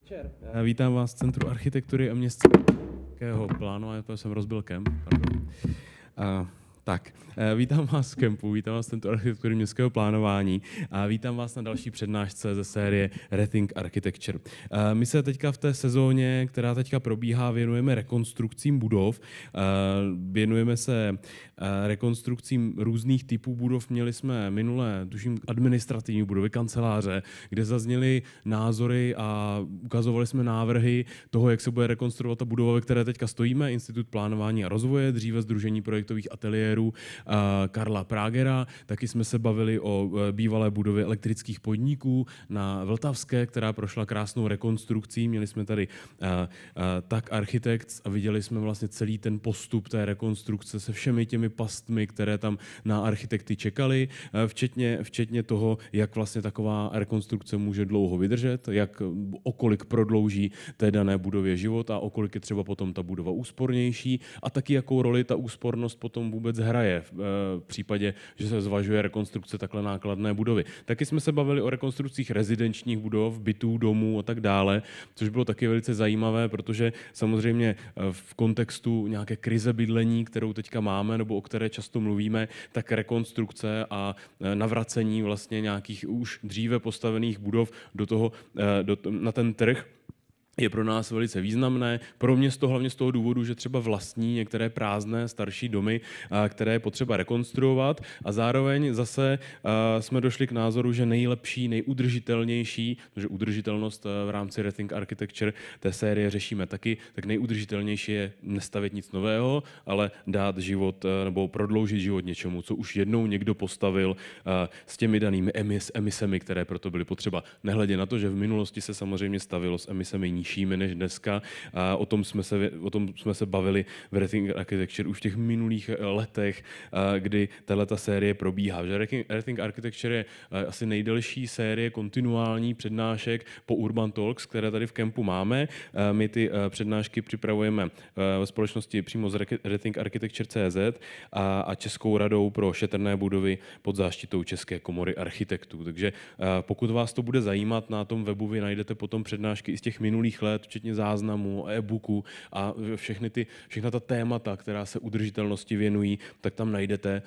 večer. Vítám vás v Centru architektury a městského plánu. Já jsem rozbil kemp. Vítám vás v kempu, vítám vás v Centru architektury městského plánování a vítám vás na další přednášce ze série Rethink Architecture. My se teďka v té sezóně, která teďka probíhá, věnujeme rekonstrukcím budov. Věnujeme se rekonstrukcím různých typů budov. Měli jsme minulé, tuším, administrativní budovy, kanceláře, kde zazněly názory a ukazovali jsme návrhy toho, jak se bude rekonstruovat ta budova, ve které teďka stojíme, Institut plánování a rozvoje, dříve Sdružení projektových ateliérů Karla Pragera. Taky jsme se bavili o bývalé budově elektrických podniků na Vltavské, která prošla krásnou rekonstrukcí. Měli jsme tady tak Architects a viděli jsme vlastně celý ten postup té rekonstrukce se všemi těmi pastmi, které tam na architekty čekaly, včetně toho, jak vlastně taková rekonstrukce může dlouho vydržet, o kolik prodlouží té dané budově život a o kolik je třeba potom ta budova úspornější a taky jakou roli ta úspornost potom vůbec hraje v případě, že se zvažuje rekonstrukce takhle nákladné budovy. Taky jsme se bavili o rekonstrukcích rezidenčních budov, bytů, domů a tak dále, což bylo taky velice zajímavé, protože samozřejmě v kontextu nějaké krize bydlení, kterou teďka máme nebo o které často mluvíme, tak rekonstrukce a navracení vlastně nějakých už dříve postavených budov na ten trh je pro nás velice významné. Pro město hlavně z toho důvodu, že třeba vlastní některé prázdné starší domy, které je potřeba rekonstruovat a zároveň zase jsme došli k názoru, že nejlepší, nejudržitelnější, protože udržitelnost v rámci Rethink Architecture té série řešíme taky, tak nejudržitelnější je nestavět nic nového, ale dát život nebo prodloužit život něčemu, co už jednou někdo postavil s těmi danými emisemi, které proto byly potřeba. Nehledě na to, že v minulosti se samozřejmě stavilo s emisemi nižšími než dneska. O tom jsme se bavili v Rethink Architecture už v těch minulých letech, kdy tato série probíhá. Že Rethink Architecture je asi nejdelší série kontinuální přednášek po Urban Talks, které tady v kempu máme. My ty přednášky připravujeme ve společnosti přímo z Rethink Architecture.cz a Českou radou pro šetrné budovy pod záštitou České komory architektů. Takže pokud vás to bude zajímat, na tom webu vy najdete potom přednášky i z těch minulých let, včetně záznamů, e-booků a všechna ta témata, která se udržitelnosti věnují, tak tam najdete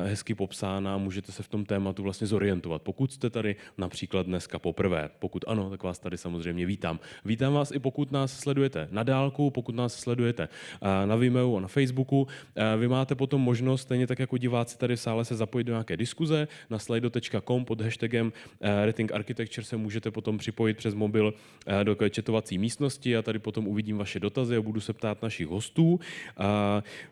hezky popsána a můžete se v tom tématu vlastně zorientovat. Pokud jste tady například dneska poprvé, pokud ano, tak vás tady samozřejmě vítám. Vítám vás i pokud nás sledujete na dálku, pokud nás sledujete na Vimeo a na Facebooku. Vy máte potom možnost, stejně tak jako diváci tady v sále, se zapojit do nějaké diskuze. Na slido.com pod hashtagem Rethink Architecture se můžete potom připojit přes mobil do chatovací místnosti a tady potom uvidím vaše dotazy a budu se ptát našich hostů.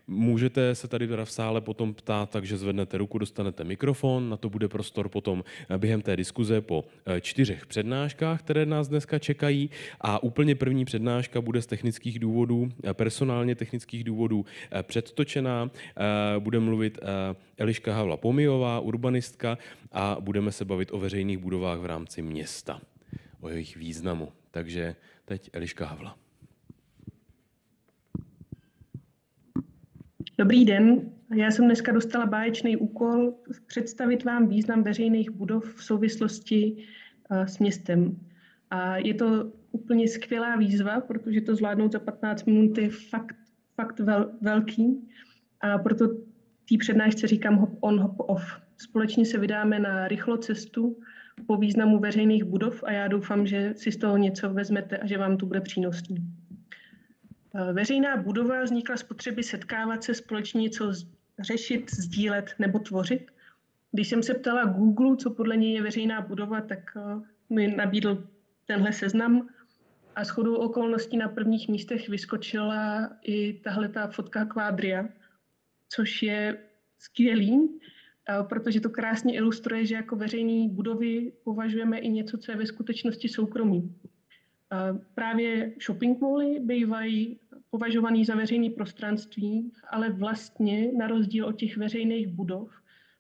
Můžete se tady v sále potom ptát, takže zvednete ruku, dostanete mikrofon, na to bude prostor potom během té diskuze po 4 přednáškách, které nás dneska čekají a úplně první přednáška bude z technických důvodů, personálně technických důvodů předtočená. Bude mluvit Eliška Havla-Pomijová, urbanistka a budeme se bavit o veřejných budovách v rámci města, o jejich významu. Takže teď Eliška Havla. Dobrý den. Já jsem dneska dostala báječný úkol představit vám význam veřejných budov v souvislosti s městem. A je to úplně skvělá výzva, protože to zvládnout za 15 minut je fakt velký. A proto té přednášce říkám hop on, hop off. Společně se vydáme na rychlocestu po významu veřejných budov a já doufám, že si z toho něco vezmete a že vám to bude přínosný. Veřejná budova vznikla z potřeby setkávat se společně něco řešit, sdílet nebo tvořit. Když jsem se ptala Google, co podle něj je veřejná budova, tak mi nabídl tenhle seznam a shodou okolností na prvních místech vyskočila i tahleta fotka Quadria, což je skvělý, protože to krásně ilustruje, že jako veřejné budovy považujeme i něco, co je ve skutečnosti soukromí. Právě shopping moly bývají považovaný za veřejné prostranství, ale vlastně na rozdíl od těch veřejných budov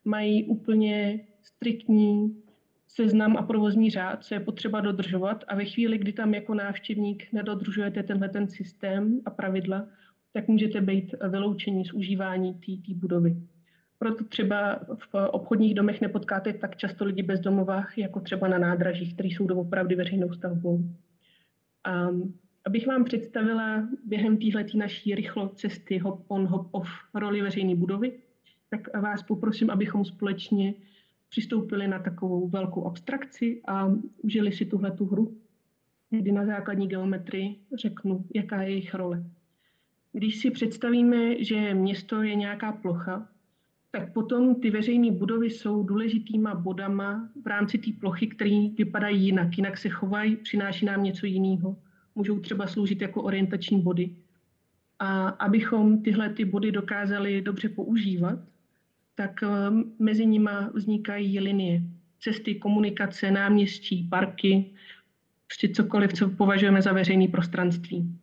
mají úplně striktní seznam a provozní řád, co je potřeba dodržovat a ve chvíli, kdy tam jako návštěvník nedodržujete ten systém a pravidla, tak můžete být vyloučení z užívání té budovy. Proto třeba v obchodních domech nepotkáte tak často lidi bezdomovách, jako třeba na nádražích, které jsou doopravdy veřejnou stavbou. Abych vám představila během téhletý naší rychlo cesty hop on, hop off roli veřejné budovy, tak vás poprosím, abychom společně přistoupili na takovou velkou abstrakci a užili si tuhletu hru, kdy na základní geometrii řeknu, jaká je jejich role. Když si představíme, že město je nějaká plocha, tak potom ty veřejné budovy jsou důležitýma bodama v rámci té plochy, které vypadají jinak se chovají, přináší nám něco jiného. Můžou třeba sloužit jako orientační body. A abychom tyhle ty body dokázali dobře používat, tak mezi nima vznikají linie, cesty, komunikace, náměstí, parky, prostě cokoliv, co považujeme za veřejné prostranství.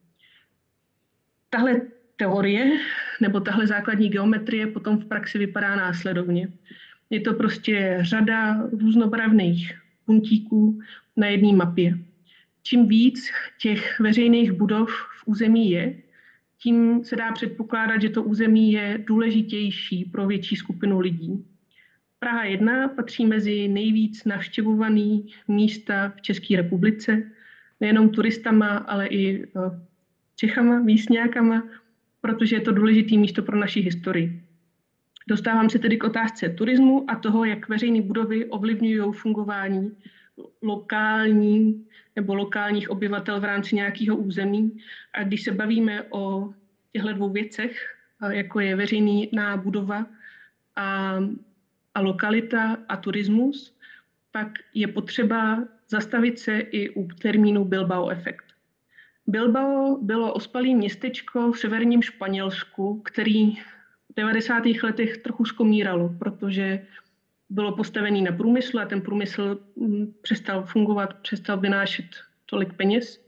Tahle teorie nebo tahle základní geometrie potom v praxi vypadá následovně. Je to prostě řada různobarevných puntíků na jedné mapě. Čím víc těch veřejných budov v území je, tím se dá předpokládat, že to území je důležitější pro větší skupinu lidí. Praha 1 patří mezi nejvíc navštěvované místa v České republice, nejenom turistama, ale i Čechama, místňákama, protože je to důležité místo pro naši historii. Dostávám se tedy k otázce turismu a toho, jak veřejné budovy ovlivňují fungování lokálních obyvatel v rámci nějakého území. A když se bavíme o těchto dvou věcech, jako je veřejná budova a lokalita a turismus, pak je potřeba zastavit se i u termínu Bilbao efekt. Bilbao bylo ospalé městečko v severním Španělsku, který v 90. letech trochu skomíralo, protože bylo postavený na průmyslu a ten průmysl přestal fungovat, přestal vynášet tolik peněz.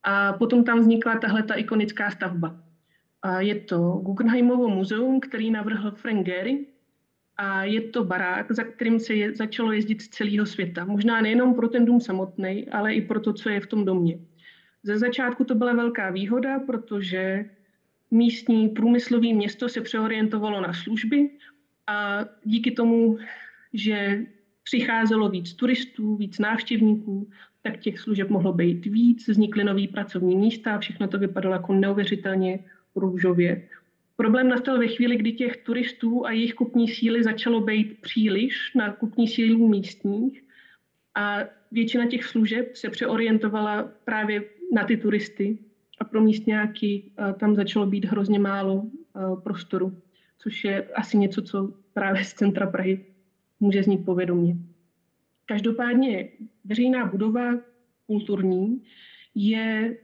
A potom tam vznikla tahle ta ikonická stavba. A je to Guggenheimovo muzeum, který navrhl Frank Gehry, a je to barák, za kterým se začalo jezdit z celého světa. Možná nejenom pro ten dům samotný, ale i pro to, co je v tom domě. Ze začátku to byla velká výhoda, protože místní průmyslové město se přeorientovalo na služby a díky tomu, že přicházelo víc turistů, víc návštěvníků, tak těch služeb mohlo být víc, vznikly nový pracovní místa, všechno to vypadalo jako neuvěřitelně růžově. Problém nastal ve chvíli, kdy těch turistů a jejich kupní síly začalo být příliš na kupní sílu místních a většina těch služeb se přeorientovala právě na ty turisty a pro místňáky tam začalo být hrozně málo prostoru, což je asi něco, co právě z centra Prahy může znít povědomě. Každopádně veřejná budova kulturní je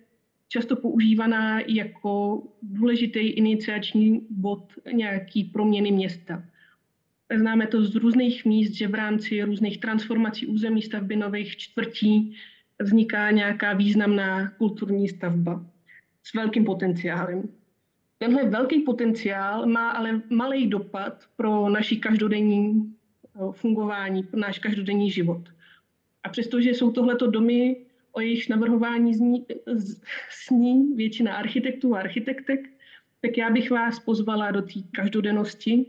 často používaná jako důležitý iniciační bod nějaký proměny města. Známe to z různých míst, že v rámci různých transformací území, stavby nových čtvrtí vzniká nějaká významná kulturní stavba s velkým potenciálem. Tenhle velký potenciál má ale malý dopad pro naši každodenní fungování, pro náš každodenní život. A přestože jsou tohleto domy, o jejich navrhování sní většina architektů a architektek, tak já bych vás pozvala do té každodennosti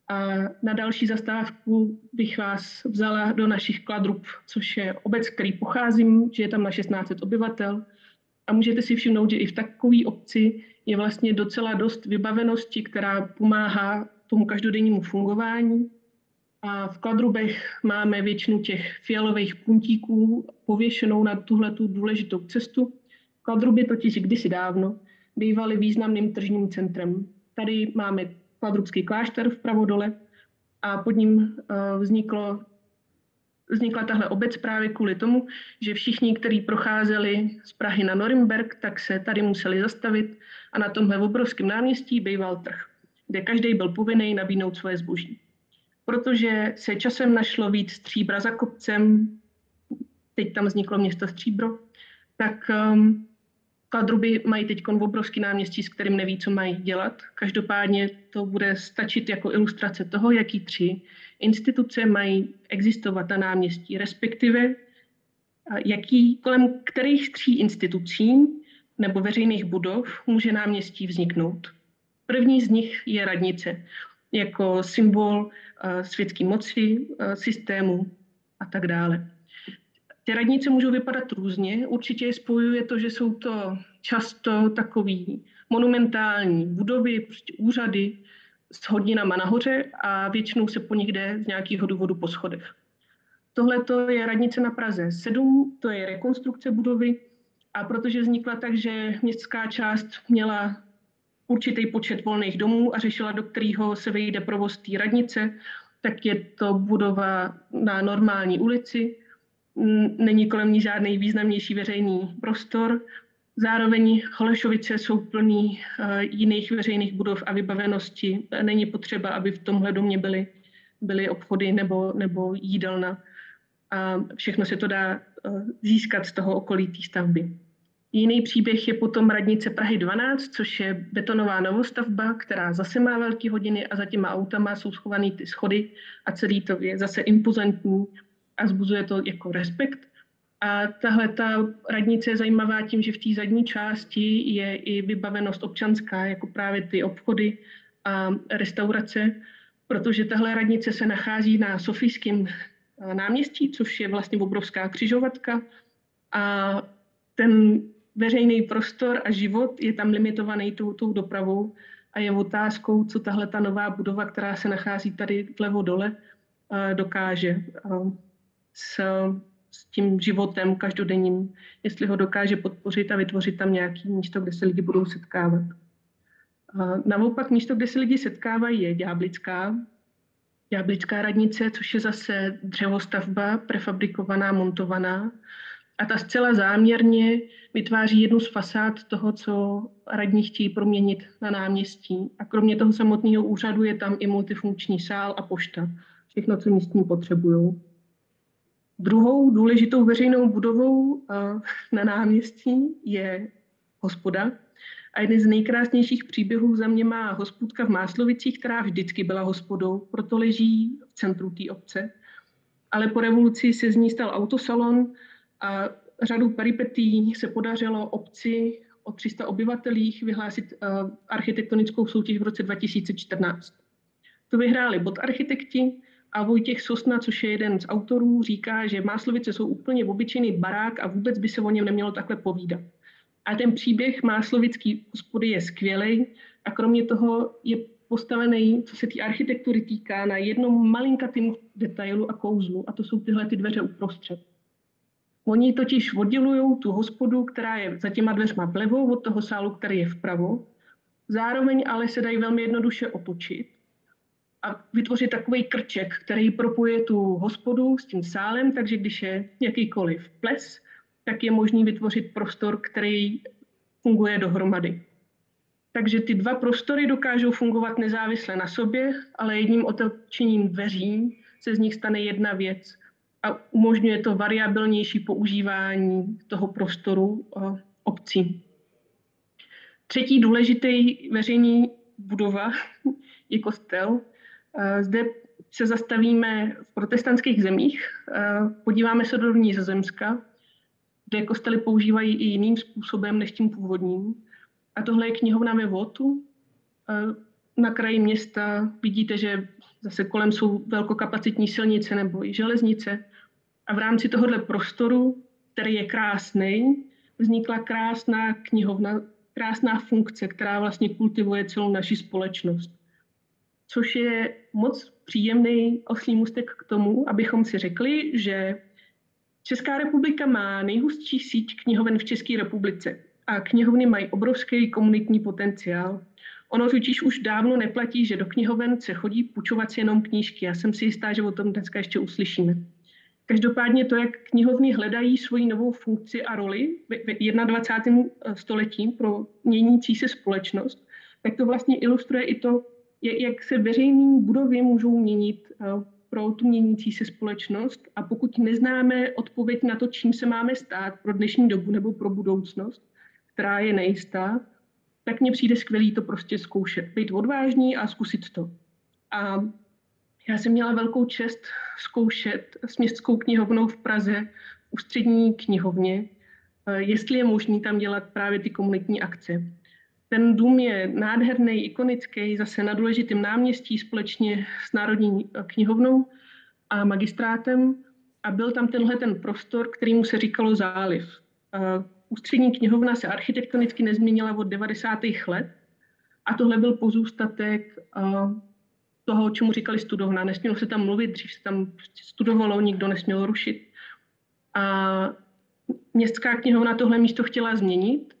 a na další zastávku bych vás vzala do našich Kladrub, což je obec, který pocházím, že je tam na 1600 obyvatel. A můžete si všimnout, že i v takové obci je vlastně docela dost vybavenosti, která pomáhá tomu každodennímu fungování. A v Kladrubech máme většinu těch fialových puntíků pověšenou na tuhletu důležitou cestu. Kladruby totiž kdysi dávno bývaly významným tržním centrem. Tady máme Kladrubský klášter vpravo dole a pod ním vznikla tahle obec právě kvůli tomu, že všichni, kteří procházeli z Prahy na Norimberk, tak se tady museli zastavit a na tomhle obrovském náměstí býval trh, kde každý byl povinný nabídnout svoje zboží. Protože se časem našlo víc stříbra za kopcem, teď tam vzniklo město Stříbro, tak Kladruby mají teď obrovský náměstí, s kterým neví, co mají dělat. Každopádně to bude stačit jako ilustrace toho, jaký 3 instituce mají existovat na náměstí, respektive kolem kterých 3 institucí nebo veřejných budov může náměstí vzniknout. První z nich je radnice, jako symbol světské moci, systému a tak dále. Ty radnice můžou vypadat různě. Určitě je spojuje to, že jsou to často takový monumentální budovy, prostě úřady s hodinama nahoře a většinou se po nich jde z nějakého důvodu po schodech. Tohle je radnice na Praze 7, to je rekonstrukce budovy a protože vznikla tak, že městská část měla určitý počet volných domů a řešila, do kterého se vejde provoz té radnice, tak je to budova na normální ulici, není kolem ní žádný významnější veřejný prostor. Zároveň Holešovice jsou plný jiných veřejných budov a vybavenosti. Není potřeba, aby v tomhle domě byly obchody nebo jídelna. A všechno se to dá získat z toho okolí té stavby. Jiný příběh je potom radnice Prahy 12, což je betonová novostavba, která zase má velké hodiny a za těma autama jsou schované ty schody a celý to je zase impozantní a vzbuzuje to jako respekt. A tahle ta radnice je zajímavá tím, že v té zadní části je i vybavenost občanská, jako právě ty obchody a restaurace, protože tahle radnice se nachází na Sofijském náměstí, což je vlastně obrovská křižovatka a ten veřejný prostor a život je tam limitovaný tou dopravou a je otázkou, co tahle ta nová budova, která se nachází tady vlevo dole, dokáže s tím životem každodenním, jestli ho dokáže podpořit a vytvořit tam nějaké místo, kde se lidi budou setkávat. Naopak místo, kde se lidi setkávají, je Ďáblická radnice, což je zase dřevostavba, prefabrikovaná, montovaná. A ta zcela záměrně vytváří jednu z fasád toho, co radní chtějí proměnit na náměstí. A kromě toho samotného úřadu je tam i multifunkční sál a pošta. Všechno, co místní potřebují. Druhou důležitou veřejnou budovou na náměstí je hospoda. A jeden z nejkrásnějších příběhů za mě má hospůdka v Máslovicích, která vždycky byla hospodou, proto leží v centru té obce. Ale po revoluci se z ní stal autosalon a řadu peripetí se podařilo obci o 300 obyvatelích vyhlásit architektonickou soutěž v roce 2014. To vyhráli architekti a Vojtěch Sosna, což je jeden z autorů, říká, že Máslovice jsou úplně obyčejný barák a vůbec by se o něm nemělo takhle povídat. A ten příběh Máslovický hospody je skvělej a kromě toho je postavený, co se té architektury týká, na jednom malinkatým detailu a kouzlu, a to jsou tyhle ty dveře uprostřed. Oni totiž oddělují tu hospodu, která je za těma dveřma vlevo, od toho sálu, který je vpravo. Zároveň ale se dají velmi jednoduše otočit a vytvořit takový krček, který propojuje tu hospodu s tím sálem, takže když je jakýkoliv ples, tak je možný vytvořit prostor, který funguje dohromady. Takže ty dva prostory dokážou fungovat nezávisle na sobě, ale jedním otočením dveří se z nich stane jedna věc a umožňuje to variabilnější používání toho prostoru obcí. Třetí důležitý veřejný budova je kostel. Zde se zastavíme v protestantských zemích, podíváme se do Nizozemska, kde kostely používají i jiným způsobem než tím původním. A tohle je knihovna ve Votu. Na kraji města vidíte, že zase kolem jsou velkokapacitní silnice nebo i železnice. A v rámci tohohle prostoru, který je krásný, vznikla krásná knihovna, krásná funkce, která vlastně kultivuje celou naši společnost. Což je moc příjemný oslí můstek k tomu, abychom si řekli, že Česká republika má nejhustší síť knihoven v České republice a knihovny mají obrovský komunitní potenciál. Ono totiž už dávno neplatí, že do knihoven se chodí půjčovat si jenom knížky. Já jsem si jistá, že o tom dneska ještě uslyšíme. Každopádně to, jak knihovny hledají svoji novou funkci a roli v 21. století pro měnící se společnost, tak to vlastně ilustruje i to, jak se veřejné budovy můžou měnit pro tu měnící se společnost. A pokud neznáme odpověď na to, čím se máme stát pro dnešní dobu nebo pro budoucnost, která je nejistá, tak mně přijde skvělý to prostě zkoušet. Být odvážný a zkusit to. A já jsem měla velkou čest zkoušet s městskou knihovnou v Praze v ústřední knihovně, jestli je možné tam dělat právě ty komunitní akce. Ten dům je nádherný, ikonický, zase na důležitém náměstí společně s Národní knihovnou a magistrátem. a byl tam ten prostor, kterýmu se říkalo Záliv. Ústřední knihovna se architektonicky nezměnila od 90. let a tohle byl pozůstatek toho, čemu říkali studovna. Nesmělo se tam mluvit, dřív se tam studovalo, nikdo nesměl rušit. A městská knihovna tohle místo chtěla změnit,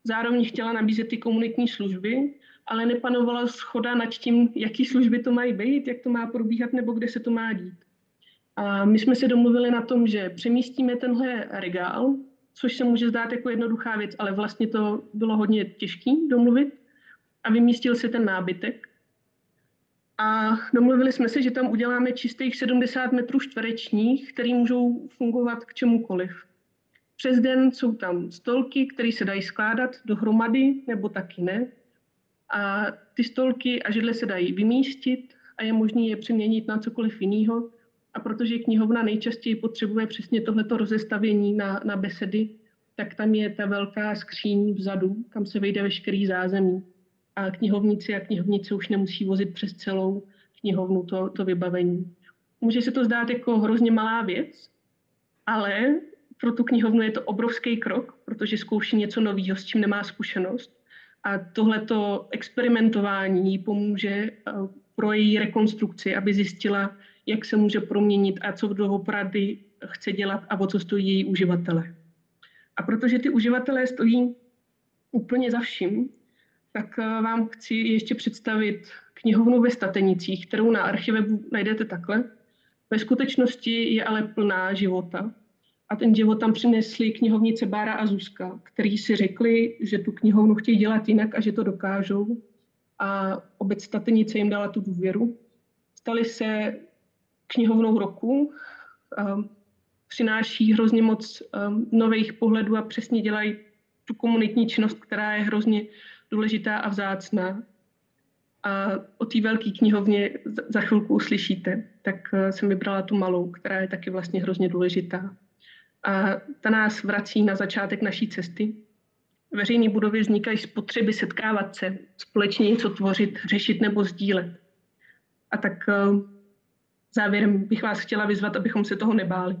zároveň chtěla nabízet ty komunitní služby, ale nepanovala shoda nad tím, jaký služby to mají být, jak to má probíhat nebo kde se to má dít. A my jsme se domluvili na tom, že přemístíme tenhle regál, což se může zdát jako jednoduchá věc, ale vlastně to bylo hodně těžké domluvit, a vymístil se ten nábytek. A domluvili jsme se, že tam uděláme čistých 70 metrů čtverečních, které můžou fungovat k čemukoliv. Přes den jsou tam stolky, které se dají skládat dohromady, nebo taky ne. A ty stolky a židle se dají vymístit a je možné je přeměnit na cokoliv jiného. A protože knihovna nejčastěji potřebuje přesně tohleto rozestavění na besedy, tak tam je ta velká skříň vzadu, kam se vejde veškerý zázemí. A knihovníci a knihovnice už nemusí vozit přes celou knihovnu to vybavení. Může se to zdát jako hrozně malá věc, ale pro tu knihovnu je to obrovský krok, protože zkouší něco nového, s čím nemá zkušenost. A tohleto experimentování jí pomůže pro její rekonstrukci, aby zjistila, jak se může proměnit a co doopravdy chce dělat a o co stojí její uživatele. A protože ty uživatelé stojí úplně za vším, tak vám chci ještě představit knihovnu ve Statenicích, kterou na Archiwebu najdete takhle. Ve skutečnosti je ale plná života. A ten život tam přinesli knihovnice Bára a Zuzka, který si řekli, že tu knihovnu chtějí dělat jinak a že to dokážou. A obec Statenice jim dala tu důvěru. Stali se knihovnou roku, přináší hrozně moc nových pohledů a přesně dělají tu komunitní činnost, která je hrozně důležitá a vzácná. A o té velké knihovně za chvilku uslyšíte, tak jsem vybrala tu malou, která je taky vlastně hrozně důležitá. A ta nás vrací na začátek naší cesty. Veřejné budovy vznikají z potřeby setkávat se, společně něco tvořit, řešit nebo sdílet. A tak závěrem bych vás chtěla vyzvat, abychom se toho nebáli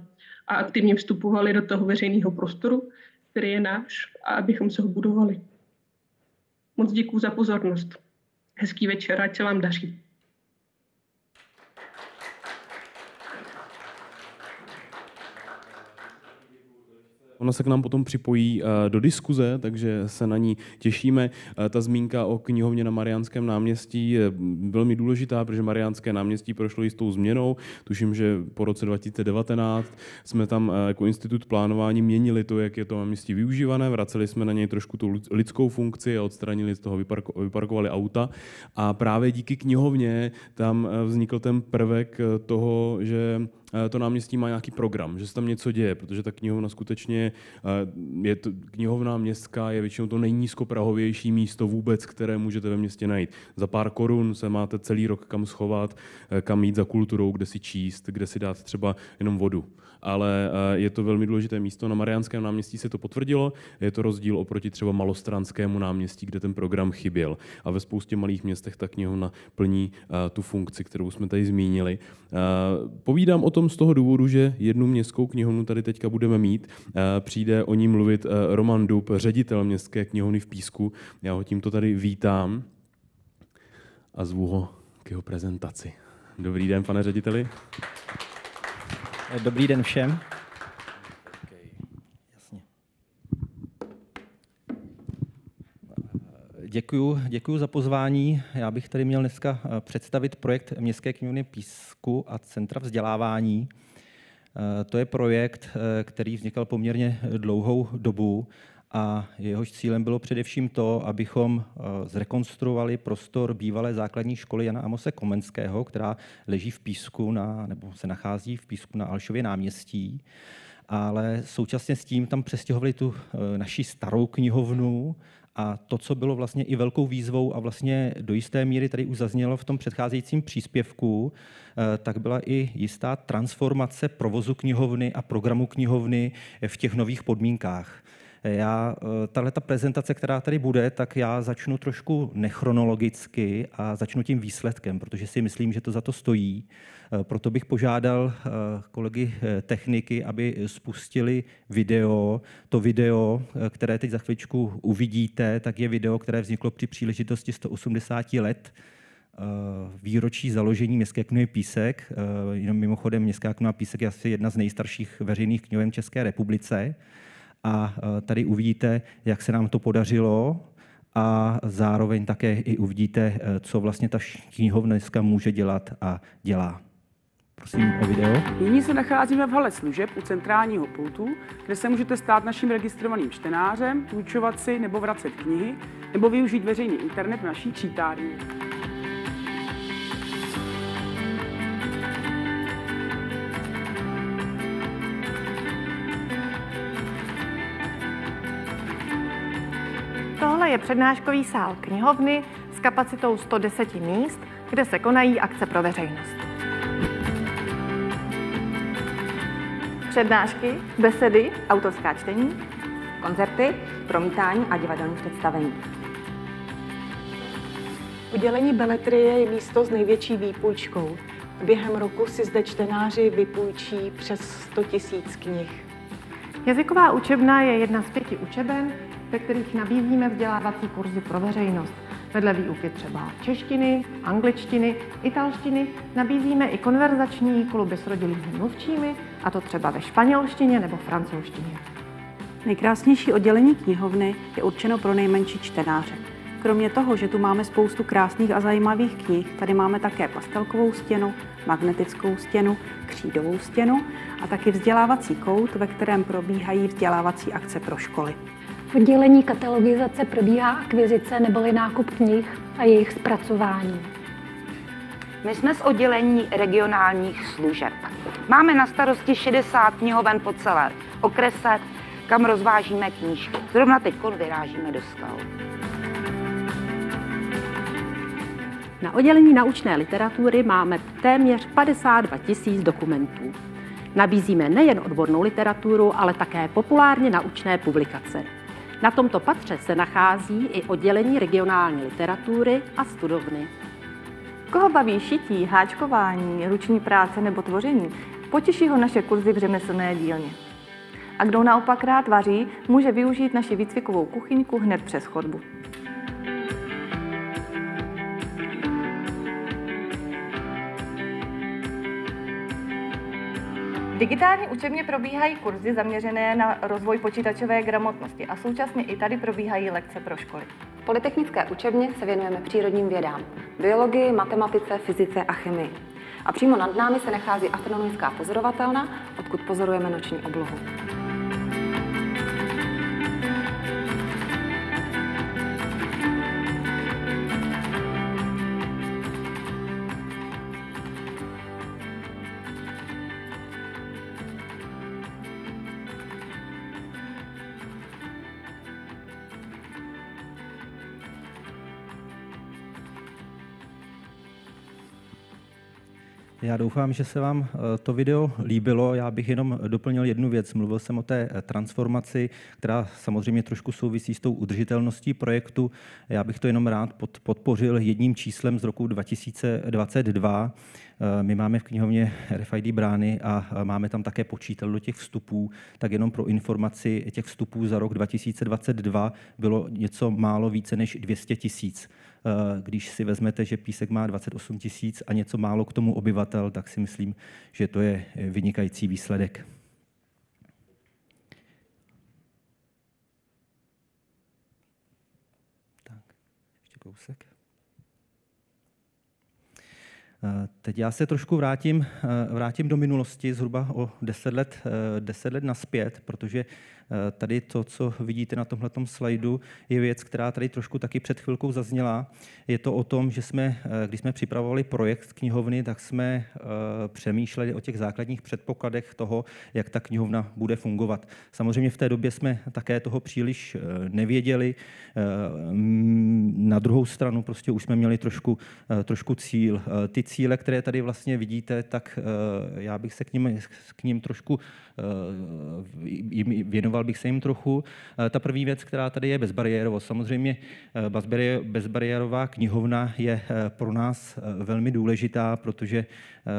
a aktivně vstupovali do toho veřejného prostoru, který je náš, a abychom se ho budovali. Moc děkuju za pozornost. Hezký večer, ať se vám daří. Ona se k nám potom připojí do diskuze, takže se na ní těšíme. Ta zmínka o knihovně na Mariánském náměstí je velmi důležitá, protože Mariánské náměstí prošlo jistou změnou. Tuším, že po roce 2019 jsme tam jako institut plánování měnili to, jak je to náměstí využívané, vraceli jsme na něj trošku tu lidskou funkci a odstranili z toho, vyparkovali auta. A právě díky knihovně tam vznikl ten prvek toho, že to náměstí má nějaký program, že se tam něco děje, protože ta knihovna skutečně je to, knihovna městská je většinou to nejnízkoprahovější místo vůbec, které můžete ve městě najít. Za pár korun se máte celý rok kam schovat, kam jít za kulturou, kde si číst, kde si dát třeba jenom vodu. Ale je to velmi důležité místo. Na Mariánském náměstí se to potvrdilo. Je to rozdíl oproti třeba Malostranskému náměstí, kde ten program chyběl. A ve spoustě malých městech ta knihovna plní tu funkci, kterou jsme tady zmínili. Povídám o tom z toho důvodu, že jednu městskou knihovnu tady teďka budeme mít. Přijde o ní mluvit Roman Dub, ředitel městské knihovny v Písku. Já ho tímto tady vítám a zvu ho k jeho prezentaci. Dobrý den, pane řediteli. Dobrý den všem. Jasně. Děkuju za pozvání. Já bych tady měl dneska představit projekt Městské knihovny Písku a Centra vzdělávání. To je projekt, který vznikal poměrně dlouhou dobu a jehož cílem bylo především to, abychom zrekonstruovali prostor bývalé základní školy Jana Amose Komenského, která leží v Písku, nebo se nachází v Písku na Alšově náměstí. Ale současně s tím tam přestěhovali tu naši starou knihovnu a to, co bylo vlastně i velkou výzvou a vlastně do jisté míry tady už zaznělo v tom předcházejícím příspěvku, tak byla i jistá transformace provozu knihovny a programu knihovny v těch nových podmínkách. Tahleta prezentace, která tady bude, tak já začnu trošku nechronologicky a začnu tím výsledkem, protože si myslím, že to za to stojí. Proto bych požádal kolegy techniky, aby spustili video. To video, které teď za chvíličku uvidíte, tak je video, které vzniklo při příležitosti 180 let výročí založení Městské knihovny Písek. Jenom mimochodem, Městská knihovna Písek je asi jedna z nejstarších veřejných knihoven v České republice. A tady uvidíte, jak se nám to podařilo a zároveň také i uvidíte, co vlastně ta knihovna dneska může dělat a dělá. Prosím o video. Nyní se nacházíme v hale služeb u centrálního pultu, kde se můžete stát naším registrovaným čtenářem, půjčovat si nebo vracet knihy, nebo využít veřejný internet v naší čítárně. Tohle je přednáškový sál knihovny s kapacitou 110 míst, kde se konají akce pro veřejnost. Přednášky, besedy, autorská čtení, koncerty, promítání a divadelní představení. Oddělení beletrie je místo s největší výpůjčkou. Během roku si zde čtenáři vypůjčí přes 100 000 knih. Jazyková učebna je jedna z 5 učeben, ve kterých nabízíme vzdělávací kurzy pro veřejnost. Vedle výuky třeba češtiny, angličtiny, italštiny nabízíme i konverzační kluby s rodilými mluvčími, a to třeba ve španělštině nebo francouzštině. Nejkrásnější oddělení knihovny je určeno pro nejmenší čtenáře. Kromě toho, že tu máme spoustu krásných a zajímavých knih, tady máme také pastelkovou stěnu, magnetickou stěnu, křídovou stěnu a taky vzdělávací kout, ve kterém probíhají vzdělávací akce pro školy. V oddělení katalogizace probíhá akvizice neboli nákup knih a jejich zpracování. My jsme z oddělení regionálních služeb. Máme na starosti 60 knihoven po celé okrese, kam rozvážíme knížky. Zrovna teď vyrážíme do Skal. Na oddělení naučné literatury máme téměř 52 000 dokumentů. Nabízíme nejen odbornou literaturu, ale také populárně naučné publikace. Na tomto patře se nachází i oddělení regionální literatury a studovny. Koho baví šití, háčkování, ruční práce nebo tvoření, potěší ho naše kurzy v řemeslné dílně. A kdo naopak rád vaří, může využít naši výcvikovou kuchyňku hned přes chodbu. V digitální učebně probíhají kurzy zaměřené na rozvoj počítačové gramotnosti a současně i tady probíhají lekce pro školy. V polytechnické učebně se věnujeme přírodním vědám, biologii, matematice, fyzice a chemii. A přímo nad námi se nachází astronomická pozorovatelna, odkud pozorujeme noční oblohu. Já doufám, že se vám to video líbilo. Já bych jenom doplnil jednu věc. Mluvil jsem o té transformaci, která samozřejmě trošku souvisí s tou udržitelností projektu. Já bych to jenom rád podpořil jedním číslem z roku 2022. My máme v knihovně RFID brány a máme tam také počítal do těch vstupů. Tak jenom pro informaci, těch vstupů za rok 2022 bylo něco málo více než 200 000. Když si vezmete, že Písek má 28 000 a něco málo k tomu obyvatel, tak si myslím, že to je vynikající výsledek. Tak, ještě kousek. Teď já se trošku vrátím do minulosti, zhruba o 10 let nazpět, protože tady to, co vidíte na tomhletom slajdu, je věc, která tady trošku taky před chvilkou zazněla. Je to o tom, že když jsme připravovali projekt knihovny, tak jsme přemýšleli o těch základních předpokladech toho, jak ta knihovna bude fungovat. Samozřejmě v té době jsme také toho příliš nevěděli. Na druhou stranu prostě už jsme měli trošku cíl. Ty cíle, které tady vlastně vidíte, tak já bych se k ním trošku věnoval bych se jim trochu. Ta první věc, která tady je bezbariérovost. Samozřejmě bezbariérová knihovna je pro nás velmi důležitá,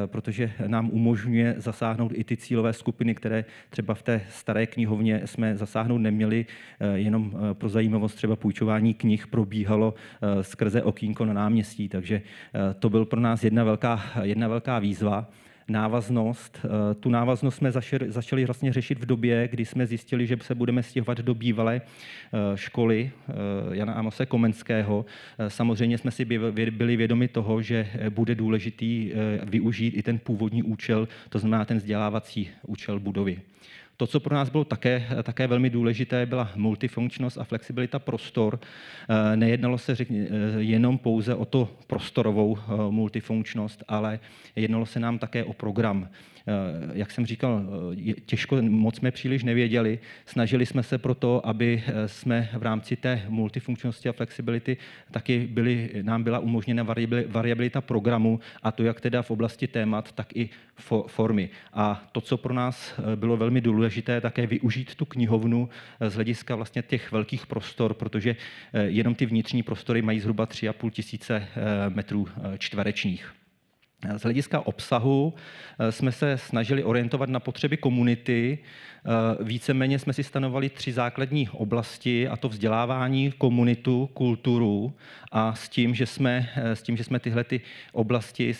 protože nám umožňuje zasáhnout i ty cílové skupiny, které třeba v té staré knihovně jsme zasáhnout neměli. Jenom pro zajímavost třeba půjčování knih probíhalo skrze okýnko na náměstí, takže to byl pro nás jedna velká výzva. Tu návaznost jsme začali vlastně řešit v době, kdy jsme zjistili, že se budeme stěhovat do bývalé školy Jana Amose Komenského. Samozřejmě jsme si byli vědomi toho, že bude důležitý využít i ten původní účel, to znamená ten vzdělávací účel budovy. To, co pro nás bylo také velmi důležité, byla multifunkčnost a flexibilita prostor. Nejednalo se jenom pouze o to prostorovou multifunkčnost, ale jednalo se nám také o program. Jak jsem říkal, moc jsme příliš nevěděli. Snažili jsme se proto, aby jsme v rámci té multifunkčnosti a flexibility taky nám byla umožněna variabilita programu, a to jak teda v oblasti témat, tak i formy. A to, co pro nás bylo velmi důležité, také využít tu knihovnu z hlediska vlastně těch velkých prostor, protože jenom ty vnitřní prostory mají zhruba 3,5 tisíce metrů čtverečních. Z hlediska obsahu jsme se snažili orientovat na potřeby komunity. Víceméně jsme si stanovali 3 základní oblasti, a to vzdělávání, komunitu, kulturu, a s tím, že jsme tyhle oblasti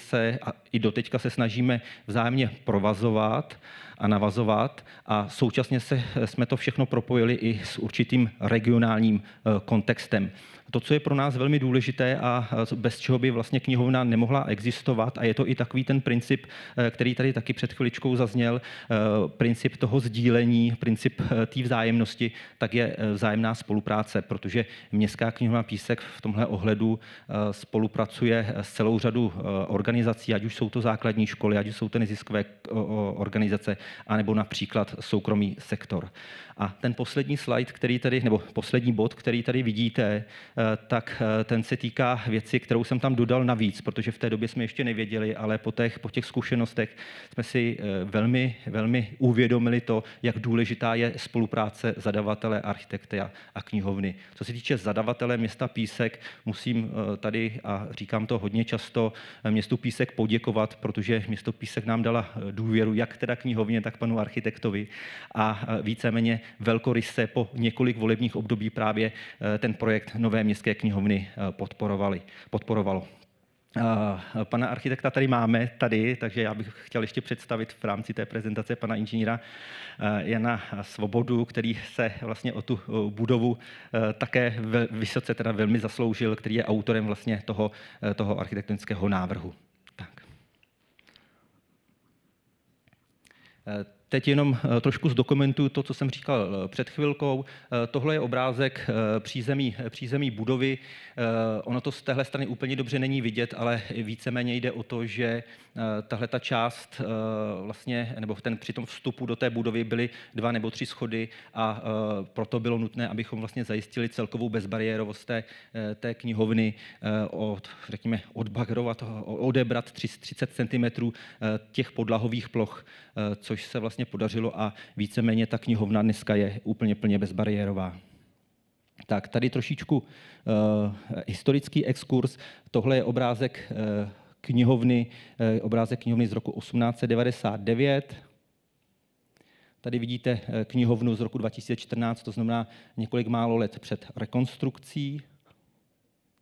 i doteďka se snažíme vzájemně provazovat a navazovat, a současně jsme to všechno propojili i s určitým regionálním kontextem. To, co je pro nás velmi důležité a bez čeho by vlastně knihovna nemohla existovat, a je to i takový ten princip, který tady taky před chviličkou zazněl, princip toho sdílení, princip té vzájemnosti, tak je vzájemná spolupráce, protože Městská knihovna Písek v tomhle ohledu spolupracuje s celou řadou organizací, ať už jsou to základní školy, ať už jsou to neziskové organizace, anebo například soukromý sektor. A ten poslední slide, poslední bod, který tady vidíte, tak ten se týká věci, kterou jsem tam dodal navíc, protože v té době jsme ještě nevěděli, ale po těch zkušenostech jsme si velmi, velmi uvědomili to, jak důležitá je spolupráce zadavatele, architekta a knihovny. Co se týče zadavatele města Písek, musím tady, a říkám to hodně často, městu Písek poděkovat, protože město Písek nám dala důvěru jak teda knihovně, tak panu architektovi, a víceméně velkoryse po několik volebních období právě ten projekt nové městské knihovny podporovalo. Pana architekta tady máme, takže já bych chtěl ještě představit v rámci té prezentace pana inženýra Jana Svobodu, který se vlastně o tu budovu také vysoce teda velmi zasloužil, který je autorem vlastně toho architektonického návrhu. Tak. Teď jenom trošku zdokumentuju to, co jsem říkal před chvilkou. Tohle je obrázek přízemí budovy. Ono to z téhle strany úplně dobře není vidět, ale víceméně jde o to, že tahleta část vlastně, nebo při tom vstupu do té budovy byly 2 nebo 3 schody, a proto bylo nutné, abychom vlastně zajistili celkovou bezbariérovost té knihovny, odbagrovat, odebrat 30 cm těch podlahových ploch, což se vlastně podařilo, a víceméně ta knihovna dneska je úplně plně bezbariérová. Tak tady trošičku historický exkurs. Tohle je obrázek knihovny z roku 1899. Tady vidíte knihovnu z roku 2014, to znamená několik málo let před rekonstrukcí.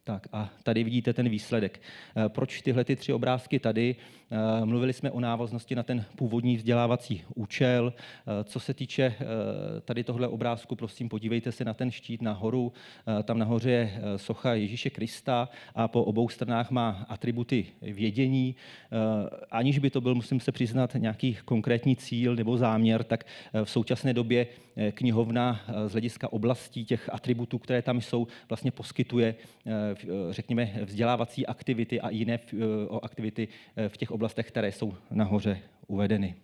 Tak a tady vidíte ten výsledek. Proč tyhle 3 obrázky tady? Mluvili jsme o návaznosti na ten původní vzdělávací účel. Co se týče tady tohle obrázku, prosím, podívejte se na ten štít nahoru. Tam nahoře je socha Ježíše Krista a po obou stranách má atributy vědění. Aniž by to byl, musím se přiznat, nějaký konkrétní cíl nebo záměr, tak v současné době knihovna z hlediska oblastí těch atributů, které tam jsou, vlastně poskytuje, řekněme, vzdělávací aktivity a jiné aktivity v těch oblastech, které jsou nahoře uvedeny.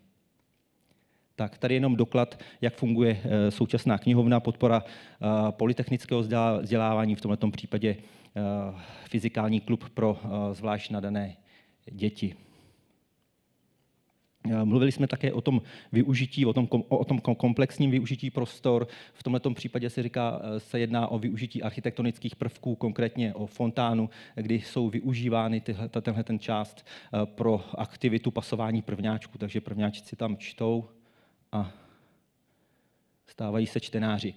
Tak tady jenom doklad, jak funguje současná knihovna, podpora polytechnického vzdělávání, v tomto případě fyzikální klub pro zvlášť nadané děti. Mluvili jsme také o tom využití, o tom komplexním využití prostor. V tomto případě se jedná o využití architektonických prvků, konkrétně o fontánu, kdy jsou využívány tenhle část pro aktivitu pasování prvňáčků. Takže prvňáčci tam čtou a stávají se čtenáři.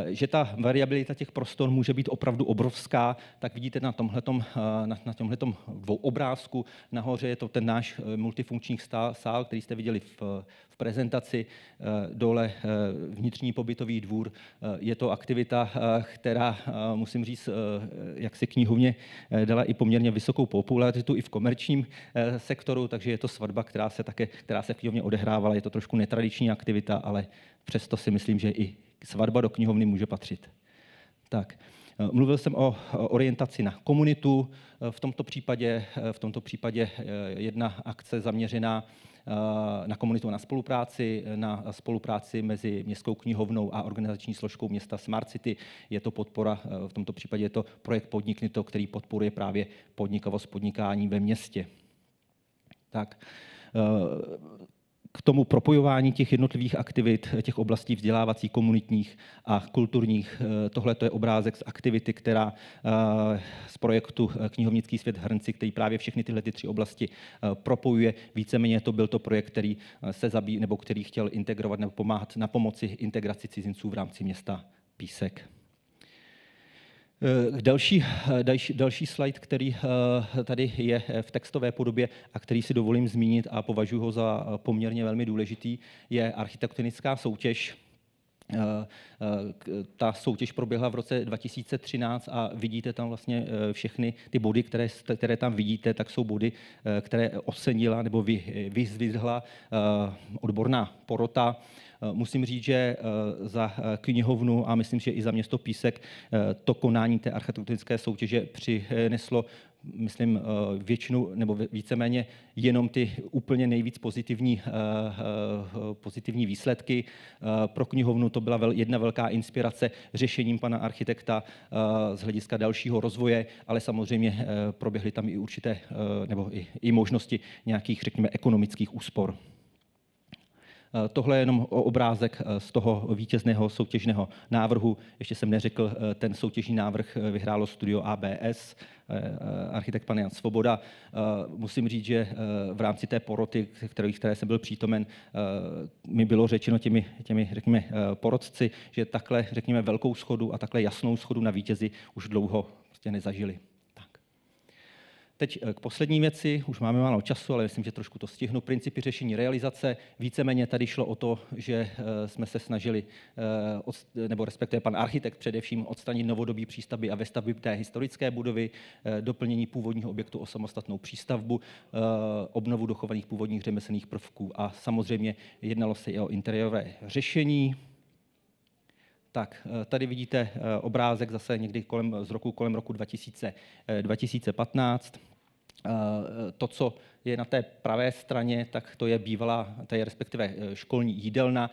Že ta variabilita těch prostor může být opravdu obrovská, tak vidíte na tomhletom dvouobrázku. Nahoře je to ten náš multifunkční sál, který jste viděli v prezentaci. Dole vnitřní pobytový dvůr. Je to aktivita, která, musím říct, jak se knihovně dala i poměrně vysokou popularitu i v komerčním sektoru, takže je to svatba, která se v knihovně odehrávala. Je to trošku netradiční aktivita, ale přesto si myslím, že i svatba do knihovny může patřit. Tak, mluvil jsem o orientaci na komunitu. V tomto případě jedna akce zaměřená na komunitu, na spolupráci mezi Městskou knihovnou a organizační složkou města Smart City. Je to podpora, v tomto případě je to projekt Podniknito, který podporuje právě podnikání ve městě. Tak, k tomu propojování těch jednotlivých aktivit, těch oblastí vzdělávacích, komunitních a kulturních. Tohle je obrázek z aktivity, která z projektu Knihovnický svět Hrnci, který právě všechny tyhle tři oblasti propojuje. Víceméně to byl to projekt, který který chtěl integrovat nebo pomáhat na pomoci integraci cizinců v rámci města Písek. Další slide, který tady je v textové podobě a který si dovolím zmínit a považuji ho za poměrně velmi důležitý, je architektonická soutěž. Ta soutěž proběhla v roce 2013 a vidíte tam vlastně všechny ty body, které tam vidíte, tak jsou body, které ocenila nebo vyzdvihla odborná porota. Musím říct, že za knihovnu a myslím, že i za město Písek to konání té architektonické soutěže přineslo, myslím, většinu nebo víceméně jenom ty úplně nejvíc pozitivní výsledky. Pro knihovnu to byla jedna velká inspirace řešením pana architekta z hlediska dalšího rozvoje, ale samozřejmě proběhly tam i určité nebo i možnosti nějakých, řekněme, ekonomických úspor. Tohle je jenom obrázek z toho vítězného soutěžného návrhu. Ještě jsem neřekl, ten soutěžní návrh vyhrálo studio ABS, architekt pan Jan Svoboda. Musím říct, že v rámci té poroty, které jsem byl přítomen, mi bylo řečeno těmi řekněme, porotci, že takhle, řekněme, velkou shodu a takhle jasnou shodu na vítězi už dlouho prostě nezažili. Teď k poslední věci, už máme málo času, ale myslím, že trošku to stihnu. Principy řešení realizace. Víceméně tady šlo o to, že jsme se snažili, nebo respektive pan architekt především, odstranit novodobí přístavby a vestavby té historické budovy, doplnění původního objektu o samostatnou přístavbu, obnovu dochovaných původních řemeslných prvků a samozřejmě jednalo se i o interiérové řešení. Tak, tady vidíte obrázek zase někdy kolem roku 2015. To, co je na té pravé straně, tak to je respektive školní jídelna.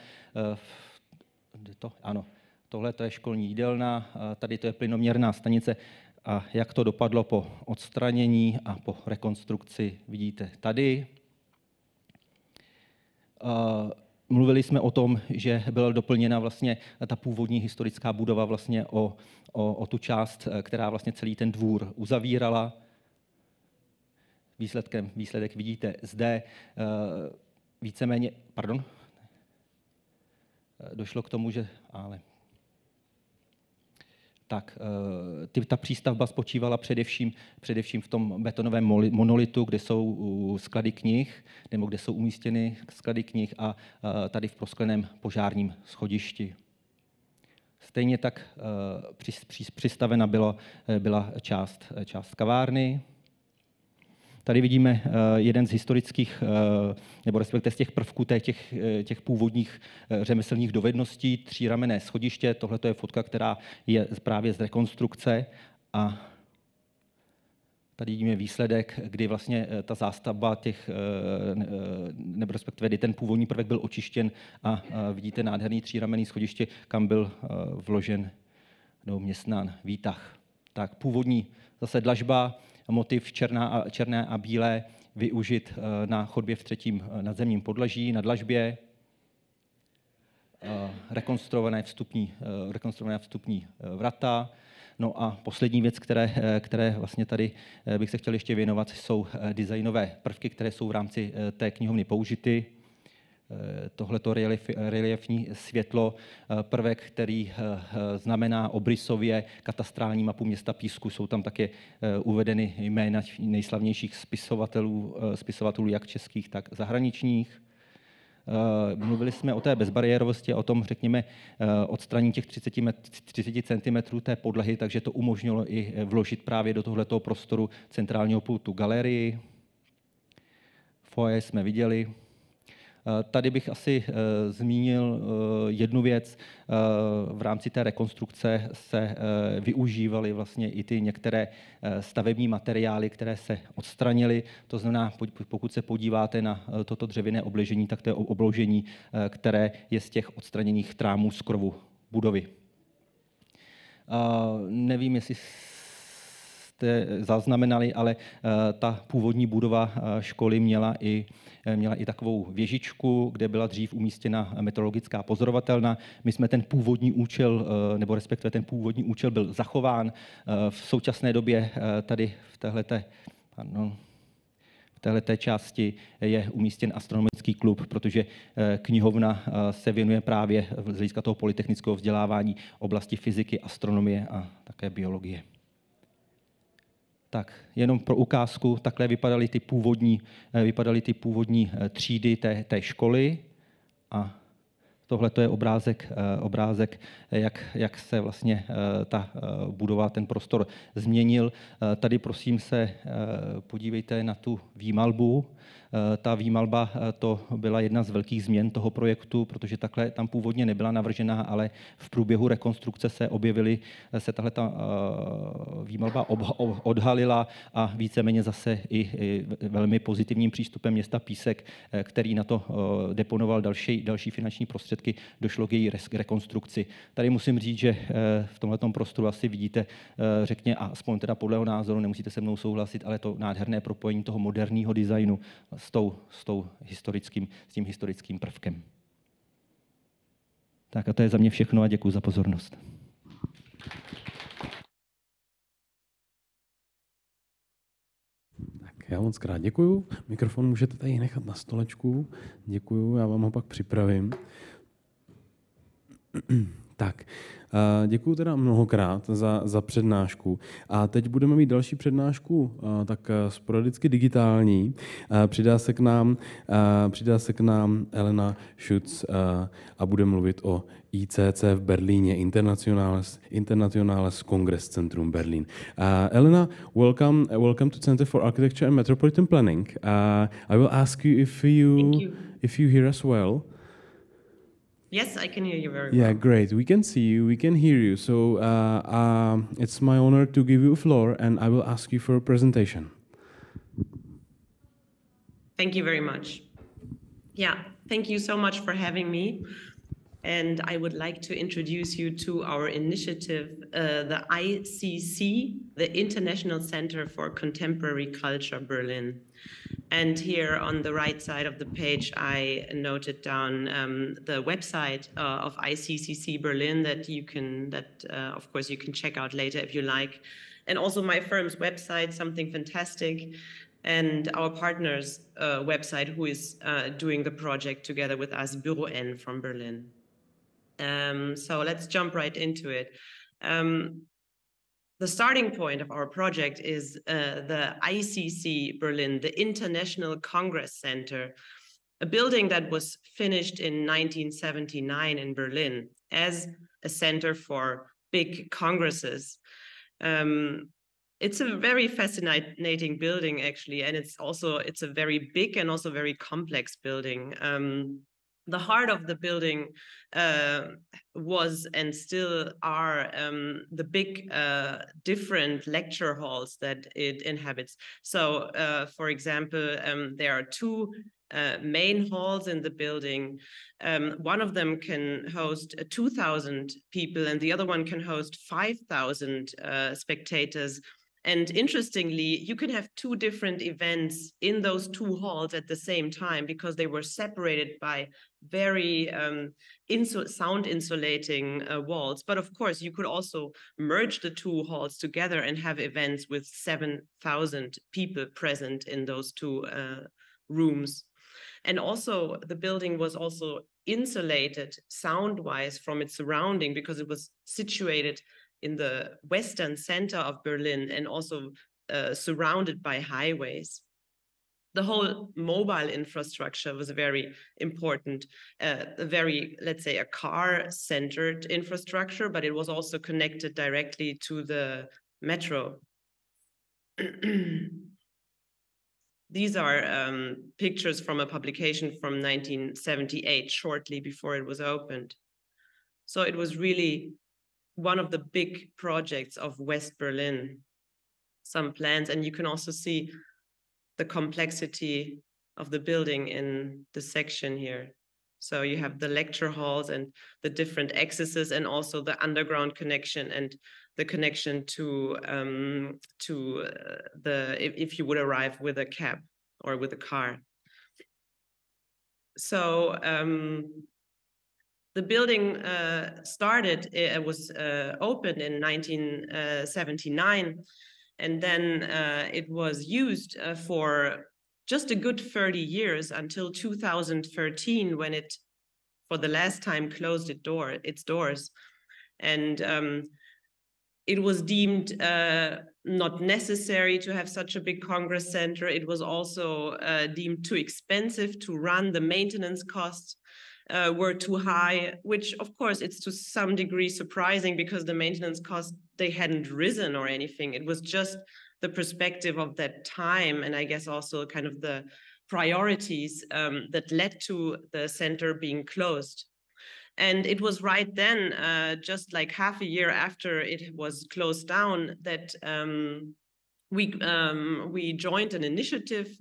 Ano, tohle to je školní jídelna, tady to je plynoměrná stanice. A jak to dopadlo po odstranění a po rekonstrukci, vidíte tady. Mluvili jsme o tom, že byla doplněna vlastně ta původní historická budova vlastně o tu část, která vlastně celý ten dvůr uzavírala. Výsledek vidíte zde. Víceméně, došlo k tomu, že ta přístavba spočívala především v tom betonovém monolitu, kde jsou sklady knih, nebo kde jsou umístěny sklady knih a tady v proskleném požárním schodišti. Stejně tak přistavena byla část kavárny. Tady vidíme jeden z historických, nebo respektive z těch prvků těch původních řemeslných dovedností, tříramenné schodiště. Tohle je fotka, která je právě z rekonstrukce. A tady vidíme výsledek, kdy vlastně ta zástavba nebo respektive kdy ten původní prvek byl očištěn a vidíte nádherný tříramenný schodiště, kam byl vložen nebo městnán výtah. Tak původní zase dlažba, motiv černé a bílé, využit na chodbě v 3. nadzemním podlaží, na dlažbě, rekonstruované vstupní vrata. No a poslední věc, které vlastně tady bych se chtěl ještě věnovat, jsou designové prvky, které jsou v rámci té knihovny použity. Tohleto reliefní světlo, prvek, který znamená obrysově katastrální mapu města Písku. Jsou tam také uvedeny jména nejslavnějších spisovatelů jak českých, tak zahraničních. Mluvili jsme o té bezbariérovosti a o tom, řekněme, odstranění těch 30 cm té podlahy, takže to umožnilo i vložit právě do tohletoho prostoru centrálního pultu galerii. Foyer jsme viděli. Tady bych asi zmínil jednu věc. V rámci té rekonstrukce se využívaly vlastně i ty některé stavební materiály, které se odstranily. To znamená, pokud se podíváte na toto dřevěné obložení, tak to je obložení, které je z těch odstraněných trámů z krovu budovy. Nevím, jestli jste zaznamenali, ale ta původní budova školy měla i takovou věžičku, kde byla dřív umístěna meteorologická pozorovatelna. My jsme ten původní účel, nebo respektive ten původní účel byl zachován. V současné době tady v téhleté části je umístěn astronomický klub, protože knihovna se věnuje právě z hlediska toho polytechnického vzdělávání oblasti fyziky, astronomie a také biologie. Tak, jenom pro ukázku, takhle vypadaly ty původní třídy té školy a tohle je obrázek, jak se vlastně ta budova, ten prostor změnil. Tady prosím se podívejte na tu výmalbu. Ta výmalba to byla jedna z velkých změn toho projektu, protože takhle tam původně nebyla navržená, ale v průběhu rekonstrukce se tahle výmalba odhalila a víceméně zase i velmi pozitivním přístupem města Písek, který na to deponoval další finanční prostředky, došlo k její rekonstrukci. Tady musím říct, že v tomhletom prostoru asi vidíte, řekně, aspoň teda podle mého názoru, nemusíte se mnou souhlasit, ale to nádherné propojení toho moderního designu s tím historickým prvkem. Tak a to je za mě všechno a děkuji za pozornost. Tak já moc krát děkuju. Mikrofon můžete tady nechat na stolečku. Děkuju, já vám ho pak připravím. Tak, děkuji teda mnohokrát za přednášku. A teď budeme mít další přednášku, tak sporadicky digitální. Přidá se k nám Elena Schutz a bude mluvit o ICC v Berlíně, Internationales Kongresscentrum Berlin. Elena, welcome to Center for Architecture and Metropolitan Planning. I will ask you if you hear us well. Yes, I can hear you very well. Yeah, great. We can see you, we can hear you. So it's my honor to give you a floor and I will ask you for a presentation. Thank you very much. Yeah, thank you so much for having me. And I would like to introduce you to our initiative, the ICC, the International Center for Contemporary Culture Berlin. And here on the right side of the page, I noted down the website of ICCC Berlin that of course you can check out later if you like. And also my firm's website, Something Fantastic, and our partner's website who is doing the project together with us, Büro N from Berlin. So let's jump right into it. The starting point of our project is the ICC Berlin, the International Congress Center, a building that was finished in 1979 in Berlin as a center for big congresses. It's a very fascinating building, actually, and it's a very big and also very complex building. The heart of the building was and still are the big different lecture halls that it inhabits. So, for example, there are two main halls in the building. One of them can host 2,000 people and the other one can host 5,000 spectators. And interestingly, you can have two different events in those two halls at the same time because they were separated by very sound insulating walls. But of course, you could also merge the two halls together and have events with 7,000 people present in those two rooms. And also the building was also insulated sound-wise from its surrounding because it was situated in the western center of Berlin and also surrounded by highways. The whole mobile infrastructure was very important, very, let's say, a car-centered infrastructure, but it was also connected directly to the metro. These are pictures from a publication from 1978, shortly before it was opened. So it was really one of the big projects of West Berlin, some plans, and you can also see the complexity of the building in the section here. So you have the lecture halls and the different accesses and also the underground connection and the connection to if you would arrive with a cab or with a car. So the building was opened in 1979, and then it was used for just a good 30 years until 2013, when it, for the last time, closed its doors. And it was deemed not necessary to have such a big Congress center. It was also deemed too expensive to run. The maintenance costs were too high, which of course it's to some degree surprising because the maintenance costs, they hadn't risen or anything. It was just the perspective of that time, and I guess also kind of the priorities that led to the center being closed. And it was right then, just like half a year after it was closed down, that we joined an initiative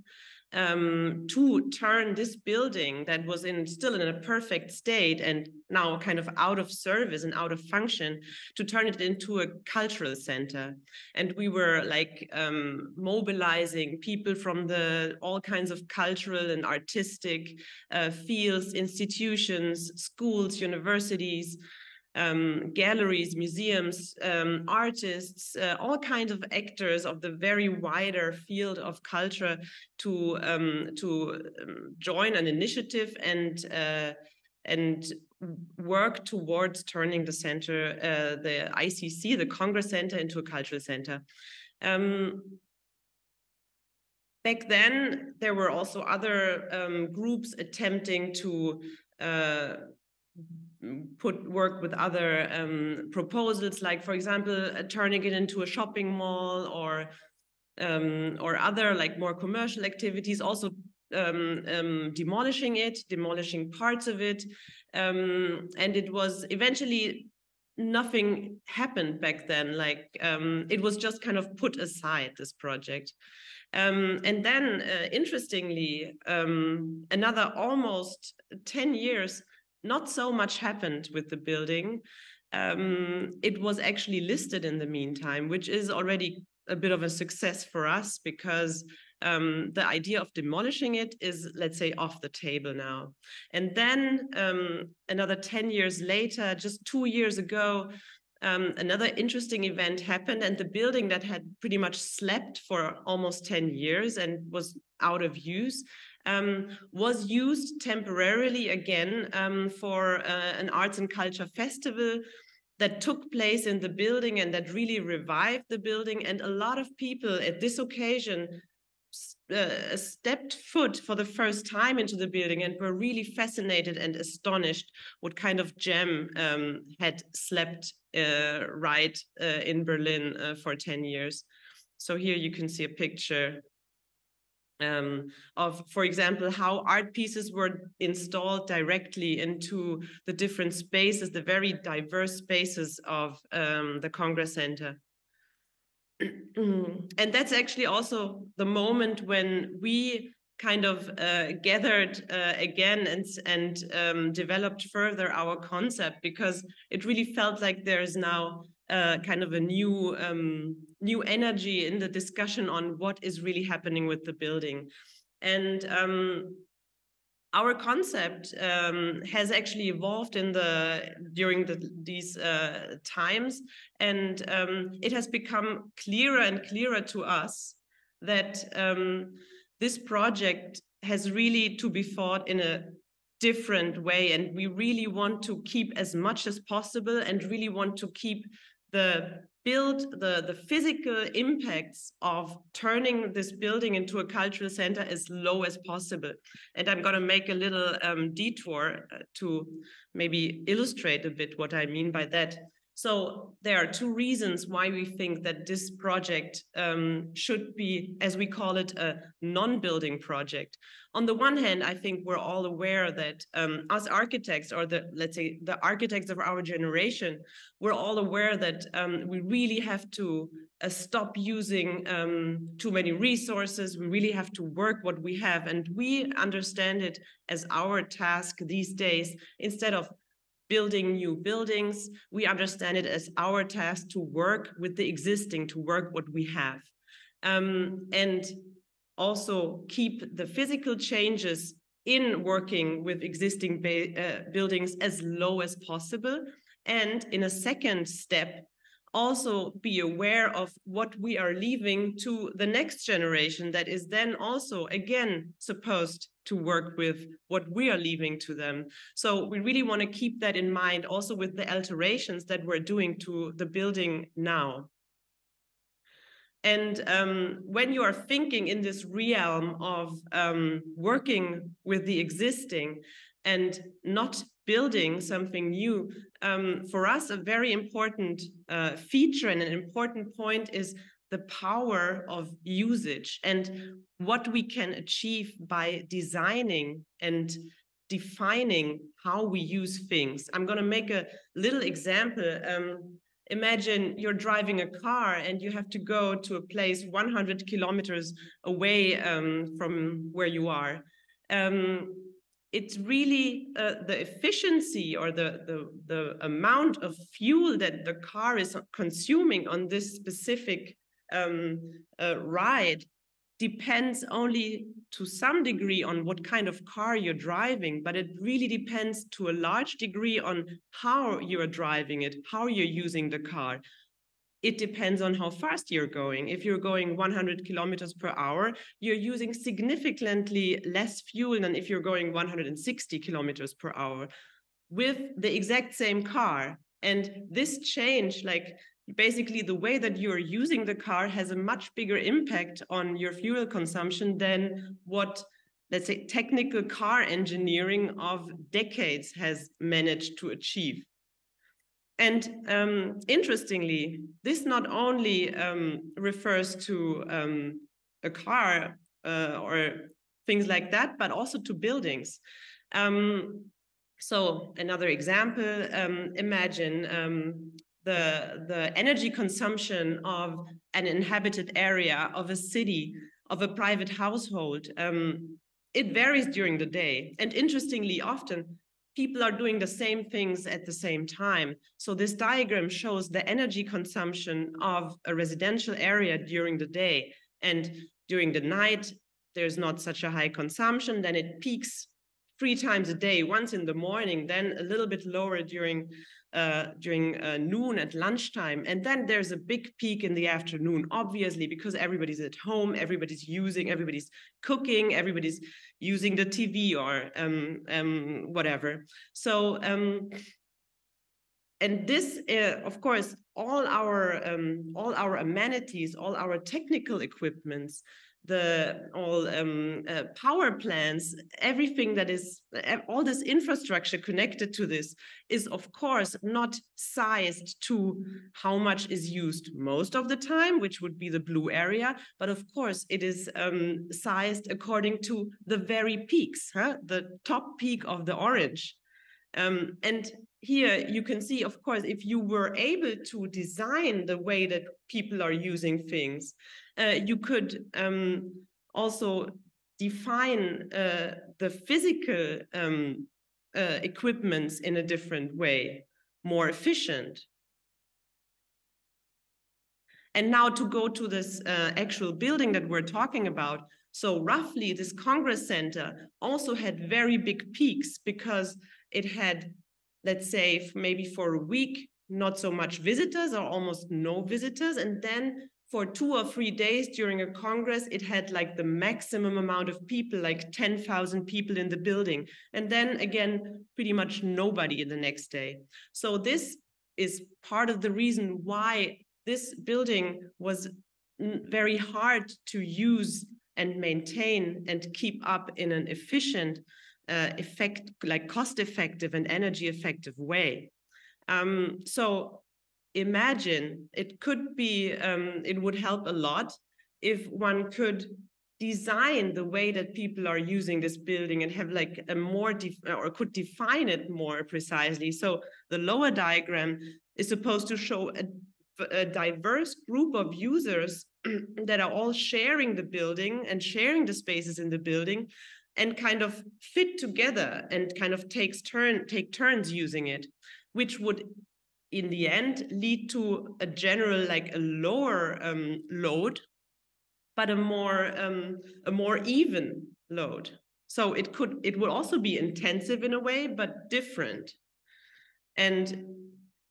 to turn this building that was still in a perfect state and now kind of out of service and out of function, to turn it into a cultural center. And we were like mobilizing people from all kinds of cultural and artistic fields, institutions, schools, universities, galleries, museums, artists, all kinds of actors of the very wider field of culture to join an initiative and work towards turning the center, the ICC, the Congress Center, into a cultural center. Back then, there were also other groups attempting to work with other proposals, like, for example, turning it into a shopping mall or other like more commercial activities, also demolishing parts of it. And it was eventually, nothing happened back then. Like it was just kind of put aside, this project. And then interestingly, another almost 10 years, not so much happened with the building. It was actually listed in the meantime, which is already a bit of a success for us, because the idea of demolishing it is, let's say, off the table now. And then another 10 years later, just 2 years ago, another interesting event happened, and the building that had pretty much slept for almost 10 years and was out of use was used temporarily again for an arts and culture festival that took place in the building and that really revived the building. And a lot of people at this occasion stepped foot for the first time into the building and were really fascinated and astonished what kind of gem had slept right in Berlin for 10 years. So here you can see a picture of, for example, how art pieces were installed directly into the different spaces, the very diverse spaces of the Congress Center. And that's actually also the moment when we kind of gathered again and developed further our concept, because it really felt like there's now kind of a new energy in the discussion on what is really happening with the building. And our concept has actually evolved during these times, and it has become clearer and clearer to us that this project has really to be thought in a different way, and we really want to keep as much as possible and really want to keep the physical impacts of turning this building into a cultural center as low as possible. And I'm going to make a little detour to maybe illustrate a bit what I mean by that. So there are two reasons why we think that this project should be, as we call it, a non-building project. On the one hand, I think we're all aware that us architects, or let's say the architects of our generation, we're all aware that we really have to stop using too many resources. We really have to work what we have, and we understand it as our task these days. Instead of building new buildings, we understand it as our task to work with the existing, to work what we have. And also keep the physical changes in working with existing buildings as low as possible. And in a second step, also be aware of what we are leaving to the next generation that is then also, again, supposed to work with what we are leaving to them. So we really want to keep that in mind also with the alterations that we're doing to the building now. And when you are thinking in this realm of working with the existing and not building something new, for us, a very important feature and an important point is the power of usage and what we can achieve by designing and defining how we use things. I'm going to make a little example. Imagine you're driving a car and you have to go to a place 100 kilometers away from where you are. It's really the efficiency or the amount of fuel that the car is consuming on this specific ride depends only to some degree on what kind of car you're driving, but it really depends to a large degree on how you're driving it, how you're using the car. It depends on how fast you're going. If you're going 100 kilometers per hour, you're using significantly less fuel than if you're going 160 kilometers per hour with the exact same car. And this change, like basically the way that you're using the car has a much bigger impact on your fuel consumption than what, let's say, technical car engineering of decades has managed to achieve. And interestingly, this not only refers to a car or things like that, but also to buildings. So another example, imagine the energy consumption of an inhabited area, of a city, of a private household. It varies during the day. And interestingly, often, people are doing the same things at the same time. So this diagram shows the energy consumption of a residential area during the day. And during the night, there's not such a high consumption. Then it peaks 3 times a day, once in the morning, then a little bit lower during noon at lunchtime. And then there's a big peak in the afternoon, obviously, because everybody's at home, everybody's cooking, everybody's using the TV or whatever. So And this, of course, all our amenities, all our technical equipments, all power plants, everything that is, all this infrastructure connected to this is, of course, not sized to how much is used most of the time, which would be the blue area, but of course it is sized according to the very peaks, the top peak of the orange. And here you can see, of course, if you were able to design the way that people are using things, you could also define the physical equipments in a different way, more efficient. And now to go to this actual building that we're talking about. So roughly this Congress Center also had very big peaks because it had, let's say, maybe for a week, not so much visitors or almost no visitors. And then for 2 or 3 days during a Congress, it had like the maximum amount of people, like 10,000 people in the building. And then again, pretty much nobody the next day. So this is part of the reason why this building was very hard to use and maintain and keep up in an efficient, cost-effective and energy-effective way. So imagine it could be, it would help a lot if one could design the way that people are using this building and have like a more, or could define it more precisely. So the lower diagram is supposed to show a diverse group of users that are all sharing the building and sharing the spaces in the building and kind of fit together and kind of take turns using it, which would in the end lead to a general, like a lower load, but a more even load. So it would also be intensive in a way, but different. And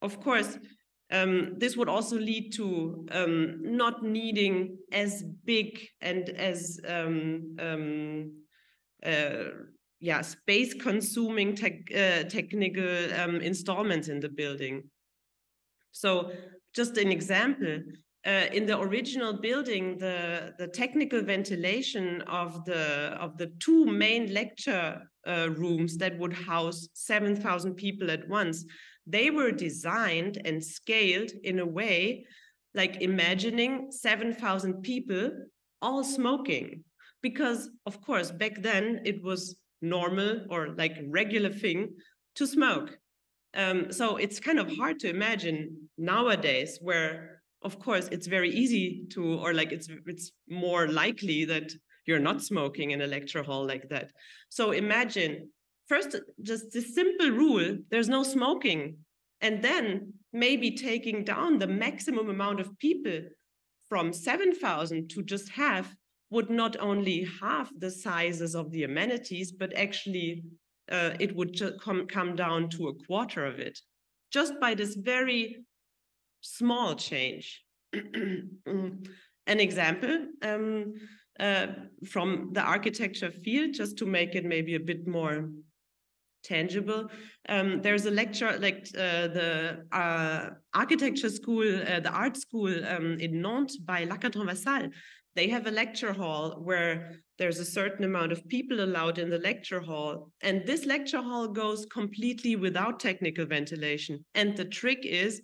of course, this would also lead to not needing as big and as space-consuming technical installments in the building. So, just an example: in the original building, the technical ventilation of the 2 main lecture rooms that would house 7,000 people at once, they were designed and scaled in a way like imagining 7,000 people all smoking. Because, of course, back then it was normal or like regular thing to smoke. So it's kind of hard to imagine nowadays where, of course, it's very easy to, or like it's more likely that you're not smoking in a lecture hall like that. So imagine first, just this simple rule, there's no smoking. And then maybe taking down the maximum amount of people from 7,000 to just half would not only halve the sizes of the amenities, but actually it would just come down to a quarter of it, just by this very small change. An example from the architecture field, just to make it maybe a bit more tangible. There's a lecture, like the architecture school, the art school in Nantes by Lacatron-Vassal. They have a lecture hall where there's a certain amount of people allowed in the lecture hall. And this lecture hall goes completely without technical ventilation. And the trick is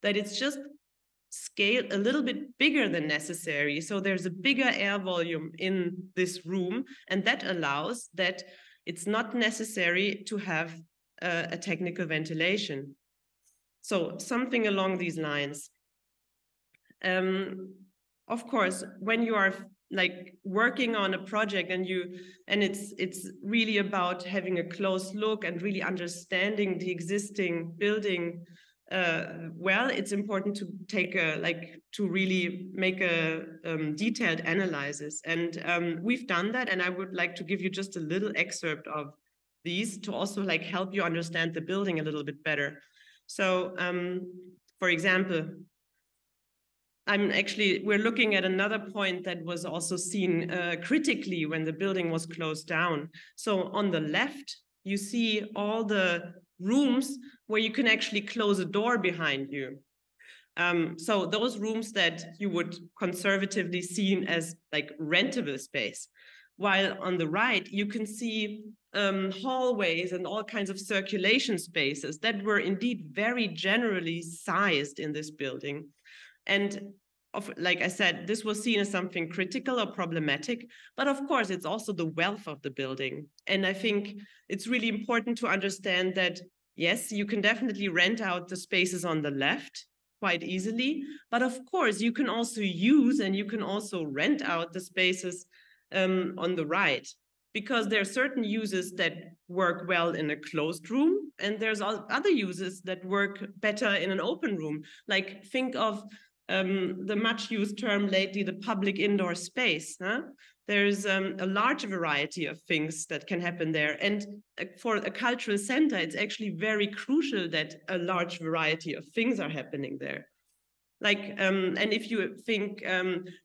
that it's just scaled a little bit bigger than necessary. So there's a bigger air volume in this room, and that allows that it's not necessary to have a technical ventilation. So something along these lines. Of course, when you are like working on a project and it's really about having a close look and really understanding the existing building well, it's important to take to really make a detailed analysis. And we've done that, and I would like to give you just a little excerpt of these to also like help you understand the building a little bit better. So, for example, we're looking at another point that was also seen critically when the building was closed down. So on the left, you see all the rooms where you can actually close a door behind you. So those rooms that you would conservatively see as like rentable space. While on the right, you can see hallways and all kinds of circulation spaces that were indeed very generally sized in this building. And like I said, this was seen as something critical or problematic, but of course, it's also the wealth of the building. And I think it's really important to understand that, yes, you can definitely rent out the spaces on the left quite easily, but of course, you can also use and you can also rent out the spaces on the right, because there are certain uses that work well in a closed room, and there's other uses that work better in an open room. Like think of the much used term lately, the public indoor space. There's a large variety of things that can happen there. And for a cultural center, it's actually very crucial that a large variety of things are happening there. Like, and if you think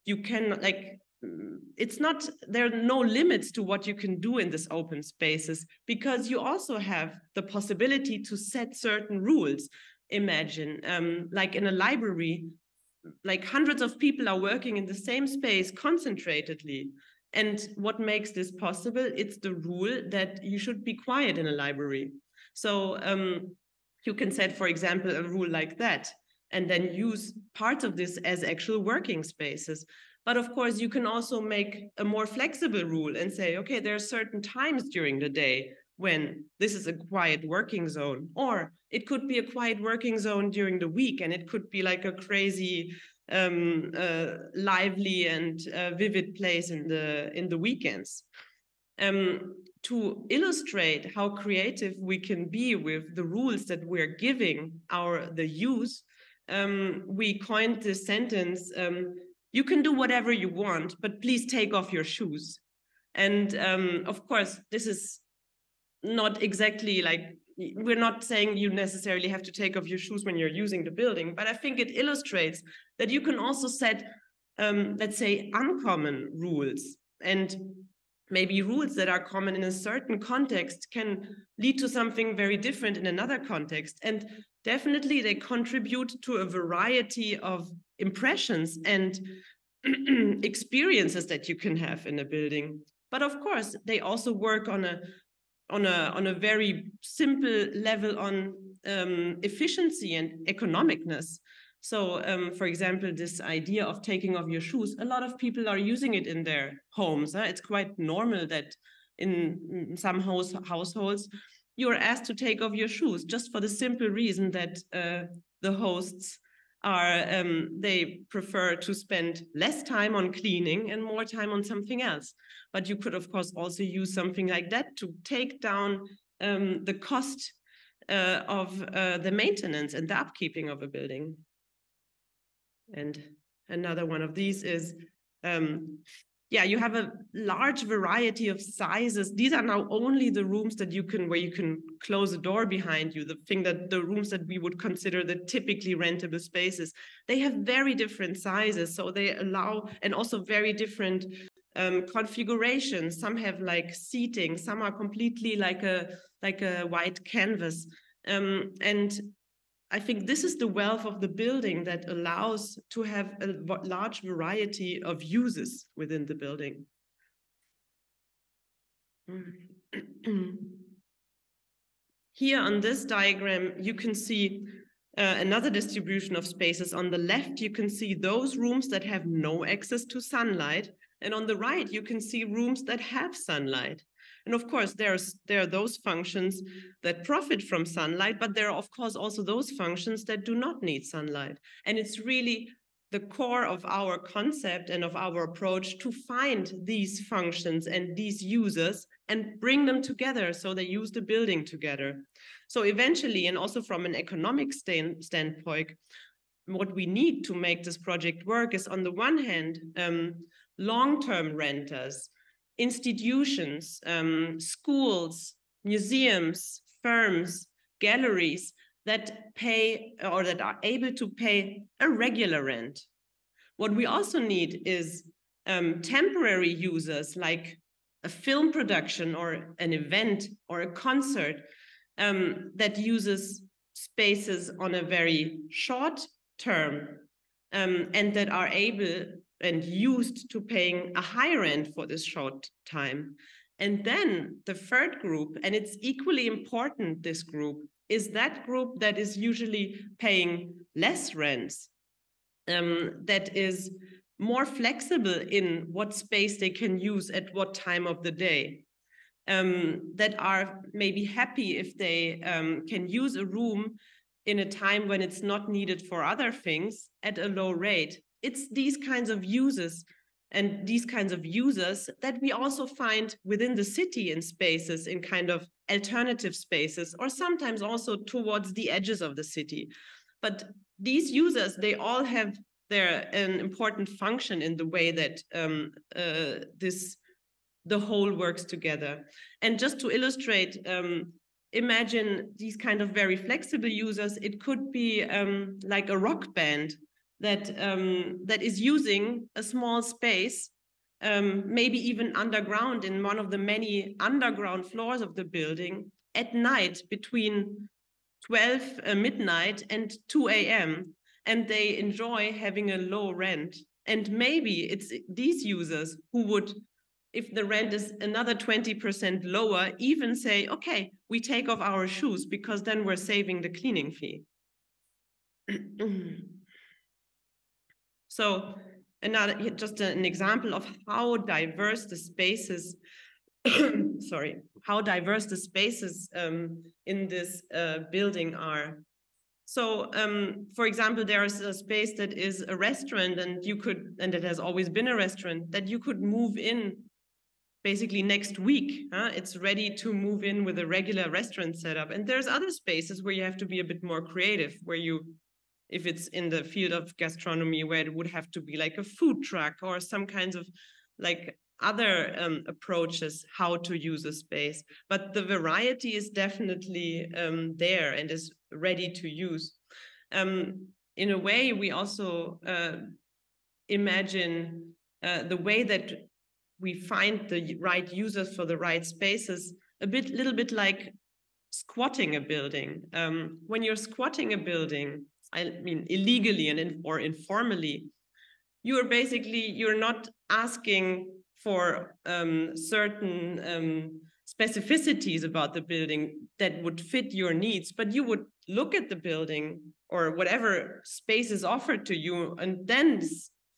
you can, like, it's not, there are no limits to what you can do in this open spaces, because you also have the possibility to set certain rules. Imagine, like in a library, like hundreds of people are working in the same space concentratedly. And what makes this possible? It's the rule that you should be quiet in a library. So you can set, for example, a rule like that, and then use part of this as actual working spaces. But of course, you can also make a more flexible rule and say, okay, there are certain times during the day when this is a quiet working zone, or it could be a quiet working zone during the week, and it could be like a crazy, lively and vivid place in the weekends. To illustrate how creative we can be with the rules that we're giving the use, we coined this sentence, you can do whatever you want, but please take off your shoes. And of course, this is not exactly like, we're not saying you necessarily have to take off your shoes when you're using the building, but I think it illustrates that you can also set, let's say, uncommon rules, and maybe rules that are common in a certain context can lead to something very different in another context. And definitely they contribute to a variety of impressions and experiences that you can have in a building. But of course, they also work on a very simple level on efficiency and economicness. So, for example, this idea of taking off your shoes, a lot of people are using it in their homes. It's quite normal that in some households, you are asked to take off your shoes just for the simple reason that the hosts they prefer to spend less time on cleaning and more time on something else. But you could, of course, also use something like that to take down the cost of the maintenance and the upkeeping of a building. And another one of these is, you have a large variety of sizes. These are now only the rooms that where you can close a door behind you, the rooms that we would consider the typically rentable spaces. They have very different sizes, so they allow, and also very different configurations. Some have like seating, some are completely like a white canvas. And I think this is the wealth of the building that allows to have a large variety of uses within the building. Here on this diagram, you can see another distribution of spaces. On the left, you can see those rooms that have no access to sunlight. And on the right, you can see rooms that have sunlight. And of course, there are those functions that profit from sunlight, but there are, of course, also those functions that do not need sunlight. And it's really the core of our concept and of our approach to find these functions and these users and bring them together so they use the building together. So eventually, and also from an economic standpoint, what we need to make this project work is, on the one hand, long-term renters, institutions, schools, museums, firms, galleries that pay or that are able to pay a regular rent. What we also need is temporary users, like a film production or an event or a concert, that uses spaces on a very short term and that are able and used to paying a high rent for this short time. And then the third group, and it's equally important, this group, is that group that is usually paying less rents, that is more flexible in what space they can use at what time of the day, that are maybe happy if they can use a room in a time when it's not needed for other things at a low rate. It's these kinds of uses and these kinds of users that we also find within the city in spaces, in kind of alternative spaces, or sometimes also towards the edges of the city. But these users, they all have an important function in the way that the whole works together. And just to illustrate, imagine these kind of very flexible users. It could be like a rock band that is using a small space, maybe even underground in one of the many underground floors of the building at night between 12 midnight and 2 a.m. And they enjoy having a low rent. And maybe it's these users who would, if the rent is another 20% lower, even say, okay, we take off our shoes because then we're saving the cleaning fee. So just an example of how diverse the spaces, sorry, how diverse the spaces in this building are. So, for example, there is a space that is a restaurant, and it has always been a restaurant, that you could move in basically next week. It's ready to move in with a regular restaurant setup. And there's other spaces where you have to be a bit more creative, where if it's in the field of gastronomy, where it would have to be like a food truck or some kinds of like other approaches how to use a space. But the variety is definitely there and is ready to use. In a way, we also imagine the way that we find the right users for the right spaces, little bit like squatting a building. When you're squatting a building, I mean, illegally or informally, you're not asking for certain specificities about the building that would fit your needs, but you would look at the building or whatever space is offered to you and then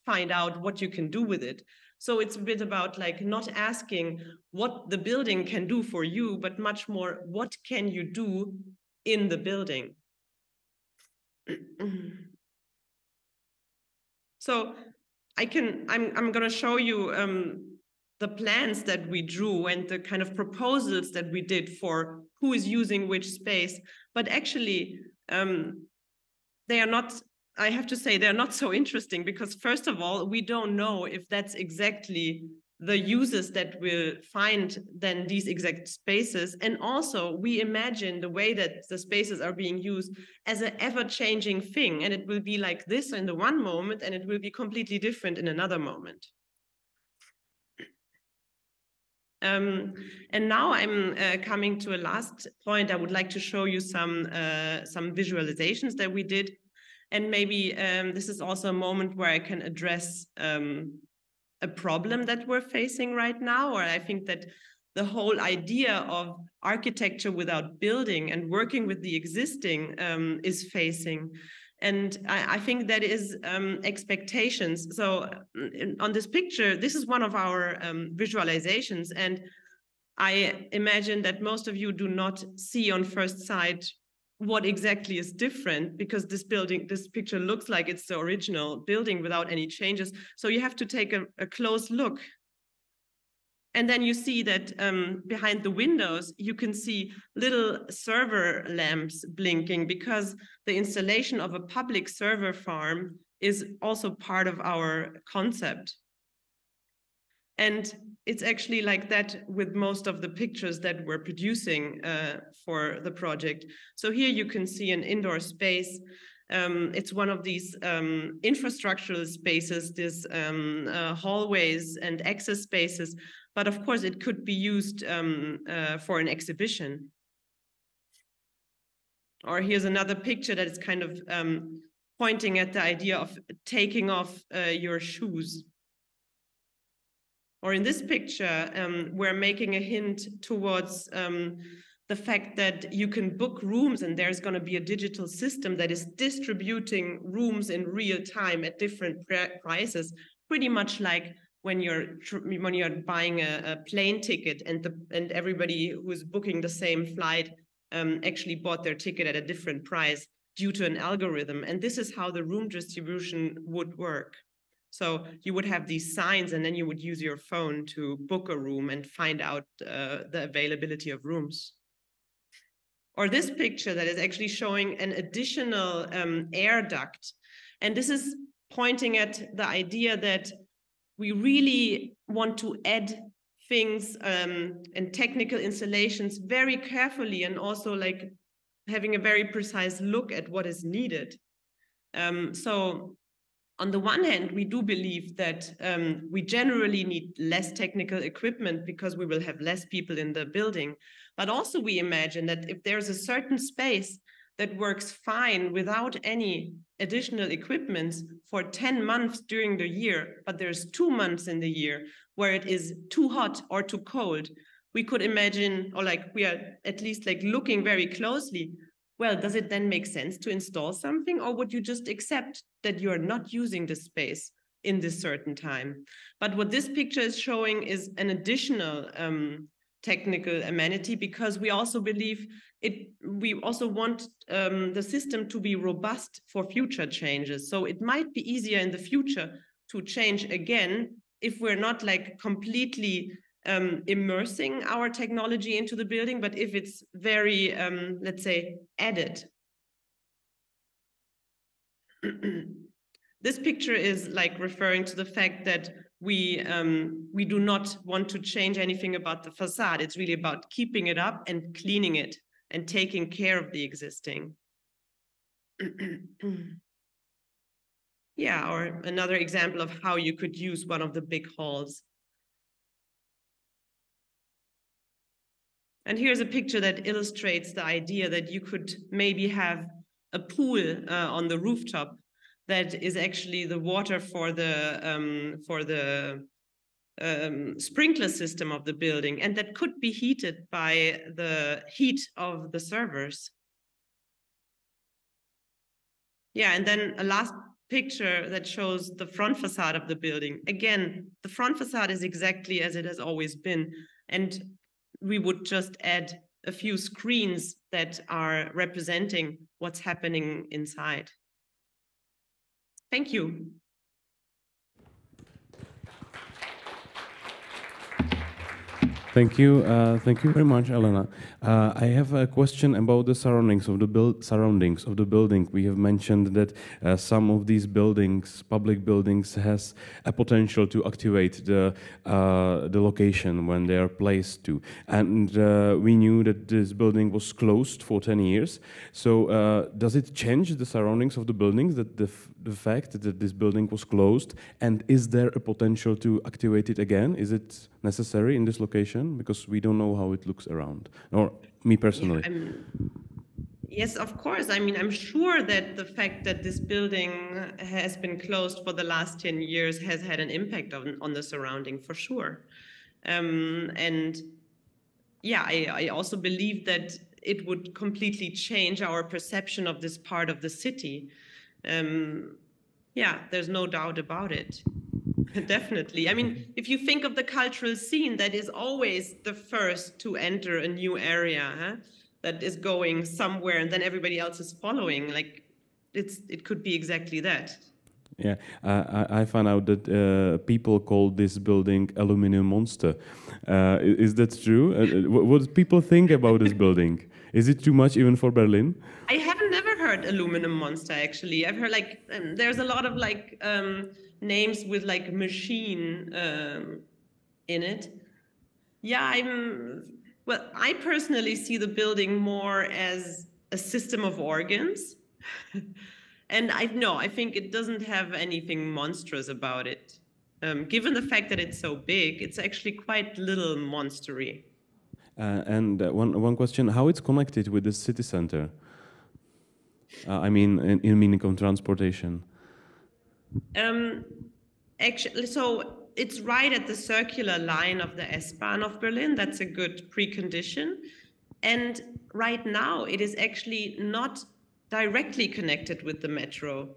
find out what you can do with it. So it's a bit about like not asking what the building can do for you, but much more what can you do in the building. So I'm going to show you the plans that we drew and the kind of proposals that we did for who is using which space. But actually, they are not, I have to say, they're not so interesting because first of all, we don't know if that's exactly the users that will find then these exact spaces. And also we imagine the way that the spaces are being used as an ever-changing thing. And it will be like this in the one moment and it will be completely different in another moment. And now I'm coming to a last point. I would like to show you some visualizations that we did. And maybe this is also a moment where I can address a problem that we're facing right now, or I think that the whole idea of architecture without building and working with the existing is facing. And I think that is expectations. So on this picture, this is one of our visualizations. And I imagine that most of you do not see on first sight what exactly is different, because this picture looks like it's the original building without any changes. So you have to take a close look. And then you see that behind the windows, you can see little server lamps blinking because the installation of a public server farm is also part of our concept. And it's actually like that with most of the pictures that we're producing for the project. So here you can see an indoor space. It's one of these infrastructural spaces, these hallways and access spaces. But of course, it could be used for an exhibition. Or here's another picture that is kind of pointing at the idea of taking off your shoes. Or in this picture, we're making a hint towards the fact that you can book rooms and there's going to be a digital system that is distributing rooms in real time at different prices, pretty much like when you're buying a plane ticket and everybody who's booking the same flight actually bought their ticket at a different price due to an algorithm. And this is how the room distribution would work. So you would have these signs and then you would use your phone to book a room and find out the availability of rooms. Or this picture that is actually showing an additional air duct. And this is pointing at the idea that we really want to add things and technical installations very carefully, and also like having a very precise look at what is needed. So on the one hand, we do believe that we generally need less technical equipment because we will have less people in the building. But also we imagine that if there's a certain space that works fine without any additional equipment for 10 months during the year, but there's 2 months in the year where it is too hot or too cold, we could imagine, or like we are at least like looking very closely, well, does it then make sense to install something, or would you just accept that you are not using the space in this certain time? But what this picture is showing is an additional technical amenity, because we also believe we also want the system to be robust for future changes. So it might be easier in the future to change again if we're not like completely immersing our technology into the building, but if it's very, let's say, added. This picture is like referring to the fact that we do not want to change anything about the facade. It's really about keeping it up and cleaning it and taking care of the existing. Yeah, or another example of how you could use one of the big halls. And here's a picture that illustrates the idea that you could maybe have a pool on the rooftop that is actually the water for the sprinkler system of the building, and that could be heated by the heat of the servers. Yeah, and then a last picture that shows the front facade of the building. Again, the front facade is exactly as it has always been, and we would just add a few screens that are representing what's happening inside. Thank you. Thank you very much, Elena. I have a question about the surroundings of the building. We have mentioned that some of these buildings, public buildings, has a potential to activate the location when they are placed to. And we knew that this building was closed for 10 years. So does it change the surroundings of the buildings, that the fact that this building was closed? And is there a potential to activate it again? Is it necessary in this location? Because we don't know how it looks around, or me personally. Yeah, yes, of course. I mean, I'm sure that the fact that this building has been closed for the last 10 years has had an impact on the surrounding, for sure. And yeah, I also believe that it would completely change our perception of this part of the city. Yeah, there's no doubt about it. Definitely. I mean, if you think of the cultural scene, that is always the first to enter a new area, that is going somewhere, and then everybody else is following. Like, it could be exactly that. Yeah, I found out that people call this building Aluminum Monster. Is that true? What do people think about this building? Is it too much even for Berlin? I haven't never heard Aluminum Monster, actually. I've heard like there's a lot of like names with like machine in it. Yeah, well, I personally see the building more as a system of organs. And I think it doesn't have anything monstrous about it. Given the fact that it's so big, it's actually quite little monstery. And one question, how it's connected with the city center? I mean, in meaning of transportation. Actually, so it's right at the circular line of the S-Bahn of Berlin. That's a good precondition. And right now, it is actually not directly connected with the metro,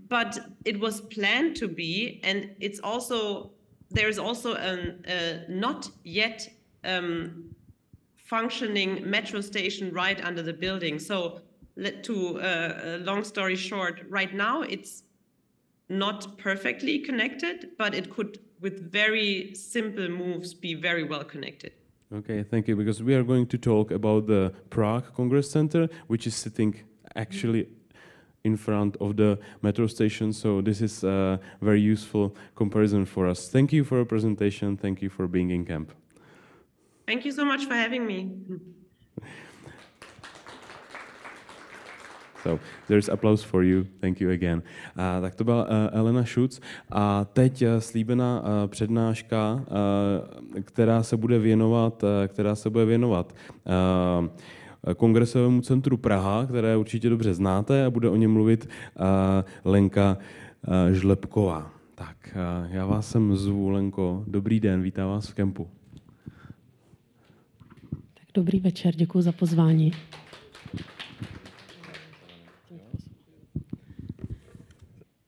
but it was planned to be, and it's also, there's also a not yet functioning metro station right under the building. So long story short, right now it's not perfectly connected, but it could, with very simple moves, be very well connected. Okay, thank you, because we are going to talk about the Prague Congress Center, which is sitting actually in front of the metro station, so this is a very useful comparison for us. Thank you for your presentation, thank you for being in camp. Thank you so much for having me. So, there's applause for you. Thank you again. Tak to byla Elena Schutz. A teď slíbená přednáška, která se bude věnovat Kongresovému centru Praha, které určitě dobře znáte, a bude o něm mluvit Lenka Žlepková. Tak, já vás sem zvu, Lenko. Dobrý den, vítám vás v kempu. Tak dobrý večer, děkuji za pozvání.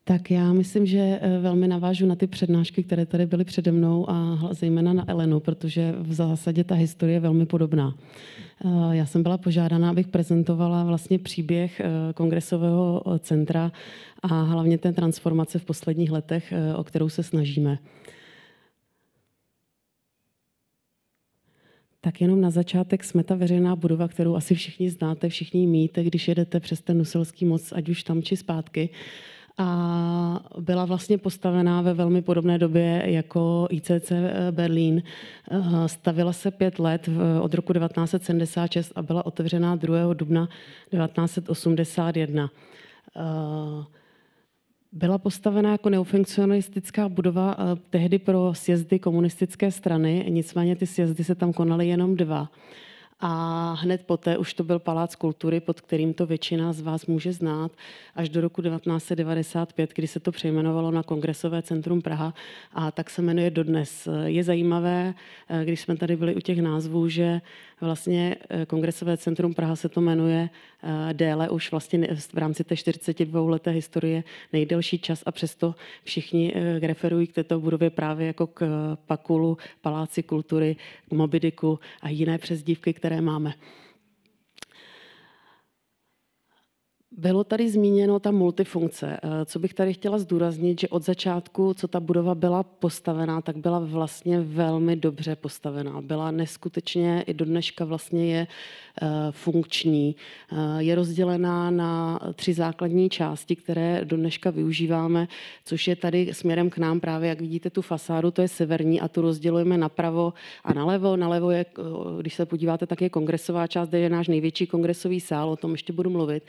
Tak já myslím, že velmi navážu na ty přednášky, které tady byly přede mnou a zejména na Elenu, protože v zásadě ta historie je velmi podobná. Já jsem byla požádána, abych prezentovala vlastně příběh Kongresového centra a hlavně té transformace v posledních letech, o kterou se snažíme. Tak jenom na začátek jsme ta veřejná budova, kterou asi všichni znáte, všichni ji míte, když jedete přes ten Nuselský most, ať už tam či zpátky. A byla vlastně postavená ve velmi podobné době jako ICC Berlín. Stavila se 5 let od roku 1976 a byla otevřená 2. dubna 1981. Byla postavena jako neofunkcionalistická budova tehdy pro sjezdy komunistické strany, nicméně ty sjezdy se tam konaly jenom 2. A hned poté už to byl Palác kultury, pod kterým to většina z vás může znát, až do roku 1995, kdy se to přejmenovalo na Kongresové centrum Praha a tak se jmenuje dodnes. Je zajímavé, když jsme tady byli u těch názvů, že vlastně Kongresové centrum Praha se to jmenuje déle už vlastně v rámci té 42leté historie nejdelší čas a přesto všichni referují k této budově právě jako k Pakulu, Paláci kultury, k Moby Dicku a jiné přezdívky, které máme. Bylo tady zmíněno ta multifunkce. Co bych tady chtěla zdůraznit, že od začátku, co ta budova byla postavená, tak byla vlastně velmi dobře postavená. Byla neskutečně, i do dneška vlastně je funkční. Je rozdělená na 3 základní části, které do dneška využíváme, což je tady směrem k nám právě, jak vidíte tu fasádu, to je severní a tu rozdělujeme napravo a nalevo. Nalevo je, když se podíváte, tak je kongresová část, kde je náš největší kongresový sál, o tom ještě budu mluvit.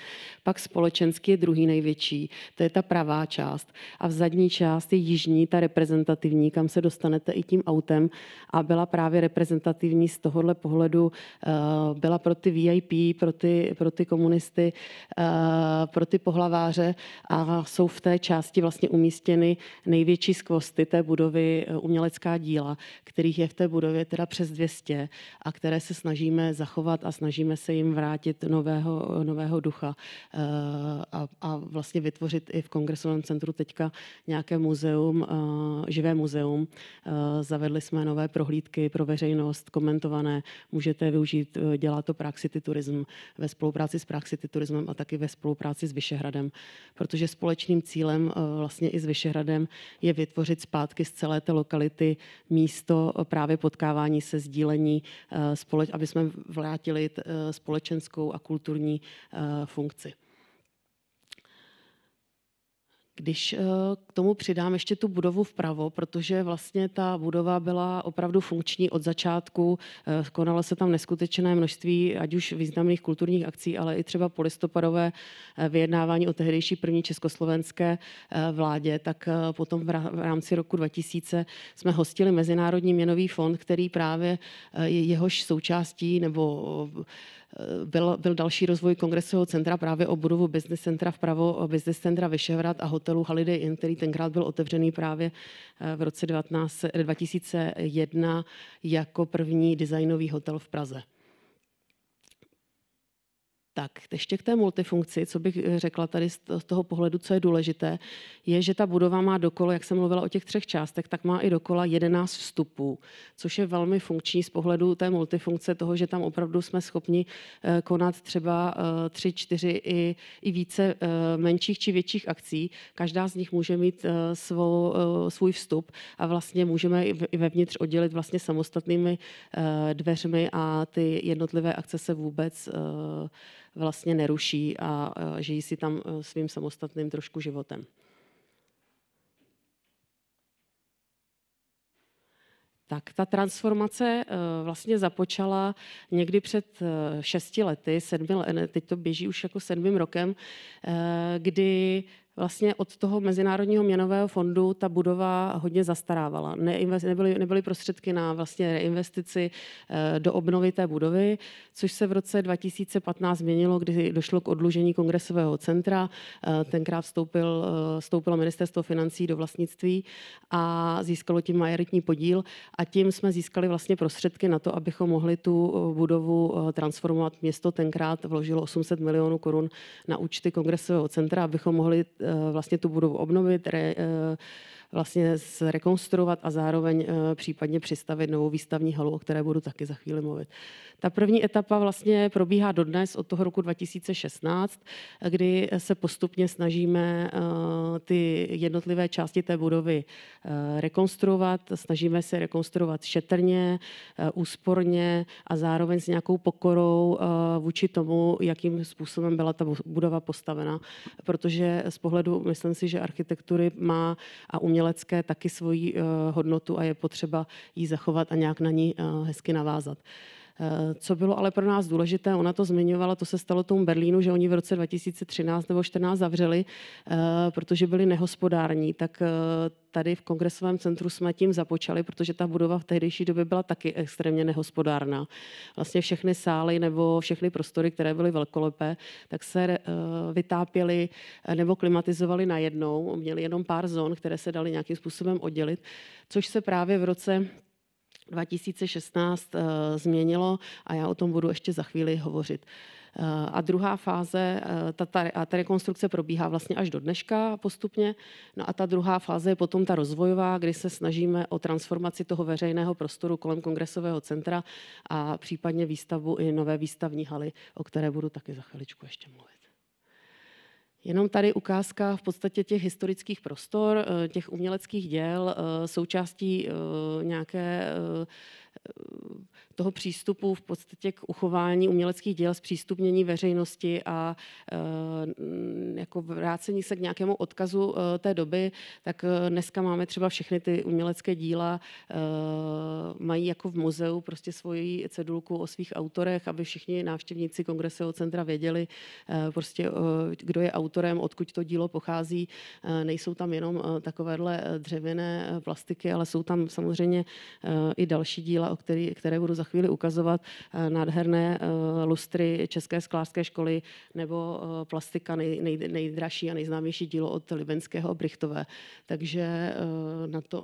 Pak společenský je druhý největší, to je ta pravá část. A v zadní část je jižní, ta reprezentativní, kam se dostanete i tím autem a byla právě reprezentativní z tohohle pohledu, byla pro ty VIP, pro ty komunisty, pro ty pohlaváře a jsou v té části vlastně umístěny největší skvosty té budovy, umělecká díla, kterých je v té budově teda přes 200 a které se snažíme zachovat a snažíme se jim vrátit nového ducha a vlastně vytvořit i v Kongresovém centru teďka nějaké muzeum, živé muzeum. Zavedli jsme nové prohlídky pro veřejnost, komentované, můžete využít, dělá to Prague City Tourism ve spolupráci s Prague City Tourismem a taky ve spolupráci s Vyšehradem, protože společným cílem vlastně i s Vyšehradem je vytvořit zpátky z celé té lokality místo právě potkávání se, sdílení, aby jsme vrátili společenskou a kulturní funkci. Když k tomu přidám ještě tu budovu vpravo, protože vlastně ta budova byla opravdu funkční od začátku, konalo se tam neskutečné množství, ať už významných kulturních akcí, ale i třeba polistopadové vyjednávání o tehdejší první československé vládě, tak potom v rámci roku 2000 jsme hostili Mezinárodní měnový fond, který právě jehož součástí nebo byl další rozvoj kongresového centra právě o budovu Business Centra vpravo, Business Centra Vyšehrad a hotelu Holiday Inn, který tenkrát byl otevřený právě v roce 2001 jako první designový hotel v Praze. Tak, ještě k té multifunkci, co bych řekla tady z toho pohledu, co je důležité, je, že ta budova má dokolo, jak jsem mluvila o těch 3 částech, tak má i dokola 11 vstupů, což je velmi funkční z pohledu té multifunkce, toho, že tam opravdu jsme schopni konat třeba 3, 4 i více menších či větších akcí. Každá z nich může mít svůj vstup a vlastně můžeme i vevnitř oddělit vlastně samostatnými dveřmi a ty jednotlivé akce se vůbec vlastně neruší a žijí si tam svým samostatným trošku životem. Tak ta transformace vlastně započala někdy před 6 lety, teď to běží už jako 7. rokem, kdy vlastně od toho Mezinárodního měnového fondu ta budova hodně zastarávala. Nebyly prostředky na vlastně reinvestici do obnovy té budovy, což se v roce 2015 změnilo, kdy došlo k oddlužení kongresového centra. Tenkrát vstoupilo ministerstvo financí do vlastnictví a získalo tím majoritní podíl a tím jsme získali vlastně prostředky na to, abychom mohli tu budovu transformovat. Město tenkrát vložilo 800 milionů korun na účty kongresového centra, abychom mohli vlastně tu budovu obnovit, vlastně zrekonstruovat a zároveň případně přistavit novou výstavní halu, o které budu taky za chvíli mluvit. Ta první etapa vlastně probíhá dodnes od toho roku 2016, kdy se postupně snažíme ty jednotlivé části té budovy rekonstruovat. Snažíme se rekonstruovat šetrně, úsporně a zároveň s nějakou pokorou vůči tomu, jakým způsobem byla ta budova postavena. Protože z pohledu, myslím si, že architektury má a umělecké taky svoji hodnotu a je potřeba ji zachovat a nějak na ní hezky navázat. Co bylo ale pro nás důležité, ona to zmiňovala, to se stalo tomu Berlínu, že oni v roce 2013 nebo 2014 zavřeli, protože byli nehospodární, tak tady v kongresovém centru jsme tím započali, protože ta budova v tehdejší době byla taky extrémně nehospodárná. Vlastně všechny sály nebo všechny prostory, které byly velkolepé, tak se vytápěly nebo klimatizovaly najednou, měly jenom pár zón, které se daly nějakým způsobem oddělit, což se právě v roce 2016 změnilo a já o tom budu ještě za chvíli hovořit. A druhá fáze, ta rekonstrukce probíhá vlastně až do dneška postupně. No a ta druhá fáze je potom ta rozvojová, kdy se snažíme o transformaci toho veřejného prostoru kolem kongresového centra a případně výstavbu i nové výstavní haly, o které budu taky za chviličku ještě mluvit. Jenom tady ukázka v podstatě těch historických prostor, těch uměleckých děl, součástí nějaké toho přístupu v podstatě k uchování uměleckých děl, zpřístupnění veřejnosti a jako vrácení se k nějakému odkazu té doby, tak dneska máme třeba všechny ty umělecké díla, mají jako v muzeu prostě svoji cedulku o svých autorech, aby všichni návštěvníci kongresového centra věděli prostě, kdo je autorem, odkud to dílo pochází. Nejsou tam jenom takovéhle dřevěné plastiky, ale jsou tam samozřejmě i další díla, které budu za chvíli ukazovat, nádherné lustry České sklářské školy nebo plastika, nejdražší a nejznámější dílo od Libenského a Brichtové. Takže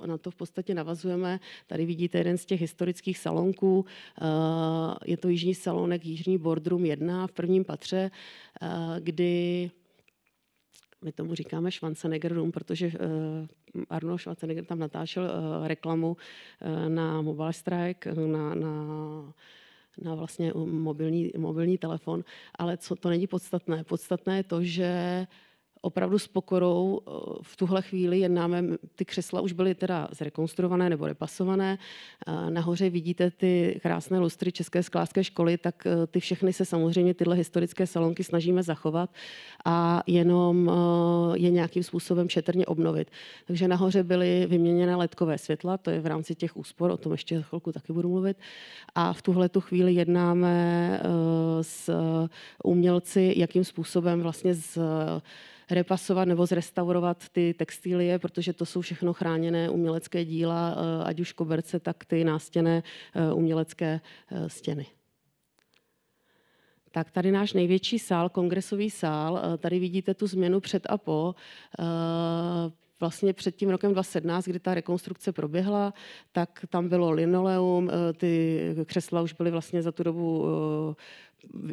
na to v podstatě navazujeme. Tady vidíte jeden z těch historických salonků. Je to jižní salonek, jižní boardroom 1 v prvním patře, kdy my tomu říkáme Schwarzenegger Room, protože Arnold Schwarzenegger tam natáčel reklamu na Mobile Strike, na vlastně mobilní telefon, ale co to není podstatné. Podstatné je to, že opravdu s pokorou v tuhle chvíli jednáme, ty křesla už byly teda zrekonstruované nebo repasované. Nahoře vidíte ty krásné lustry České sklářské školy, tak ty všechny se samozřejmě tyhle historické salonky snažíme zachovat a jenom je nějakým způsobem šetrně obnovit. Takže nahoře byly vyměněné ledkové světla, to je v rámci těch úspor, o tom ještě za chvilku taky budu mluvit. A v tuhletu chvíli jednáme s umělci, jakým způsobem vlastně repasovat nebo zrestaurovat ty textilie, protože to jsou všechno chráněné umělecké díla, ať už koberce, tak ty nástěnné umělecké stěny. Tak tady náš největší sál, kongresový sál, tady vidíte tu změnu před a po. Vlastně před tím rokem 2017, kdy ta rekonstrukce proběhla, tak tam bylo linoleum, ty křesla už byly vlastně za tu dobu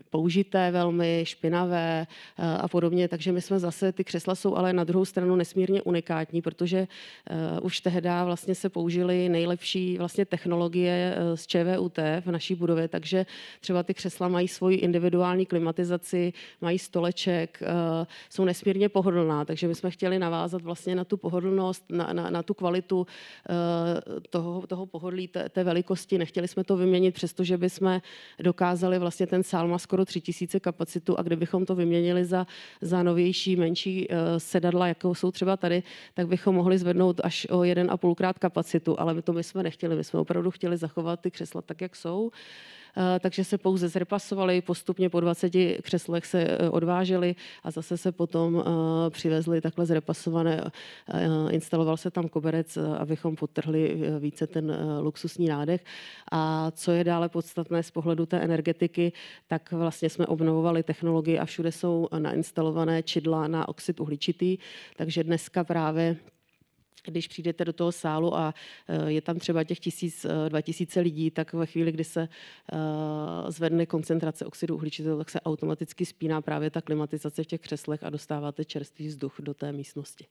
použité, velmi špinavé a podobně, takže my jsme zase, ty křesla jsou ale na druhou stranu nesmírně unikátní, protože už tehdy vlastně se použily nejlepší vlastně technologie z ČVUT v naší budově, takže třeba ty křesla mají svoji individuální klimatizaci, mají stoleček, jsou nesmírně pohodlná, takže my jsme chtěli navázat vlastně na tu pohodlnost, na tu kvalitu toho pohodlí, té velikosti. Nechtěli jsme to vyměnit, přestože bychom dokázali vlastně ten sál má skoro 3000 kapacitu a kdybychom to vyměnili za novější, menší sedadla, jakou jsou třeba tady, tak bychom mohli zvednout až o 1,5krát kapacitu, ale my jsme nechtěli. My jsme opravdu chtěli zachovat ty křesla tak, jak jsou. Takže se pouze zrepasovali, postupně po 20 křeslech se odváželi a zase se potom přivezli takhle zrepasované. Instaloval se tam koberec, abychom podtrhli více ten luxusní nádech. A co je dále podstatné z pohledu té energetiky, tak vlastně jsme obnovovali technologii a všude jsou nainstalované čidla na oxid uhličitý, takže dneska právě když přijdete do toho sálu a je tam třeba těch 1000-2000 lidí, tak ve chvíli, kdy se zvedne koncentrace oxidu uhličitého, tak se automaticky spíná právě ta klimatizace v těch křeslech a dostáváte čerstvý vzduch do té místnosti.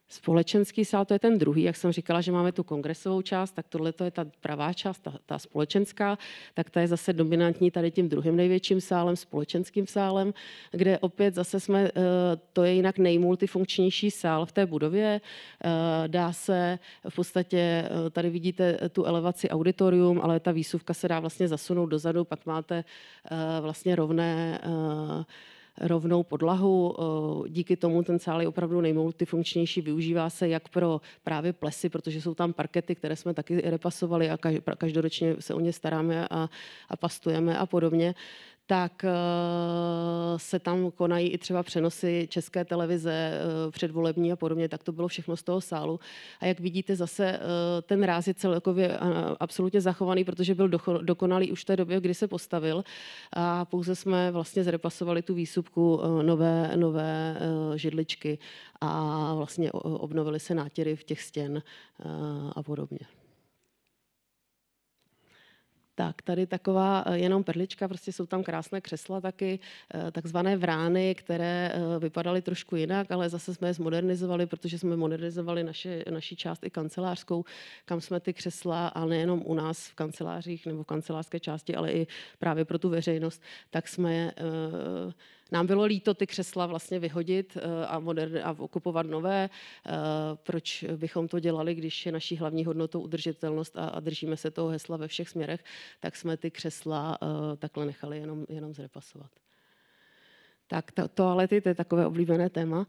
Společenský sál, to je ten druhý, jak jsem říkala, že máme tu kongresovou část, tak tohle to je ta pravá část, ta společenská, tak ta je zase dominantní tady tím druhým největším sálem, společenským sálem, kde opět zase jsme, to je jinak nejmultifunkčnější sál v té budově. Dá se v podstatě, tady vidíte tu elevaci auditorium, ale ta výsuvka se dá vlastně zasunout dozadu, pak máte vlastně rovnou podlahu. Díky tomu ten sál je opravdu nejmultifunkčnější. Využívá se jak pro právě plesy, protože jsou tam parkety, které jsme taky repasovali a každoročně se o ně staráme a pastujeme a podobně. Tak se tam konají i třeba přenosy České televize předvolební a podobně, tak to bylo všechno z toho sálu. A jak vidíte, zase ten ráz je celkově absolutně zachovaný, protože byl dokonalý už v té době, kdy se postavil a pouze jsme vlastně zrepasovali tu výsupku, nové židličky a vlastně obnovily se nátěry v těch stěn a podobně. Tak, tady taková jenom perlička, prostě jsou tam krásné křesla taky, takzvané vrány, které vypadaly trošku jinak, ale zase jsme je zmodernizovali, protože jsme modernizovali naši část i kancelářskou, kam jsme ty křesla, a nejenom u nás v kancelářích nebo v kancelářské části, ale i právě pro tu veřejnost, tak jsme nám bylo líto ty křesla vlastně vyhodit a okupovat nové. Proč bychom to dělali, když je naší hlavní hodnotou udržitelnost a držíme se toho hesla ve všech směrech, tak jsme ty křesla takhle nechali jenom zrepasovat. Tak toalety, to je takové oblíbené téma.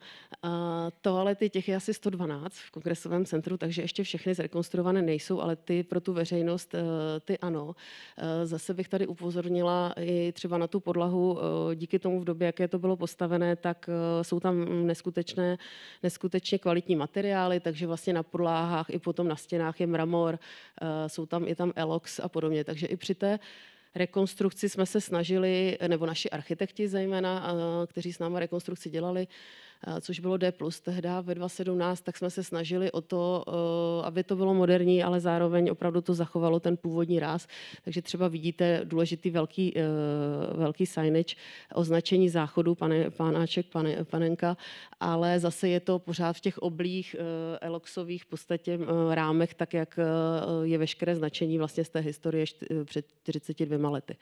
Toalety, těch je asi 112 v kongresovém centru, takže ještě všechny zrekonstruované nejsou, ale ty pro tu veřejnost, ty ano. Zase bych tady upozornila i třeba na tu podlahu. Díky tomu v době, jaké to bylo postavené, tak jsou tam neskutečně kvalitní materiály, takže vlastně na podlahách i potom na stěnách je mramor, je tam elox a podobně. Takže i při té rekonstrukci jsme se snažili, nebo naši architekti zejména, kteří s námi rekonstrukci dělali, což bylo D+, tehdy ve 2017, tak jsme se snažili o to, aby to bylo moderní, ale zároveň opravdu to zachovalo ten původní ráz. Takže třeba vidíte důležitý velký signage, označení záchodu, pánáček, panenka, ale zase je to pořád v těch oblých eloxových v podstatě rámech, tak jak je veškeré značení vlastně z té historie před 42 lety.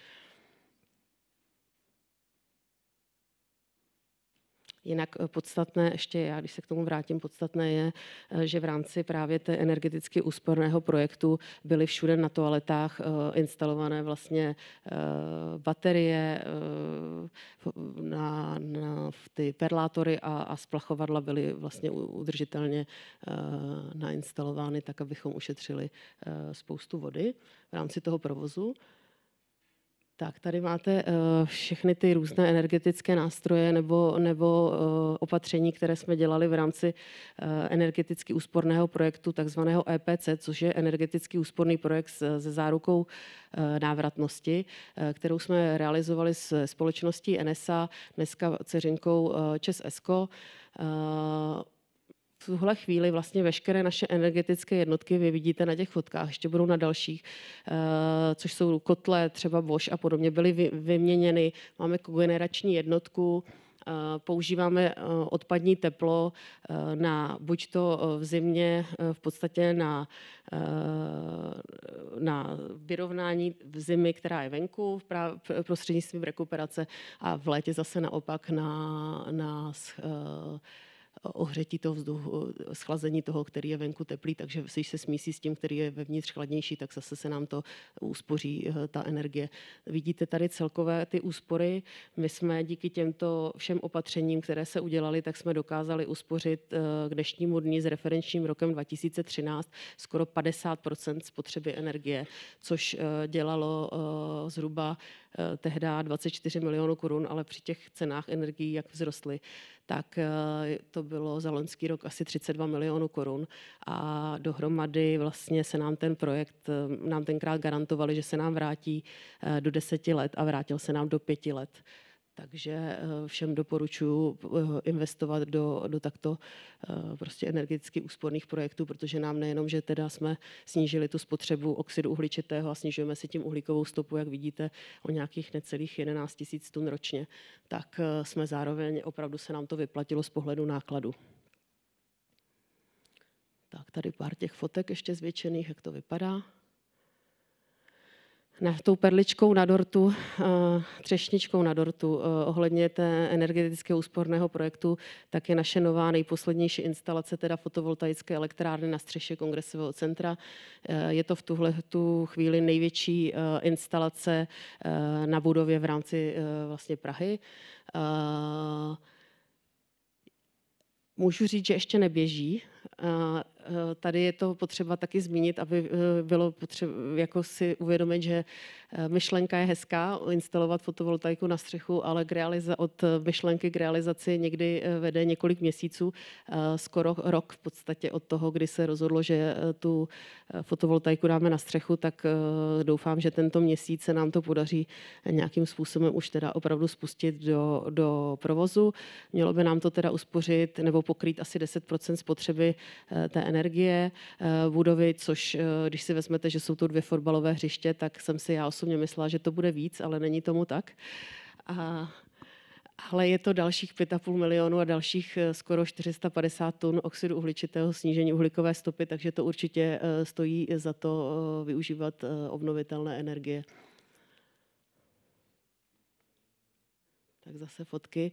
Jinak podstatné, ještě já, když se k tomu vrátím, podstatné je, že v rámci právě té energeticky úsporného projektu byly všude na toaletách instalované vlastně baterie, na ty perlátory a splachovadla byly vlastně udržitelně nainstalovány tak, abychom ušetřili spoustu vody v rámci toho provozu. Tak tady máte všechny ty různé energetické nástroje nebo opatření, které jsme dělali v rámci energeticky úsporného projektu, takzvaného EPC, což je energeticky úsporný projekt se zárukou návratnosti, kterou jsme realizovali s společností NSA, dneska dceřinkou ČEZ ESCO. V tuhle chvíli vlastně veškeré naše energetické jednotky, vy vidíte na těch fotkách, ještě budou na dalších, což jsou kotle, třeba Bosch a podobně, byly vyměněny. Máme kogenerační jednotku, používáme odpadní teplo buď to v zimě v podstatě na vyrovnání v zimy, která je venku, prostřednictvím rekuperace, a v létě zase naopak na ohřetí toho vzduchu, schlazení toho, který je venku teplý, takže když se smísí s tím, který je vevnitř chladnější, tak zase se nám to uspoří ta energie. Vidíte tady celkové ty úspory. My jsme díky těmto všem opatřením, které se udělaly, tak jsme dokázali uspořit k dnešnímu dni s referenčním rokem 2013 skoro 50% spotřeby energie, což dělalo zhruba tehdy 24 milionů korun, ale při těch cenách energií, jak vzrostly, tak to bylo za loňský rok asi 32 milionů korun a dohromady vlastně se nám ten projekt, nám tenkrát garantovali, že se nám vrátí do 10 let a vrátil se nám do 5 let. Takže všem doporučuji investovat do takto prostě energeticky úsporných projektů, protože nám nejenom, že teda jsme snížili tu spotřebu oxidu uhličitého a snižujeme si tím uhlíkovou stopu, jak vidíte, o nějakých necelých 11 000 tun ročně, tak jsme zároveň, opravdu se nám to vyplatilo z pohledu nákladu. Tak tady pár těch fotek ještě zvětšených, jak to vypadá. Tou perličkou na dortu, třešničkou na dortu ohledně té energetického úsporného projektu, tak je naše nová nejposlednější instalace, teda fotovoltaické elektrárny na střeše Kongresového centra. Je to v tu chvíli největší instalace na budově v rámci vlastně Prahy. Můžu říct, že ještě neběží. Tady je to potřeba taky zmínit, aby bylo potřeba jako si uvědomit, že myšlenka je hezká, instalovat fotovoltaiku na střechu, ale od myšlenky k realizaci někdy vede několik měsíců, skoro rok v podstatě od toho, kdy se rozhodlo, že tu fotovoltaiku dáme na střechu, tak doufám, že tento měsíc se nám to podaří nějakým způsobem už teda opravdu spustit do provozu. Mělo by nám to teda uspořit nebo pokrýt asi 10% spotřeby té energie budovy, což když si vezmete, že jsou to 2 fotbalové hřiště, tak jsem si já osobně myslela, že to bude víc, ale není tomu tak. Ale je to dalších 5,5 milionu a dalších skoro 450 tun oxidu uhličitého, snížení uhlíkové stopy, takže to určitě stojí za to využívat obnovitelné energie. Tak zase fotky.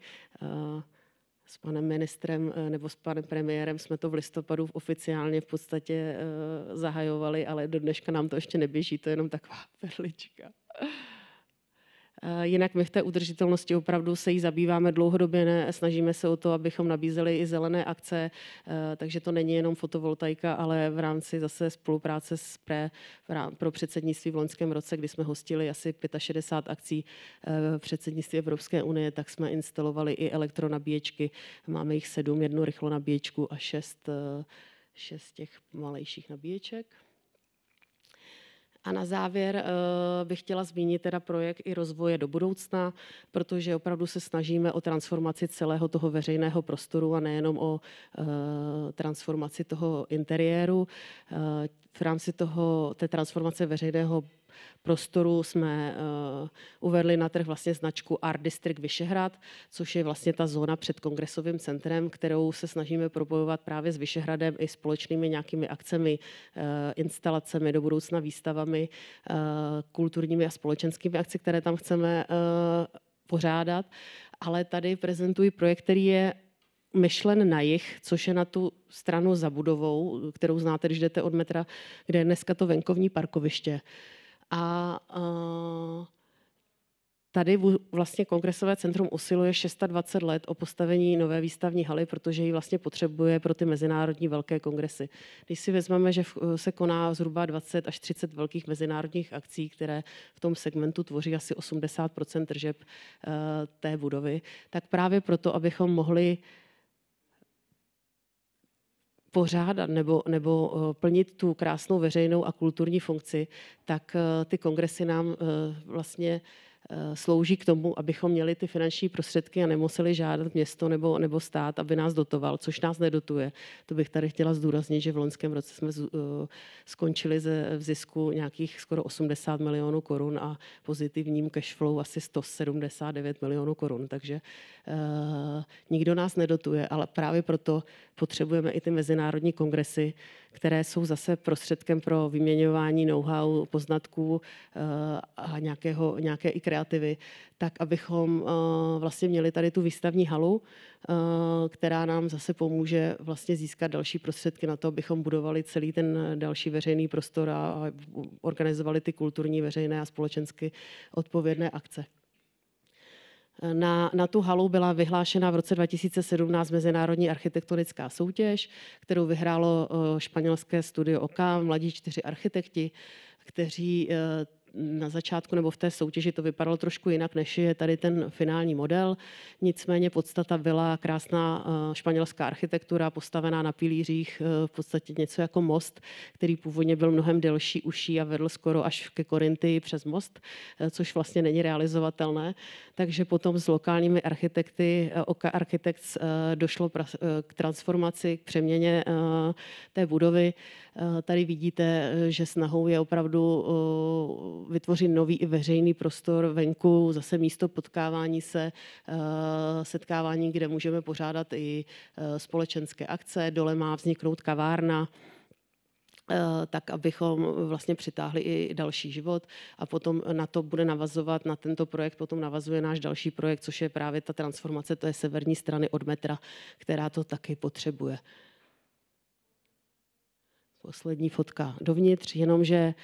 S panem ministrem nebo s panem premiérem jsme to v listopadu oficiálně v podstatě zahajovali, ale do dneška nám to ještě neběží, to je jenom taková perlička. Jinak my v té udržitelnosti opravdu se jí zabýváme dlouhodobě, snažíme se o to, abychom nabízeli i zelené akce, takže to není jenom fotovoltaika, ale v rámci zase spolupráce s pro předsednictví v loňském roce, kdy jsme hostili asi 65 akcí předsednictví Evropské unie, tak jsme instalovali i elektronabíječky. Máme jich 7, 1 rychlonabíječku a 6 těch malejších nabíječek. A na závěr bych chtěla zmínit teda projekt i rozvoje do budoucna, protože opravdu se snažíme o transformaci celého toho veřejného prostoru a nejenom o transformaci toho interiéru. V rámci té transformace veřejného prostoru jsme uvedli na trh vlastně značku Art District Vyšehrad, což je vlastně ta zóna před kongresovým centrem, kterou se snažíme propojovat právě s Vyšehradem i společnými nějakými akcemi, instalacemi, do budoucna výstavami, kulturními a společenskými akci, které tam chceme pořádat. Ale tady prezentuji projekt, který je myšlen na jih, což je na tu stranu za budovou, kterou znáte, když jdete od metra, kde je dneska to venkovní parkoviště. A Tady vlastně Kongresové centrum usiluje 620 let o postavení nové výstavní haly, protože ji vlastně potřebuje pro ty mezinárodní velké kongresy. Když si vezmeme, že se koná zhruba 20 až 30 velkých mezinárodních akcí, které v tom segmentu tvoří asi 80% tržeb té budovy, tak právě proto, abychom mohli pořádat nebo plnit tu krásnou veřejnou a kulturní funkci, tak ty kongresy nám vlastně slouží k tomu, abychom měli ty finanční prostředky a nemuseli žádat město nebo stát, aby nás dotoval, což nás nedotuje. To bych tady chtěla zdůraznit, že v loňském roce jsme skončili v zisku nějakých skoro 80 milionů korun a pozitivním cashflow asi 179 milionů korun. Takže nikdo nás nedotuje, ale právě proto potřebujeme i ty mezinárodní kongresy, které jsou zase prostředkem pro vyměňování know-how, poznatků a nějaké i kreativy, tak abychom vlastně měli tady tu výstavní halu, která nám zase pomůže vlastně získat další prostředky na to, abychom budovali celý ten další veřejný prostor a organizovali ty kulturní, veřejné a společensky odpovědné akce. Na tu halu byla vyhlášena v roce 2017 mezinárodní architektonická soutěž, kterou vyhrálo španělské studio OKA, mladí 4 architekti, kteří na začátku nebo v té soutěži to vypadalo trošku jinak, než je tady ten finální model. Nicméně podstata byla krásná španělská architektura, postavená na pilířích, v podstatě něco jako most, který původně byl mnohem delší, užší a vedl skoro až ke Koryntii přes most, což vlastně není realizovatelné. Takže potom s lokálními architekty Oka Architects došlo k transformaci, k přeměně té budovy. Tady vidíte, že snahou je opravdu vytvořit nový i veřejný prostor venku, zase místo potkávání se, setkávání, kde můžeme pořádat i společenské akce. Dole má vzniknout kavárna, tak abychom vlastně přitáhli i další život a potom na to bude navazovat, na tento projekt potom navazuje náš další projekt, což je právě ta transformace té severní strany od metra, která to taky potřebuje. Poslední fotka dovnitř, jenomže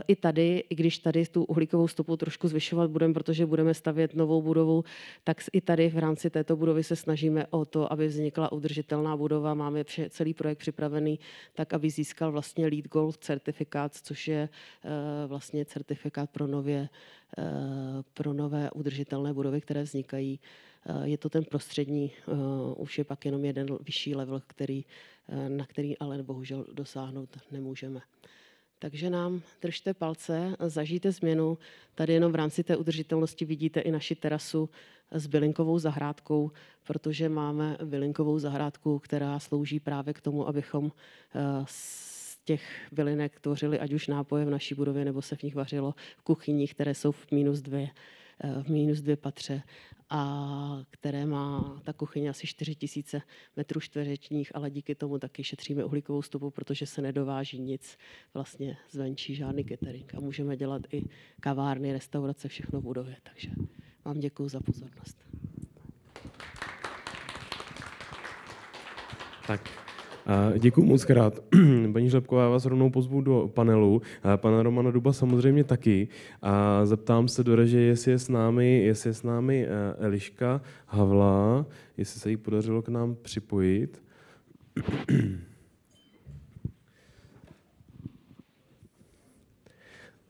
i tady, i když tady tu uhlíkovou stopu trošku zvyšovat budeme, protože budeme stavět novou budovu, tak i tady v rámci této budovy se snažíme o to, aby vznikla udržitelná budova. Máme celý projekt připravený tak, aby získal vlastně LEED Gold certifikát, což je vlastně certifikát pro nové udržitelné budovy, které vznikají. Je to ten prostřední, už je pak jenom jeden vyšší level, na který ale bohužel dosáhnout nemůžeme. Takže nám držte palce, zažijte změnu. Tady jenom v rámci té udržitelnosti vidíte i naši terasu s bylinkovou zahrádkou, protože máme bylinkovou zahrádku, která slouží právě k tomu, abychom z těch bylinek tvořili ať už nápoje v naší budově, nebo se v nich vařilo v kuchyních, které jsou v -2 patře a které má ta kuchyně asi 4000 metrů čtverečních, ale díky tomu taky šetříme uhlíkovou stopu, protože se nedováží nic vlastně zvenčí, žádný catering a můžeme dělat i kavárny, restaurace, všechno v budově. Takže vám děkuji za pozornost. Tak. Děkuji moc krát. Paní Žlepková, já vás rovnou pozvu do panelu. Pana Romana Duba samozřejmě taky. A zeptám se do režie, jestli je s námi Eliška Havla, jestli se jí podařilo k nám připojit.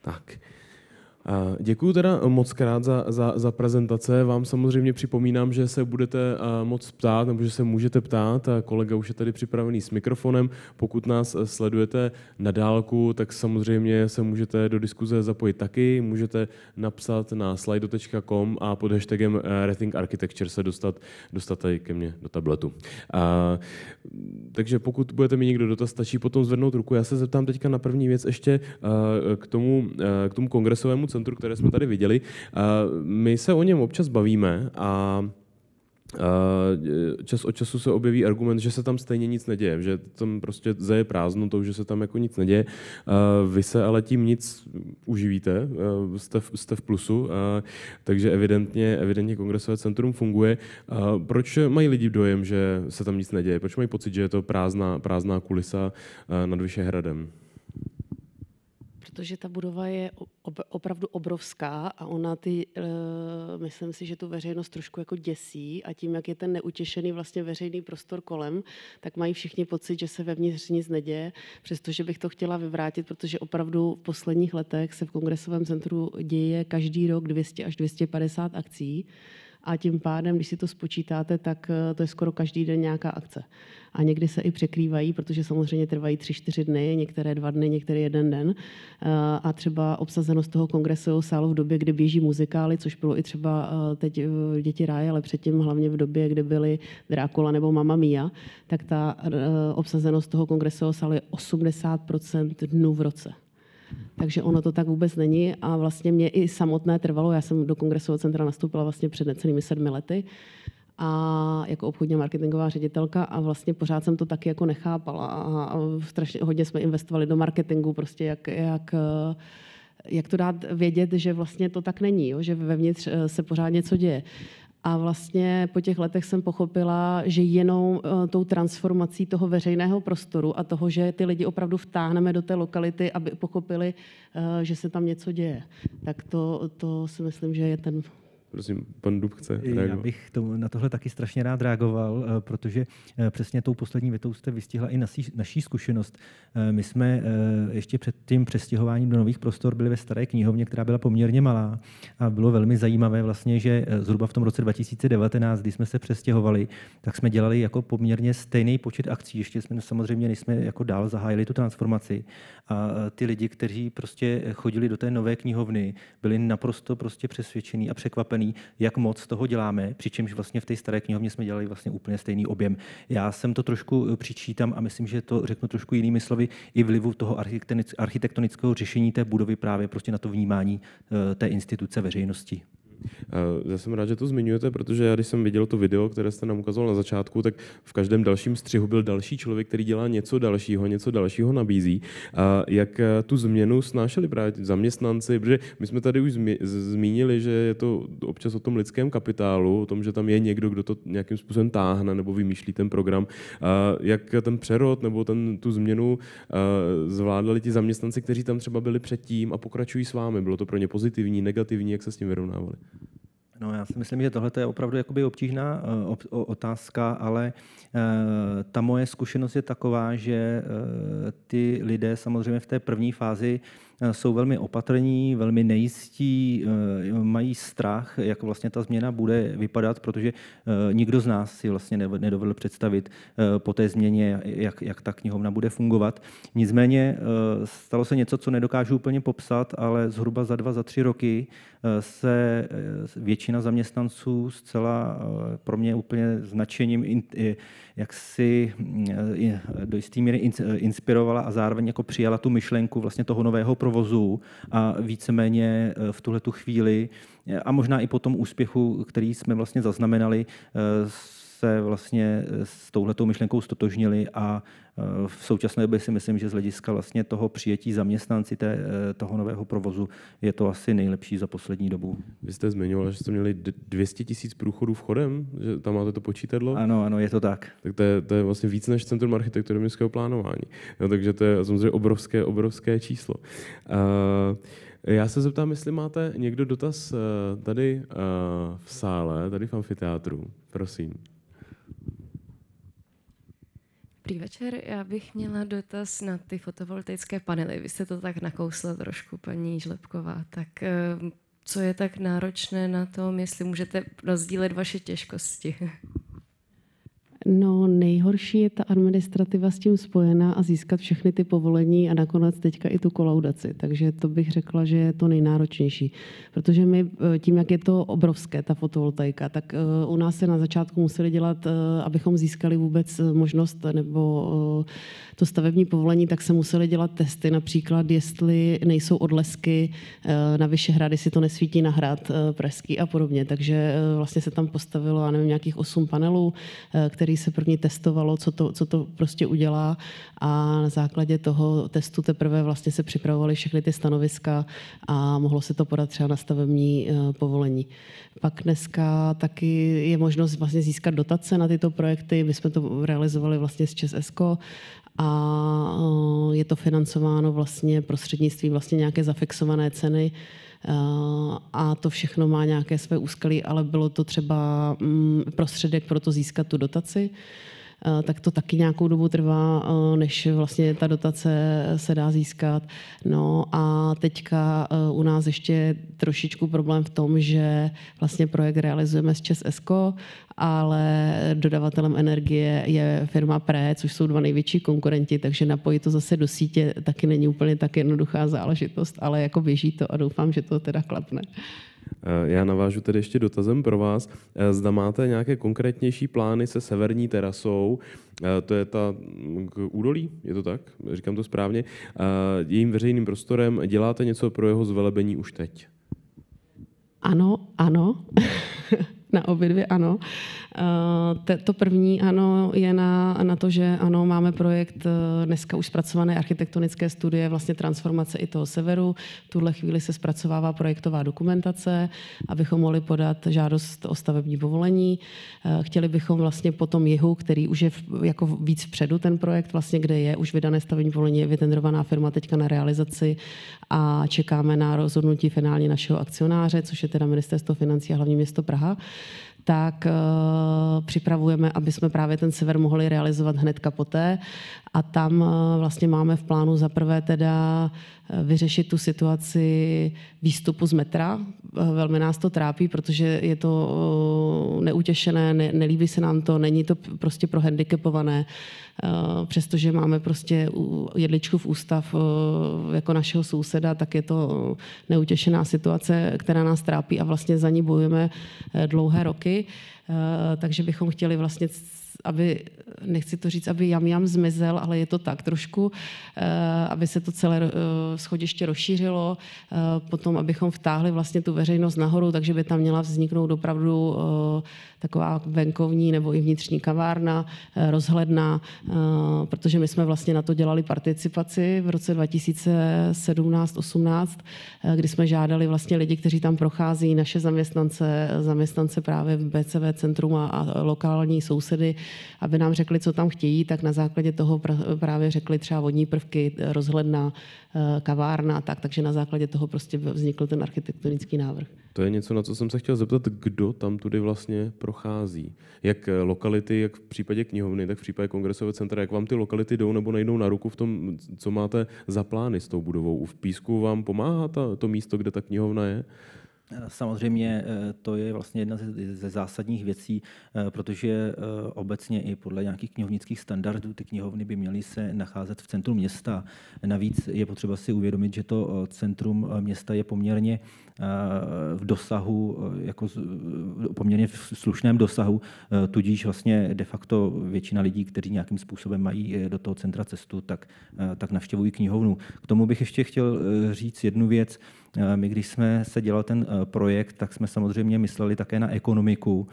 Tak. Děkuji teda moc krát za prezentace. Vám samozřejmě připomínám, že se budete moc ptát, nebo že se můžete ptát. Kolega už je tady připravený s mikrofonem. Pokud nás sledujete na dálku, tak samozřejmě se můžete do diskuze zapojit taky. Můžete napsat na slido.com a pod hashtagem Rethink Architecture se dostat tady ke mně do tabletu. Takže pokud budete mít někdo dotaz, stačí potom zvednout ruku. Já se zeptám teďka na první věc ještě k tomu kongresovému centru, které jsme tady viděli. My se o něm občas bavíme a čas od času se objeví argument, že se tam stejně nic neděje, že tam prostě zeje prázdnotou, že se tam jako nic neděje. Vy se ale tím nic uživíte, jste v plusu, takže evidentně kongresové centrum funguje. Proč mají lidi dojem, že se tam nic neděje? Proč mají pocit, že je to prázdná kulisa nad Vyšehradem? protože ta budova je opravdu obrovská a ona myslím si, že tu veřejnost trošku jako děsí a tím, jak je ten neutěšený vlastně veřejný prostor kolem, tak mají všichni pocit, že se vevnitř nic neděje, přestože bych to chtěla vyvrátit, protože opravdu v posledních letech se v Kongresovém centru děje každý rok 200 až 250 akcí. A tím pádem, když si to spočítáte, tak to je skoro každý den nějaká akce. A někdy se i překrývají, protože samozřejmě trvají 3-4 dny, některé 2 dny, některý 1 den. A třeba obsazenost toho kongresového sálu v době, kdy běží muzikály, což bylo i třeba teď Děti ráje, ale předtím hlavně v době, kdy byly Drákula nebo Mamma Mia, tak ta obsazenost toho kongresového sálu je 80% dnů v roce. Takže ono to tak vůbec není a vlastně mě i samotné trvalo, já jsem do Kongresového centra nastoupila vlastně před necelými 7 lety a jako obchodně marketingová ředitelka a vlastně pořád jsem to taky jako nechápala a strašně hodně jsme investovali do marketingu, prostě jak to dát vědět, že vlastně to tak není, jo? Že vevnitř se pořád něco děje. A vlastně po těch letech jsem pochopila, že jenom tou transformací toho veřejného prostoru a toho, že ty lidi opravdu vtáhneme do té lokality, aby pochopili, že se tam něco děje. Tak to si myslím, že je ten... Prosím, pan Dub chce reagovat. Já bych na tohle taky strašně rád reagoval, protože přesně tou poslední větou jste vystihla i naší zkušenost. My jsme ještě před tím přestěhováním do nových prostor byli ve staré knihovně, která byla poměrně malá a bylo velmi zajímavé vlastně, že zhruba v tom roce 2019, kdy jsme se přestěhovali, tak jsme dělali jako poměrně stejný počet akcí. Ještě jsme samozřejmě nejsme jako dál zahájili tu transformaci a ty lidi, kteří prostě chodili do té nové knihovny, byli naprosto prostě přesvědčení a překvapení, jak moc toho děláme, přičemž vlastně v té staré knihovně jsme dělali vlastně úplně stejný objem. Já jsem to trošku přičítám a myslím, že to řeknu trošku jinými slovy i vlivu toho architektonického řešení té budovy právě prostě na to vnímání té instituce veřejnosti. Já jsem rád, že to zmiňujete, protože já, když jsem viděl to video, které jste nám ukazoval na začátku, tak v každém dalším střihu byl další člověk, který dělá něco dalšího nabízí. A jak tu změnu snášeli právě zaměstnanci, protože my jsme tady už zmínili, že je to občas o tom lidském kapitálu, o tom, že tam je někdo, kdo to nějakým způsobem táhne nebo vymýšlí ten program. A jak ten přerod nebo tu změnu zvládali ti zaměstnanci, kteří tam třeba byli předtím a pokračují s vámi? Bylo to pro ně pozitivní, negativní, jak se s tím vyrovnávali? No, já si myslím, že tohle je opravdu jakoby obtížná otázka, ale ta moje zkušenost je taková, že ty lidé samozřejmě v té první fázi jsou velmi opatrní, velmi nejistí, mají strach, jak vlastně ta změna bude vypadat, protože nikdo z nás si vlastně nedovedl představit po té změně, jak ta knihovna bude fungovat. Nicméně stalo se něco, co nedokážu úplně popsat, ale zhruba za 2-3 roky se většina zaměstnanců zcela pro mě úplně značením jak si do jisté míry inspirovala a zároveň jako přijala tu myšlenku vlastně toho nového provozu a víceméně v tuhletu chvíli a možná i po tom úspěchu, který jsme vlastně zaznamenali, se vlastně s touhletou myšlenkou stotožnili a v současné době si myslím, že z hlediska vlastně toho přijetí zaměstnanci toho nového provozu je to asi nejlepší za poslední dobu. Vy jste zmiňoval, že jste měli 200 000 průchodů vchodem, že tam máte to počítadlo? Ano, je to tak. Tak to je vlastně víc než Centrum architektury městského plánování. No, takže to je samozřejmě obrovské číslo. Já se zeptám, jestli máte někdo dotaz tady v sále, tady v amfiteátru. Prosím. Dobrý večer, já bych měla dotaz na ty fotovoltaické panely. Vy jste to tak nakousla trošku, paní Žlepková. Tak co je tak náročné na tom, jestli můžete rozdílet vaše těžkosti? No, nejhorší je ta administrativa s tím spojená a získat všechny ty povolení a nakonec teďka i tu kolaudaci. Takže to bych řekla, že je to nejnáročnější. Protože my tím, jak je to obrovské, ta fotovoltaika, tak u nás se na začátku museli dělat, abychom získali vůbec možnost nebo to stavební povolení, tak se museli dělat testy, například jestli nejsou odlesky na Vyšehrad, jestli to nesvítí na hrad pražský a podobně. Takže vlastně se tam postavilo, já nevím, nějakých 8 panelů, který se první testovalo, co to prostě udělá a na základě toho testu teprve vlastně se připravovaly všechny ty stanoviska a mohlo se to podat třeba na stavební povolení. Pak dneska taky je možnost vlastně získat dotace na tyto projekty. My jsme to realizovali vlastně s ČSSko a je to financováno vlastně prostřednictvím vlastně nějaké zafixované ceny a to všechno má nějaké své úskalí, ale bylo to třeba prostředek pro to získat tu dotaci. Tak to taky nějakou dobu trvá, než vlastně ta dotace se dá získat. No a teďka u nás ještě trošičku problém v tom, že vlastně projekt realizujeme s ČEZ ESCO, ale dodavatelem energie je firma PRE, což jsou 2 největší konkurenti, takže napojit to zase do sítě taky není úplně tak jednoduchá záležitost, ale jako běží to a doufám, že to teda klapne. Já navážu tedy ještě dotazem pro vás. Zda máte nějaké konkrétnější plány se severní terasou, to je ta údolí, je to tak? Říkám to správně. Jejím veřejným prostorem, děláte něco pro jeho zvelebení už teď? Ano. Na obě dvě ano. To první ano je na to, že ano, máme projekt dneska už zpracované architektonické studie, vlastně transformace i toho severu. V tuhle chvíli se zpracovává projektová dokumentace, abychom mohli podat žádost o stavební povolení. Chtěli bychom vlastně po tom jihu, který už je jako víc vpředu ten projekt, vlastně kde je už vydané stavební povolení, je vytendrovaná firma teďka na realizaci a čekáme na rozhodnutí finálně našeho akcionáře, což je teda Ministerstvo financí a hlavní město Praha. Tak připravujeme, aby jsme právě ten sever mohli realizovat hnedka poté. A tam vlastně máme v plánu zaprvé teda vyřešit tu situaci výstupu z metra. Velmi nás to trápí, protože je to neutěšené, nelíbí se nám to, není to prostě pro handicapované. Přestože máme prostě jedličkův ústav jako našeho souseda, tak je to neutěšená situace, která nás trápí a vlastně za ní bojujeme dlouhé roky. Takže bychom chtěli vlastně, aby, nechci to říct, aby jam zmizel, ale je to tak trošku, aby se to celé schodiště rozšířilo, potom abychom vtáhli vlastně tu veřejnost nahoru, takže by tam měla vzniknout opravdu taková venkovní nebo i vnitřní kavárna, rozhledna, protože my jsme vlastně na to dělali participaci v roce 2017-18, kdy jsme žádali vlastně lidi, kteří tam prochází, naše zaměstnance právě v BCV centrum a lokální sousedy, aby nám řekli, co tam chtějí, tak na základě toho právě řekli třeba vodní prvky, rozhledna, kavárna, takže na základě toho prostě vznikl ten architektonický návrh. To je něco, na co jsem se chtěl zeptat, kdo tam tudy vlastně prochází. Jak lokality, jak v případě knihovny, tak v případě kongresového centra, jak vám ty lokality jdou nebo nejdou na ruku v tom, co máte za plány s tou budovou? V Písku vám pomáhá to místo, kde ta knihovna je? Samozřejmě to je vlastně jedna ze zásadních věcí, protože obecně i podle nějakých knihovnických standardů ty knihovny by měly se nacházet v centru města. Navíc je potřeba si uvědomit, že to centrum města je poměrně v dosahu, jako poměrně v slušném dosahu, tudíž vlastně de facto většina lidí, kteří nějakým způsobem mají do toho centra cestu, tak navštěvují knihovnu. K tomu bych ještě chtěl říct jednu věc. My, když jsme se dělal ten projekt, tak jsme samozřejmě mysleli také na ekonomiku,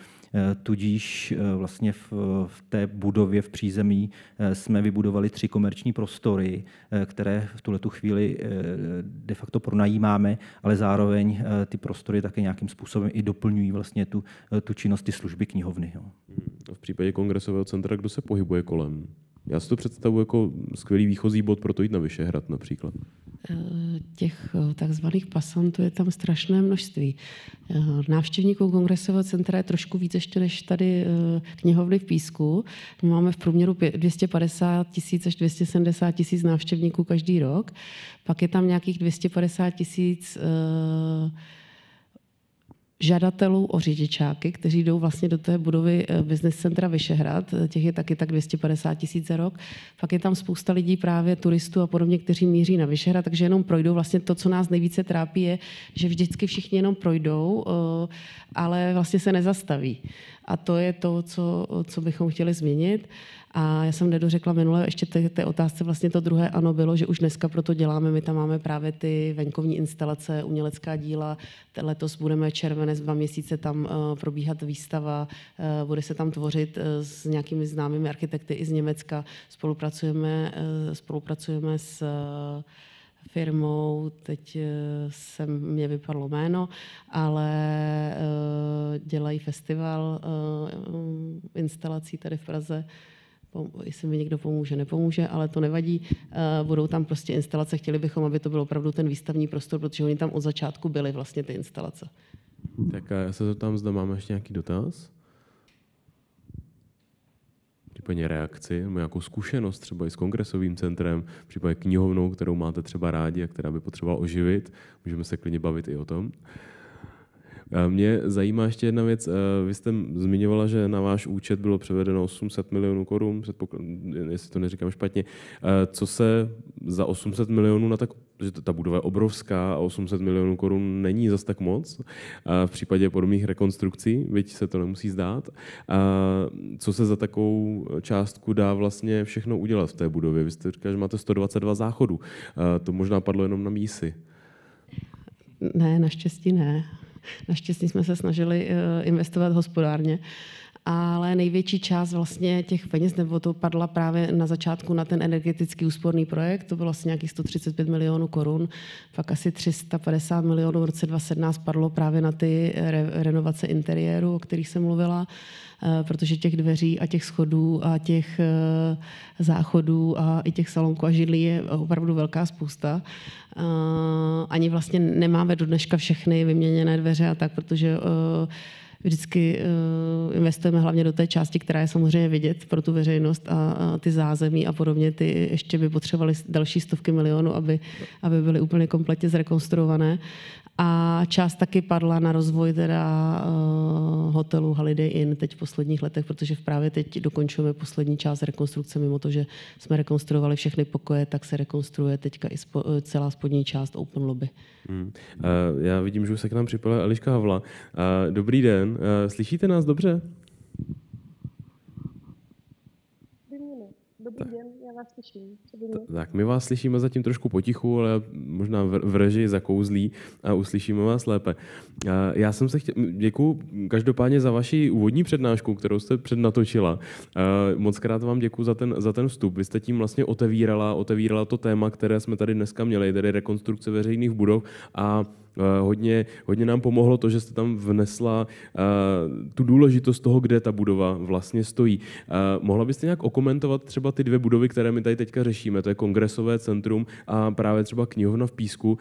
tudíž vlastně v té budově v přízemí jsme vybudovali 3 komerční prostory, které v tuhletu chvíli de facto pronajímáme, ale zároveň ty prostory také nějakým způsobem i doplňují vlastně tu činnost, ty služby knihovny. Jo. V případě kongresového centra, kdo se pohybuje kolem? Já si to představuji jako skvělý výchozí bod pro to jít na Vyšehrad například. Těch takzvaných pasantů je tam strašné množství. Návštěvníků kongresového centra je trošku víc ještě než tady knihovny v Písku. My máme v průměru 250 000 až 270 000 návštěvníků každý rok. Pak je tam nějakých 250 000 žadatelů o řidičáky, kteří jdou vlastně do té budovy Business Centra Vyšehrad, těch je taky tak 250 000 za rok. Pak je tam spousta lidí, právě turistů a podobně, kteří míří na Vyšehrad, takže jenom projdou. Vlastně to, co nás nejvíce trápí, je, že vždycky všichni jenom projdou, ale vlastně se nezastaví. A to je to, co bychom chtěli změnit. A já jsem nedořekla minule, ještě té otázce vlastně to druhé ano bylo, že už dneska proto děláme, my tam máme právě ty venkovní instalace, umělecká díla, letos budeme červenec 2 měsíce tam probíhat výstava, bude se tam tvořit s nějakými známými architekty i z Německa, spolupracujeme s firmou, teď mě vypadlo jméno, ale dělají festival instalací tady v Praze. jestli mi někdo pomůže, nepomůže, ale to nevadí. Budou tam prostě instalace, chtěli bychom, aby to byl opravdu ten výstavní prostor, protože oni tam od začátku byly vlastně ty instalace. Tak já se zeptám, zda máme ještě nějaký dotaz? Případně reakci, nebo nějakou zkušenost třeba i s kongresovým centrem, případně knihovnou, kterou máte třeba rádi a která by potřebovala oživit. Můžeme se klidně bavit i o tom. Mě zajímá ještě jedna věc. Vy jste zmiňovala, že na váš účet bylo převedeno 800 milionů korun, jestli to neříkám špatně. Co se za 800 milionů, že ta budova je obrovská a 800 milionů korun není zas tak moc v případě podobných rekonstrukcí, byť se to nemusí zdát. Co se za takovou částku dá vlastně všechno udělat v té budově? Vy jste říkali, že máte 122 záchodů. To možná padlo jenom na mísy. Ne, naštěstí ne. Naštěstí jsme se snažili investovat hospodárně, ale největší část vlastně těch peněz, nebo to padla právě na začátku na ten energetický úsporný projekt, to bylo vlastně nějakých 135 milionů korun, pak asi 350 milionů v roce 2017 padlo právě na ty renovace interiéru, o kterých jsem mluvila, protože těch dveří a těch schodů a těch záchodů a i těch salonků a židlí je opravdu velká spousta. Ani vlastně nemáme do dneška všechny vyměněné dveře a tak, protože vždycky investujeme hlavně do té části, která je samozřejmě vidět pro tu veřejnost a ty zázemí a podobně, ty ještě by potřebovaly další stovky milionů, aby byly úplně kompletně zrekonstruované. A část taky padla na rozvoj teda hotelu Holiday Inn teď v posledních letech, protože právě teď dokončujeme poslední část rekonstrukce, mimo to, že jsme rekonstruovali všechny pokoje, tak se rekonstruuje teďka i celá spodní část Open Lobby. Já vidím, že už se k nám připojila Eliška Havla. Dobrý den, slyšíte nás dobře? Dobrý den, já vás slyším. Tak my vás slyšíme zatím trošku potichu, ale možná v režii zakouzlí a uslyšíme vás lépe. Já jsem se děkuju každopádně za vaši úvodní přednášku, kterou jste přednatočila. Moc krát vám děkuju za ten vstup. Vy jste tím vlastně otevírala to téma, které jsme tady dneska měli, tedy rekonstrukce veřejných budov a hodně nám pomohlo to, že jste tam vnesla tu důležitost toho, kde ta budova vlastně stojí. Mohla byste nějak okomentovat třeba ty dvě budovy, které my tady teďka řešíme, to je Kongresové centrum a právě třeba knihovna v Písku.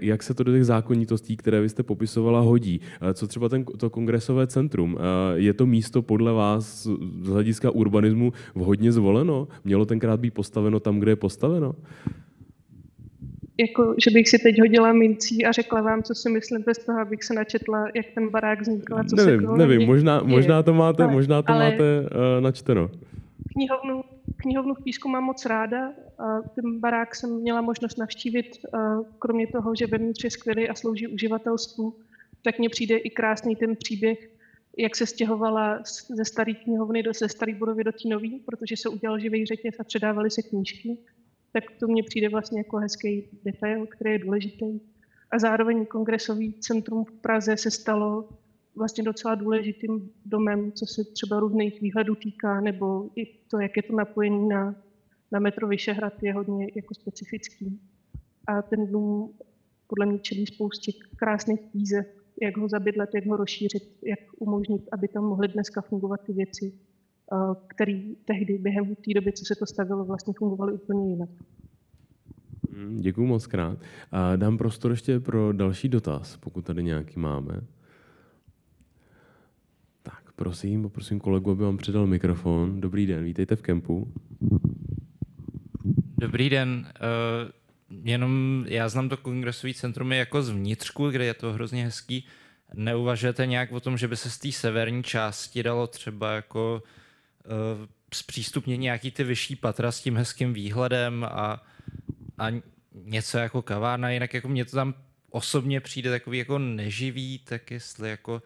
Jak se to do těch zákonitostí, které vy jste popisovala, hodí? Co třeba to Kongresové centrum? Je to místo podle vás z hlediska urbanismu vhodně zvoleno? Mělo tenkrát být postaveno tam, kde je postaveno? Jako, že bych si teď hodila mincí a řekla vám, co si myslím, bez toho, abych se načetla, jak ten barák vznikl a co nevím, možná to máte načteno. Knihovnu v Písku mám moc ráda. A ten barák jsem měla možnost navštívit, kromě toho, že vevnitř je skvělý a slouží uživatelstvu, tak mně přijde i krásný ten příběh, jak se stěhovala ze staré knihovny ze staré budovy do té nový, protože se udělal živý řetěz a předávaly se knížky. Tak to mně přijde vlastně jako hezký detail, který je důležitý. A zároveň Kongresový centrum v Praze se stalo vlastně docela důležitým domem, co se třeba různých výhledů týká, nebo i to, jak je to napojení na metro Vyšehrad, je hodně jako specifický. A ten dům podle mě čelí spoustě krásných výzev, jak ho zabydlet, jak ho rozšířit, jak umožnit, aby tam mohly dneska fungovat ty věci, které tehdy během té doby, co se to stavilo, vlastně fungovaly úplně jinak. Děkuju moc krát. A dám prostor ještě pro další dotaz, pokud tady nějaký máme. Tak, poprosím kolegu, aby vám předal mikrofon. Dobrý den, vítejte v kempu. Dobrý den. Jenom já znám to Kongresové centrum jako zvnitřku, kde je to hrozně hezký. Neuvažujete nějak o tom, že by se z té severní části dalo třeba jako zpřístupnit nějaký ty vyšší patra s tím hezkým výhledem a něco jako kavárna, jinak jako mě to tam osobně přijde takový jako neživý, tak jestli jako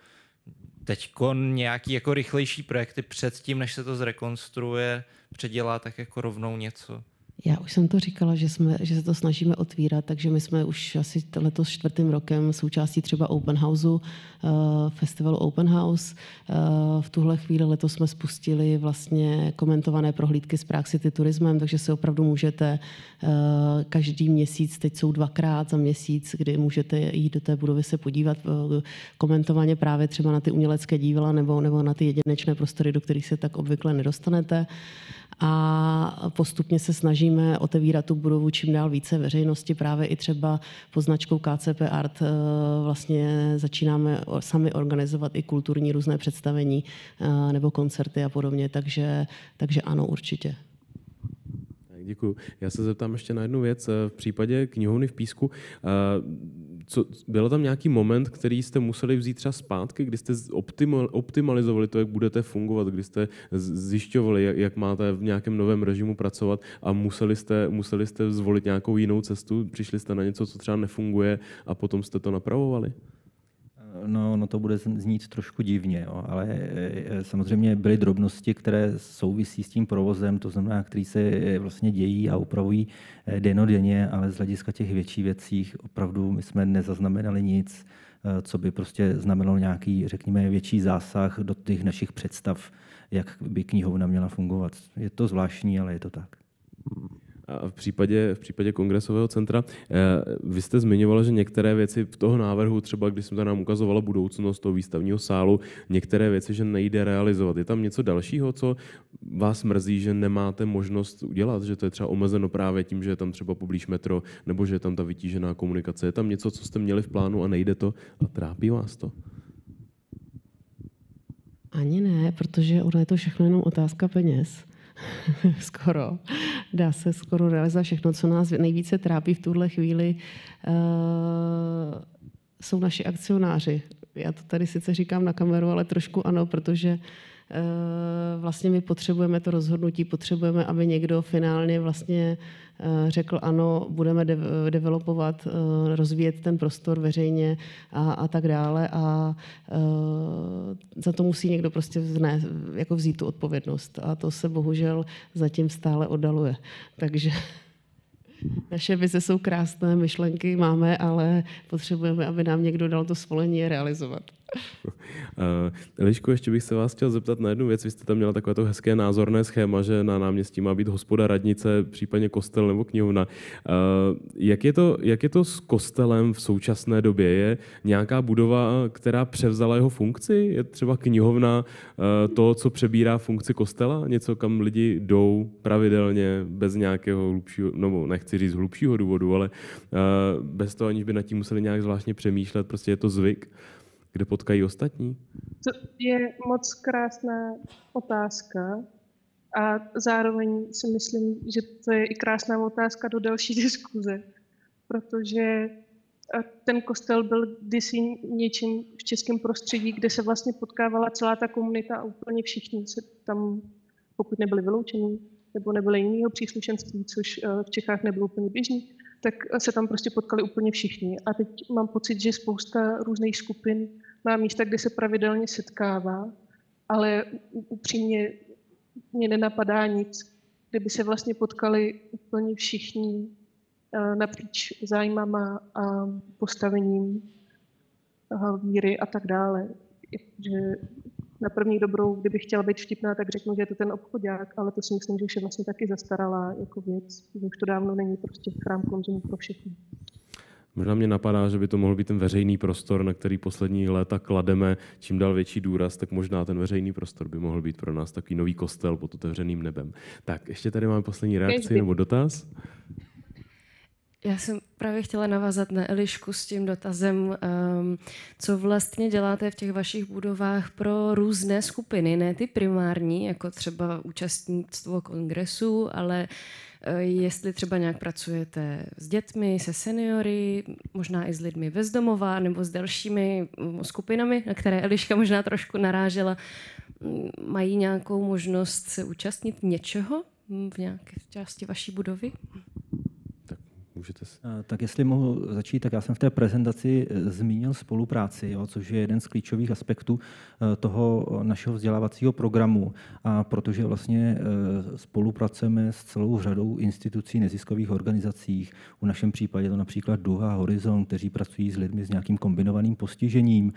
teďko nějaký jako rychlejší projekty předtím, než se to zrekonstruuje, předělá, tak jako rovnou něco. Já už jsem to říkala, že se to snažíme otvírat, takže my jsme už asi letos 4. rokem součástí třeba Open Houseu, festivalu Open House. V tuhle chvíli letos jsme spustili vlastně komentované prohlídky s Prague City turismem, takže se opravdu můžete každý měsíc, teď jsou 2krát za měsíc, kdy můžete jít do té budovy se podívat komentovaně právě třeba na ty umělecké díla nebo na ty jedinečné prostory, do kterých se tak obvykle nedostanete. A postupně se snažíme otevírat tu budovu čím dál více veřejnosti, právě i třeba pod značkou KCP Art vlastně začínáme sami organizovat i kulturní různé představení nebo koncerty a podobně, takže ano, určitě. Děkuji. Já se zeptám ještě na jednu věc. V případě knihovny v Písku, byl tam nějaký moment, který jste museli vzít třeba zpátky, kdy jste optimalizovali to, jak budete fungovat, kdy jste zjišťovali, jak máte v nějakém novém režimu pracovat a museli jste zvolit nějakou jinou cestu, přišli jste na něco, co třeba nefunguje a potom jste to napravovali? No to bude znít trošku divně, jo, ale samozřejmě byly drobnosti, které souvisí s tím provozem, to znamená, které se vlastně dějí a upravují dennodenně, ale z hlediska těch větších věcí opravdu my jsme nezaznamenali nic, co by prostě znamenalo nějaký, řekněme, větší zásah do těch našich představ, jak by knihovna měla fungovat. Je to zvláštní, ale je to tak. A v případě kongresového centra, vy jste zmiňovala, že některé věci v toho návrhu, třeba když jsme nám ukazovala budoucnost toho výstavního sálu, některé věci, že nejde realizovat. Je tam něco dalšího, co vás mrzí, že nemáte možnost udělat, že to je třeba omezeno právě tím, že je tam třeba poblíž metro, nebo že je tam ta vytížená komunikace. Je tam něco, co jste měli v plánu a nejde to a trápí vás to? Ani ne, protože ono je to všechno jenom otázka peněz. Skoro. Dá se skoro realizovat všechno, co nás nejvíce trápí v tuhle chvíli, jsou naši akcionáři. Já to tady sice říkám na kameru, ale trošku ano, protože vlastně my potřebujeme to rozhodnutí, potřebujeme, aby někdo finálně vlastně řekl ano, budeme developovat, rozvíjet ten prostor veřejně a tak dále a za to musí někdo prostě jako vzít tu odpovědnost a to se bohužel zatím stále oddaluje. Takže naše vize jsou krásné, myšlenky máme, ale potřebujeme, aby nám někdo dal to svolení je realizovat. Eliško, ještě bych se vás chtěl zeptat na jednu věc. Vy jste tam měla takové to hezké názorné schéma, že na náměstí má být hospoda, radnice, případně kostel nebo knihovna. Jak je to s kostelem v současné době? Je nějaká budova, která převzala jeho funkci? Je třeba knihovna to, co přebírá funkci kostela? Něco, kam lidi jdou pravidelně bez nějakého hlubšího, nebo nechci říct hlubšího důvodu, ale bez toho, aniž by nad tím museli nějak zvláštně přemýšlet, prostě je to zvyk, kde potkají ostatní? To je moc krásná otázka a zároveň si myslím, že to je i krásná otázka do další diskuze, protože ten kostel byl kdysi něčím v českém prostředí, kde se vlastně potkávala celá ta komunita a úplně všichni se tam, pokud nebyli vyloučení nebo nebyli jiného příslušenství, což v Čechách nebylo úplně běžný, tak se tam prostě potkali úplně všichni. A teď mám pocit, že spousta různých skupin má místa, kde se pravidelně setkává, ale upřímně mě nenapadá nic, kde by se vlastně potkali úplně všichni napříč zájmama a postavením víry a tak dále. Že na první dobrou, kdybych chtěla být vtipná, tak řeknu, že je to ten obchodák, ale to si myslím, že už je vlastně taky zastaralá jako věc, že už to dávno není prostě chrám konzumu pro všechny. Možná mě napadá, že by to mohl být ten veřejný prostor, na který poslední léta klademe čím dál větší důraz, tak možná ten veřejný prostor by mohl být pro nás takový nový kostel pod otevřeným nebem. Tak, ještě tady máme poslední reakci nebo dotaz. Já jsem právě chtěla navázat na Elišku s tím dotazem, co vlastně děláte v těch vašich budovách pro různé skupiny, ne ty primární, jako třeba účastnictvo kongresu, ale jestli třeba nějak pracujete s dětmi, se seniory, možná i s lidmi bezdomová nebo s dalšími skupinami, na které Eliška možná trošku narážela, mají nějakou možnost se účastnit něčeho v nějaké části vaší budovy? Můžete Tak jestli mohu začít, tak já jsem v té prezentaci zmínil spolupráci, jo, což je jeden z klíčových aspektů toho našeho vzdělávacího programu. A protože vlastně spolupracujeme s celou řadou institucí, neziskových organizací, v našem případě to například Duha, Horizont, kteří pracují s lidmi s nějakým kombinovaným postižením,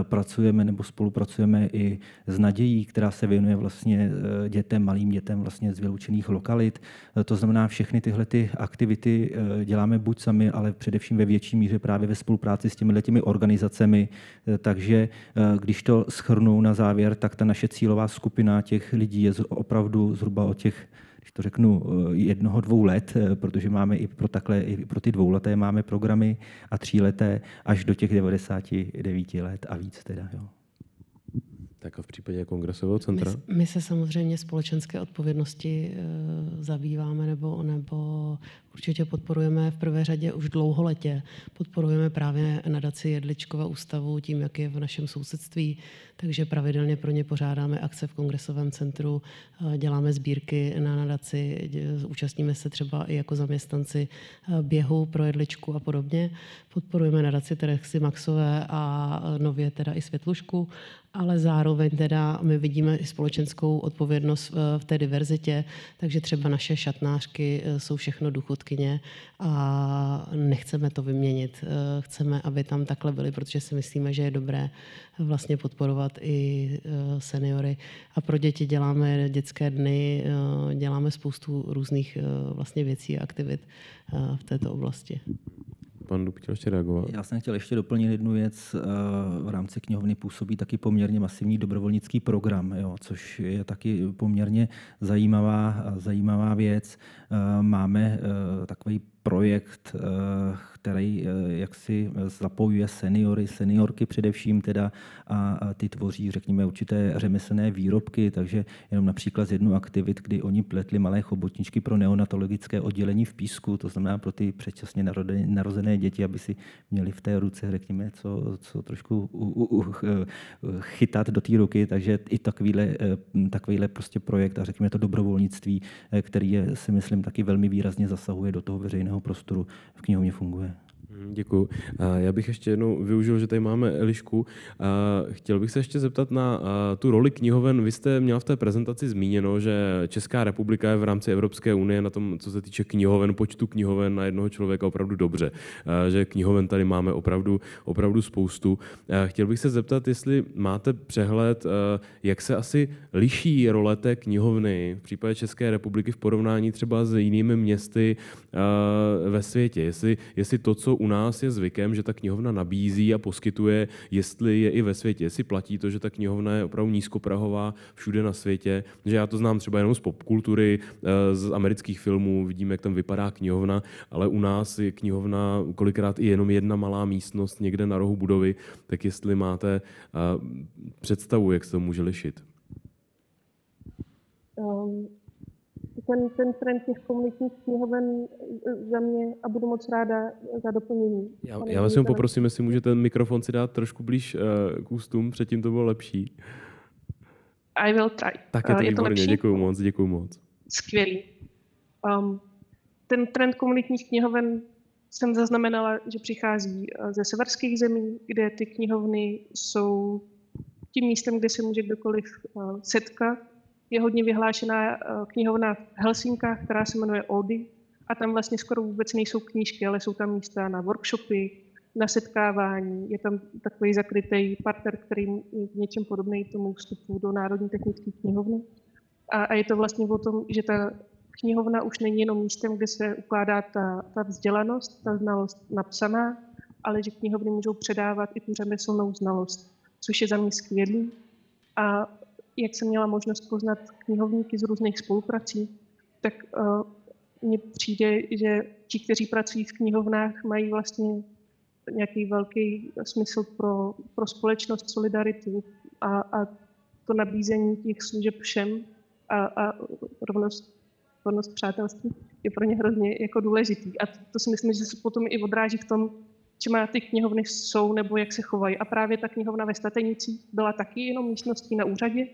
pracujeme nebo spolupracujeme i s Nadějí, která se věnuje vlastně malým dětem vlastně z vyloučených lokalit. To znamená, všechny tyhle ty aktivity děláme buď sami, ale především ve větší míře právě ve spolupráci s těmi organizacemi. Takže když to shrnu na závěr, tak ta naše cílová skupina těch lidí je opravdu zhruba o těch, když to řeknu, 1-2 let, protože máme i pro ty 2leté máme programy a 3leté až do těch 99 let a víc teda, jo. Tak a v případě kongresového centra? My se samozřejmě společenské odpovědnosti zabýváme nebo určitě podporujeme v prvé řadě už dlouholetě. Podporujeme právě nadaci Jedličkova ústavu tím, jak je v našem sousedství, takže pravidelně pro ně pořádáme akce v kongresovém centru, děláme sbírky na nadaci, účastníme se třeba i jako zaměstnanci běhu pro Jedličku a podobně. Podporujeme nadaci Teresy Maxové a nově teda i Světlušku, ale zároveň teda my vidíme i společenskou odpovědnost v té diverzitě, takže třeba naše šatnářky jsou všechno důchodkyně a nechceme to vyměnit. Chceme, aby tam takhle byli, protože si myslíme, že je dobré vlastně podporovat i seniory. A pro děti děláme dětské dny, děláme spoustu různých vlastně věcí a aktivit v této oblasti. Pan Dub chtěl ještě reagovat. Já jsem chtěl ještě doplnit jednu věc. V rámci knihovny působí taky poměrně masivní dobrovolnický program, jo, což je taky poměrně zajímavá věc. Máme takový projekt, který jaksi zapojuje seniory, seniorky především teda a ty tvoří, řekněme, určité řemeslné výrobky, takže jenom například z jednu aktivit, kdy oni pletli malé chobotničky pro neonatologické oddělení v Písku, to znamená pro ty předčasně narozené děti, aby si měli v té ruce, řekněme, co trošku chytat do té ruky, takže i takovýhle prostě projekt a řekněme to dobrovolnictví, který je, si myslím, taky velmi výrazně zasahuje do toho veřejného prostoru, v knihovně funguje. Děkuju. Já bych ještě jednou využil, že tady máme Elišku. Chtěl bych se ještě zeptat na tu roli knihoven. Vy jste měla v té prezentaci zmíněno, že Česká republika je v rámci Evropské unie na tom, co se týče knihoven, počtu knihoven na jednoho člověka opravdu dobře. Že knihoven tady máme opravdu spoustu. Chtěl bych se zeptat, jestli máte přehled, jak se asi liší role té knihovny v případě České republiky v porovnání třeba s jinými městy ve světě. Jestli to, co u nás je zvykem, že ta knihovna nabízí a poskytuje, jestli je i ve světě, jestli platí to, že ta knihovna je opravdu nízkoprahová všude na světě, že já to znám třeba jenom z popkultury, z amerických filmů, vidím, jak tam vypadá knihovna, ale u nás je knihovna kolikrát i jenom jedna malá místnost někde na rohu budovy, tak jestli máte představu, jak se to může lišit. Ten trend těch komunitních knihoven za mě a budu moc ráda za doplnění. Já vás jenom poprosím, jestli můžete ten mikrofon si dát trošku blíž k ústům, předtím to bylo lepší. I will try. Tak je to výborně, děkuju moc. Skvělý. Ten trend komunitních knihoven jsem zaznamenala, že přichází ze severských zemí, kde ty knihovny jsou tím místem, kde se může kdokoliv setkat. Je hodně vyhlášená knihovna v Helsinkách, která se jmenuje Ody a tam vlastně skoro vůbec nejsou knížky, ale jsou tam místa na workshopy, na setkávání. Je tam takový zakrytý parter, který je v něčem podobný tomu vstupu do Národní technické knihovny. A je to vlastně o tom, že ta knihovna už není jenom místem, kde se ukládá ta vzdělanost, ta znalost napsaná, ale že knihovny můžou předávat i tu řemeslnou znalost, což je za mě skvělý. A jak jsem měla možnost poznat knihovníky z různých spoluprací, tak mně přijde, že ti, kteří pracují v knihovnách, mají vlastně nějaký velký smysl pro společnost, solidaritu a to nabízení těch služeb všem a rovnost přátelství je pro ně hrozně jako důležitý. A to si myslím, že se potom i odráží v tom, čím ty knihovny jsou nebo jak se chovají. A právě ta knihovna ve Statenicích byla taky jenom místností na úřadě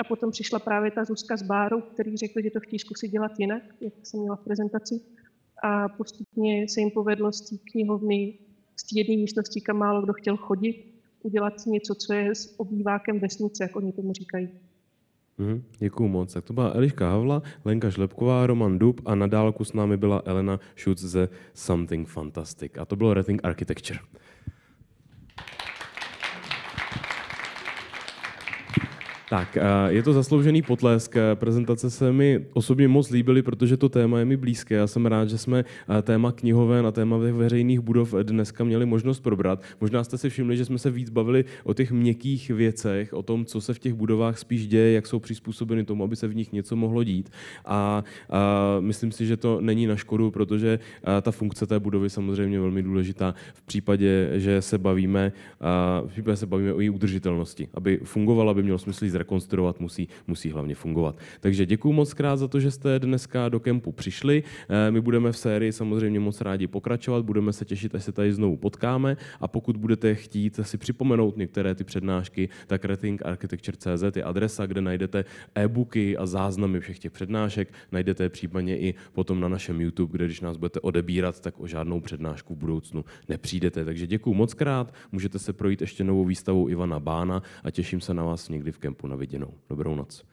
a potom přišla právě ta Zuzka s Bárou, který řekl, že to chtějí zkusit dělat jinak, jak jsem měla v prezentaci. a postupně se jim povedlo z té knihovny, z té jedné místnosti, kam málo kdo chtěl chodit, udělat si něco, co je s obývákem vesnice, jak oni tomu říkají. Děkuju moc. Tak to byla Eliška Havla, Lenka Žlepková, Roman Dub a na dálku s námi byla Elena Schutz ze Something Fantastic. A to bylo Rethink Architecture. Tak, je to zasloužený potlesk. Prezentace se mi osobně moc líbily, protože to téma je mi blízké. Já jsem rád, že jsme téma knihoven a téma veřejných budov dneska měli možnost probrat. Možná jste si všimli, že jsme se víc bavili o těch měkkých věcech, o tom, co se v těch budovách spíš děje, jak jsou přizpůsobeny tomu, aby se v nich něco mohlo dít. A myslím si, že to není na škodu, protože ta funkce té budovy samozřejmě je velmi důležitá v případě, že se bavíme o její udržitelnosti. Aby fungovala, aby mělo smysl rekonstruovat, musí hlavně fungovat. Takže děkuju moc krát za to, že jste dneska do kempu přišli. My budeme v sérii samozřejmě moc rádi pokračovat, budeme se těšit, až se tady znovu potkáme a pokud budete chtít si připomenout některé ty přednášky, tak rethinkarchitecture.cz je adresa, kde najdete e-booky a záznamy všech těch přednášek. Najdete je případně i potom na našem YouTube, kde když nás budete odebírat, tak o žádnou přednášku v budoucnu nepřijdete. Takže děkuju moc krát, můžete se projít ještě novou výstavou Ivana Bána a těším se na vás někdy v kempu. Na viděnou. Dobrou noc.